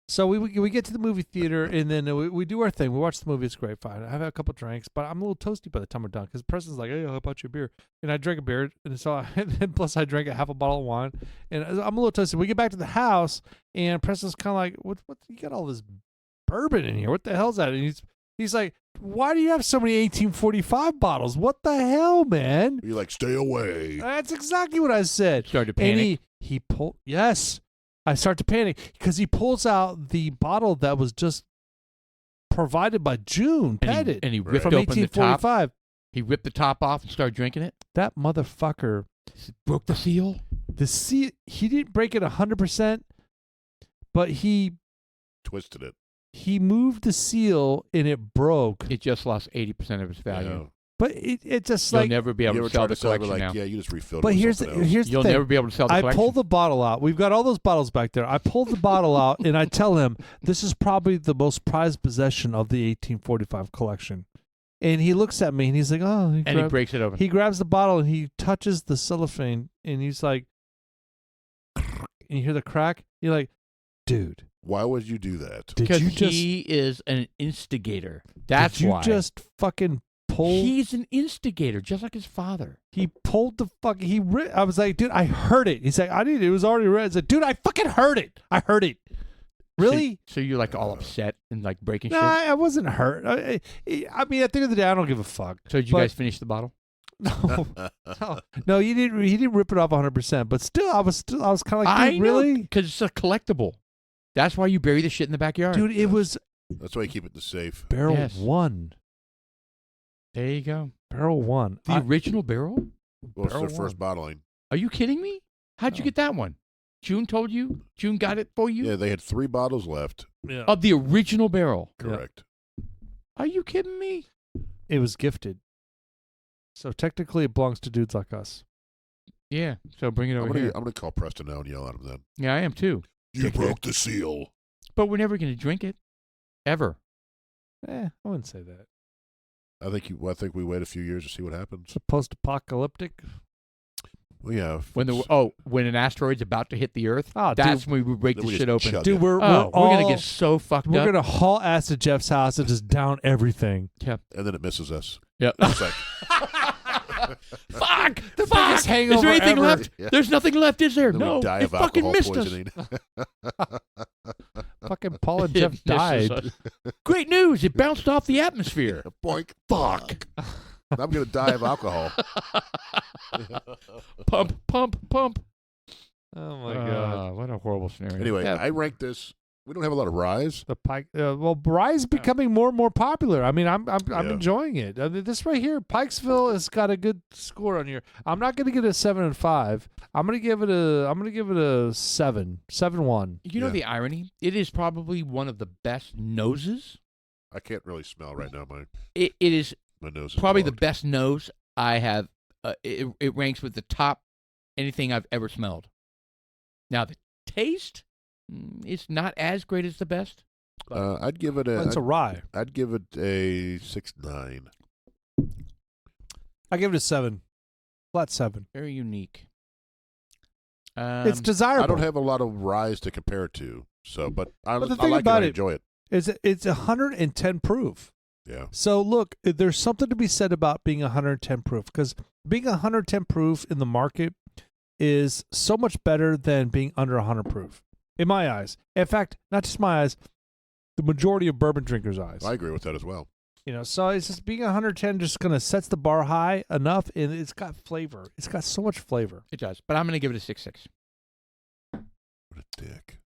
[SPEAKER 1] So we get to the movie theater and then we do our thing. We watch the movie. It's great, fine. I have a couple drinks, but I'm a little toasty by the time we're done because Preston's like, "Hey, how about your beer?" And I drank a beer, and so plus I drank a half a bottle of wine, and I'm a little toasty. We get back to the house, and Preston's kind of like, "What? You got all this bourbon in here? What the hell's that?" And he's like, "Why do you have so many 1845 bottles? What the hell, man?"
[SPEAKER 3] You're like, stay away.
[SPEAKER 1] That's exactly what I said.
[SPEAKER 2] Started to panic.
[SPEAKER 1] And he pulled. Yes, I start to panic because he pulls out the bottle that was just provided by June Pettit
[SPEAKER 2] and he
[SPEAKER 3] Right.
[SPEAKER 2] ripped
[SPEAKER 1] from
[SPEAKER 2] open the top.
[SPEAKER 1] 1845.
[SPEAKER 2] He ripped the top off and started drinking it.
[SPEAKER 1] That motherfucker.
[SPEAKER 2] Broke the seal.
[SPEAKER 1] He didn't break it 100%, but he
[SPEAKER 3] Twisted it.
[SPEAKER 1] moved the seal and it broke.
[SPEAKER 2] It just lost 80% of its value.
[SPEAKER 3] Yeah.
[SPEAKER 1] But it just
[SPEAKER 2] You'll
[SPEAKER 1] like.
[SPEAKER 2] never be able
[SPEAKER 3] You
[SPEAKER 2] to
[SPEAKER 3] ever
[SPEAKER 2] sell
[SPEAKER 3] tried
[SPEAKER 2] the
[SPEAKER 3] to sell it?
[SPEAKER 2] collection
[SPEAKER 3] Like,
[SPEAKER 2] now.
[SPEAKER 3] yeah, you just refilled
[SPEAKER 1] But
[SPEAKER 3] it with
[SPEAKER 1] here's
[SPEAKER 3] something else.
[SPEAKER 1] the
[SPEAKER 2] You'll
[SPEAKER 1] thing.
[SPEAKER 2] never be able to sell the
[SPEAKER 1] I
[SPEAKER 2] collection.
[SPEAKER 1] pull the bottle out. We've got all those bottles back there. I pull the bottle out and I tell him this is probably the most prized possession of the 1845 collection. And he looks at me and he's like, "Oh,"
[SPEAKER 2] and he breaks it open.
[SPEAKER 1] he grabs the bottle and he touches the cellophane and he's like, and you hear the crack. You're like, "Dude,
[SPEAKER 3] Why would you do that?
[SPEAKER 1] did
[SPEAKER 2] Because
[SPEAKER 1] you just
[SPEAKER 2] he is an instigator. That's
[SPEAKER 1] did you
[SPEAKER 2] why.
[SPEAKER 1] just fucking pull?"
[SPEAKER 2] He's an instigator, just like his father.
[SPEAKER 1] He pulled the fucking. I was like, "Dude, I heard it." He's like, "I didn't. It was already read." I said, "Dude, I fucking heard it. I heard it." Really?
[SPEAKER 2] So you're like all upset and like breaking
[SPEAKER 1] No,
[SPEAKER 2] shit?
[SPEAKER 1] I wasn't hurt. I mean, at the end of the day, I don't give a fuck.
[SPEAKER 2] So did you
[SPEAKER 1] but-
[SPEAKER 2] guys finish the bottle?
[SPEAKER 1] No, he didn't rip it off 100%. But still, I was kind of like,
[SPEAKER 2] I
[SPEAKER 1] "Dude, really,
[SPEAKER 2] Because it's a collectible. That's why you bury the shit in the backyard.
[SPEAKER 1] dude?" It was
[SPEAKER 3] That's why you keep it in the safe.
[SPEAKER 1] barrel
[SPEAKER 2] Yes.
[SPEAKER 1] one.
[SPEAKER 2] There you go.
[SPEAKER 1] Barrel one.
[SPEAKER 2] The original barrel?
[SPEAKER 3] Well, it's
[SPEAKER 1] Barrel
[SPEAKER 3] their first
[SPEAKER 1] one.
[SPEAKER 3] bottling.
[SPEAKER 2] Are you kidding me? How'd you
[SPEAKER 1] No.
[SPEAKER 2] get that one? June told you? June got it for you?
[SPEAKER 3] Yeah, they had 3 bottles left.
[SPEAKER 1] Yeah.
[SPEAKER 2] Of the original barrel.
[SPEAKER 3] Correct.
[SPEAKER 2] Are you kidding me?
[SPEAKER 1] It was gifted. So technically, it belongs to dudes like us.
[SPEAKER 2] Yeah. So bring it
[SPEAKER 3] I'm
[SPEAKER 2] over
[SPEAKER 3] gonna,
[SPEAKER 2] here.
[SPEAKER 3] I'm gonna call Preston now and yell at him then.
[SPEAKER 2] Yeah, I am too.
[SPEAKER 3] You
[SPEAKER 1] Dickhead.
[SPEAKER 3] broke the seal.
[SPEAKER 2] But we're never going to drink it. Ever.
[SPEAKER 1] I wouldn't say that.
[SPEAKER 3] I think we wait a few years to see what happens.
[SPEAKER 1] It's a post-apocalyptic.
[SPEAKER 3] Well, yeah.
[SPEAKER 2] When an asteroid's about to hit the Earth,
[SPEAKER 1] Oh,
[SPEAKER 2] that's
[SPEAKER 1] dude,
[SPEAKER 2] when we break
[SPEAKER 3] Then
[SPEAKER 2] the
[SPEAKER 3] we
[SPEAKER 2] shit
[SPEAKER 3] just
[SPEAKER 2] open.
[SPEAKER 3] chug
[SPEAKER 1] dude,
[SPEAKER 3] it.
[SPEAKER 1] we're
[SPEAKER 2] We're
[SPEAKER 1] all,
[SPEAKER 2] going to get so fucked
[SPEAKER 1] we're
[SPEAKER 2] up.
[SPEAKER 1] gonna haul ass to Jeff's house and just down everything.
[SPEAKER 3] And then it misses us.
[SPEAKER 2] Yep.
[SPEAKER 3] It's like,
[SPEAKER 2] Fuck!
[SPEAKER 1] The
[SPEAKER 2] Fuck!
[SPEAKER 1] biggest hangover
[SPEAKER 2] Is there anything
[SPEAKER 1] ever.
[SPEAKER 2] left?
[SPEAKER 3] Yeah.
[SPEAKER 2] There's nothing left, is there?
[SPEAKER 3] then
[SPEAKER 2] No.
[SPEAKER 3] we die
[SPEAKER 2] It
[SPEAKER 3] of
[SPEAKER 2] fucking
[SPEAKER 3] alcohol
[SPEAKER 2] missed
[SPEAKER 3] poisoning.
[SPEAKER 1] Fucking Paul and
[SPEAKER 2] It
[SPEAKER 1] Jeff
[SPEAKER 2] misses
[SPEAKER 1] died.
[SPEAKER 2] us. Great news! It bounced off the atmosphere.
[SPEAKER 3] Boink. Fuck. I'm going to die of alcohol.
[SPEAKER 2] Pump, pump, pump.
[SPEAKER 1] Oh my god.
[SPEAKER 2] What a horrible scenario.
[SPEAKER 3] Anyway,
[SPEAKER 2] Yeah.
[SPEAKER 3] I rank this We don't have a lot of rise.
[SPEAKER 1] The Pike. Well, rye is becoming more and more popular. I mean, I'm enjoying it. I mean, this right here, Pikesville has got a good score on here. I'm not going to get a 7 and 5. I'm going to give it a 7, 7-1.
[SPEAKER 2] You know the irony? It is probably one of the best noses.
[SPEAKER 3] I can't really smell right now.
[SPEAKER 2] It is
[SPEAKER 3] My nose is
[SPEAKER 2] probably the
[SPEAKER 3] clogged.
[SPEAKER 2] best nose I have. It ranks with the top anything I've ever smelled. Now the taste, it's not as great as the best.
[SPEAKER 3] I'd give it a.
[SPEAKER 1] It's a rye.
[SPEAKER 3] I'd give it a 6.9.
[SPEAKER 1] I give it a 7, flat 7.
[SPEAKER 2] Very unique.
[SPEAKER 1] It's desirable.
[SPEAKER 3] I don't have a lot of rise to compare it to, so but I
[SPEAKER 1] the
[SPEAKER 3] like
[SPEAKER 1] thing
[SPEAKER 3] it.
[SPEAKER 1] about
[SPEAKER 3] I
[SPEAKER 1] it-
[SPEAKER 3] enjoy it.
[SPEAKER 1] It's 110 proof.
[SPEAKER 3] Yeah.
[SPEAKER 1] So look, there's something to be said about being 110 proof, because being 110 proof in the market is so much better than being under 100 proof, in my eyes. In fact, not just my eyes, the majority of bourbon drinkers' eyes.
[SPEAKER 3] I agree with that as well.
[SPEAKER 1] You know, so it's just being 110 just kind of sets the bar high enough, and it's got flavor. It's got so much flavor.
[SPEAKER 2] It does, but I'm going to give it a 6.6.
[SPEAKER 3] What a dick.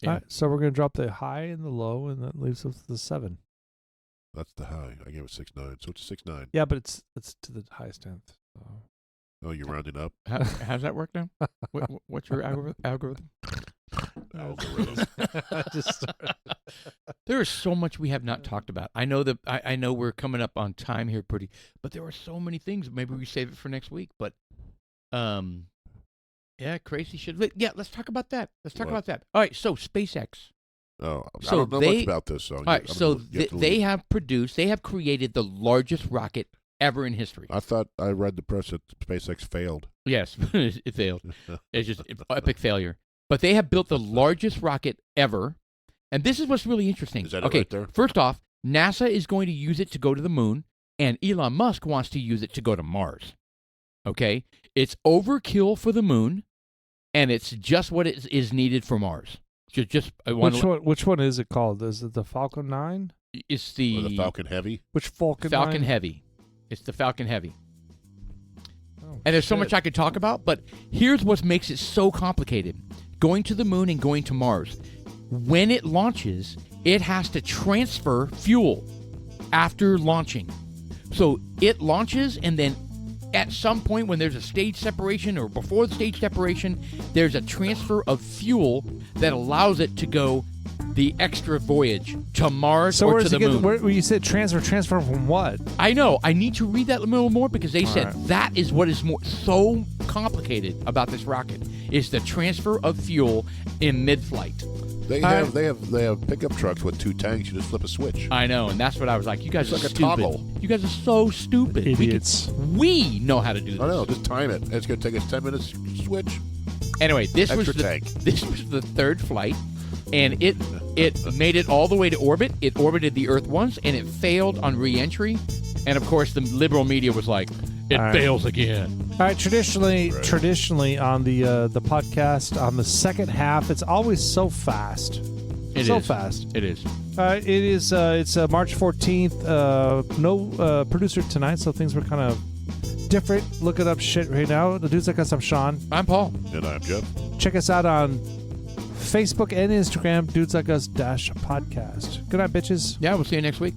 [SPEAKER 2] Yeah.
[SPEAKER 1] All right, so we're going to drop the high and the low, and that leaves us with the 7.
[SPEAKER 3] That's the high. I gave it 6.9, so it's a 6.9.
[SPEAKER 1] Yeah, but it's to the highest end. So.
[SPEAKER 3] Oh, you're rounding up.
[SPEAKER 2] How's that work now? What's your algorithm?
[SPEAKER 3] Algorithm.
[SPEAKER 2] There is so much we have not talked about. I know that I know we're coming up on time here, but there are so many things. Maybe we save it for next week. But, yeah, crazy shit. Yeah, let's talk about that. All right, so SpaceX.
[SPEAKER 3] Oh, I
[SPEAKER 2] So
[SPEAKER 3] don't know much about this. So
[SPEAKER 2] All right, so they have created the largest rocket ever in history.
[SPEAKER 3] I thought I read the press that SpaceX failed.
[SPEAKER 2] Yes, it failed. It's just epic failure. But they have built the largest rocket ever. And this is what's really interesting.
[SPEAKER 3] Is that it
[SPEAKER 2] okay,
[SPEAKER 3] right there?
[SPEAKER 2] first off, NASA is going to use it to go to the moon, and Elon Musk wants to use it to go to Mars. Okay? It's overkill for the moon, and it's just what is needed for Mars.
[SPEAKER 1] Which one is it called? Is it the Falcon 9?
[SPEAKER 2] It's
[SPEAKER 3] Or
[SPEAKER 2] the
[SPEAKER 3] the Falcon Heavy.
[SPEAKER 1] Which Falcon 9?
[SPEAKER 2] Heavy. It's the Falcon Heavy.
[SPEAKER 1] Oh,
[SPEAKER 2] And there's so
[SPEAKER 1] shit.
[SPEAKER 2] much I could talk about, but here's what makes it so complicated. Going to the moon and going to Mars. When it launches, it has to transfer fuel after launching. So it launches, and then at some point when there's a stage separation or before the stage separation, there's a transfer of fuel that allows it to go the extra voyage to Mars
[SPEAKER 1] So
[SPEAKER 2] or
[SPEAKER 1] where
[SPEAKER 2] to
[SPEAKER 1] does
[SPEAKER 2] the
[SPEAKER 1] it get?
[SPEAKER 2] moon.
[SPEAKER 1] Where you said transfer from what?
[SPEAKER 2] I know. I need to read that a little more because they said
[SPEAKER 1] right.
[SPEAKER 2] that is what is so complicated about this rocket is the transfer of fuel in mid-flight.
[SPEAKER 3] They have pickup trucks with 2 tanks. You just flip a switch.
[SPEAKER 2] I know, and that's what I was like. You guys
[SPEAKER 3] It's
[SPEAKER 2] are
[SPEAKER 3] like a
[SPEAKER 2] stupid.
[SPEAKER 3] toggle.
[SPEAKER 2] You guys are so stupid.
[SPEAKER 1] Idiots.
[SPEAKER 2] We know how to do this.
[SPEAKER 3] I know. Just time it. It's going to take us 10 minutes to switch.
[SPEAKER 2] Anyway, this was
[SPEAKER 3] Extra tank.
[SPEAKER 2] this was the third flight, and it made it all the way to orbit. It orbited the Earth once, and it failed on re-entry. And of course, the liberal media was like, "It
[SPEAKER 1] All right.
[SPEAKER 2] fails again."
[SPEAKER 1] All right, traditionally on the podcast, on the second half, it's always so fast.
[SPEAKER 2] It
[SPEAKER 1] so
[SPEAKER 2] is.
[SPEAKER 1] fast.
[SPEAKER 2] It is.
[SPEAKER 1] It is. It's March 14th. No producer tonight, so things were kind of different. Looking up shit right now. The Dudes Like Us, I'm Sean.
[SPEAKER 2] I'm Paul.
[SPEAKER 3] And I'm Jeff.
[SPEAKER 1] Check us out on Facebook and Instagram, Dudes Like Us -podcast. Good night, bitches.
[SPEAKER 2] Yeah, we'll see you next week.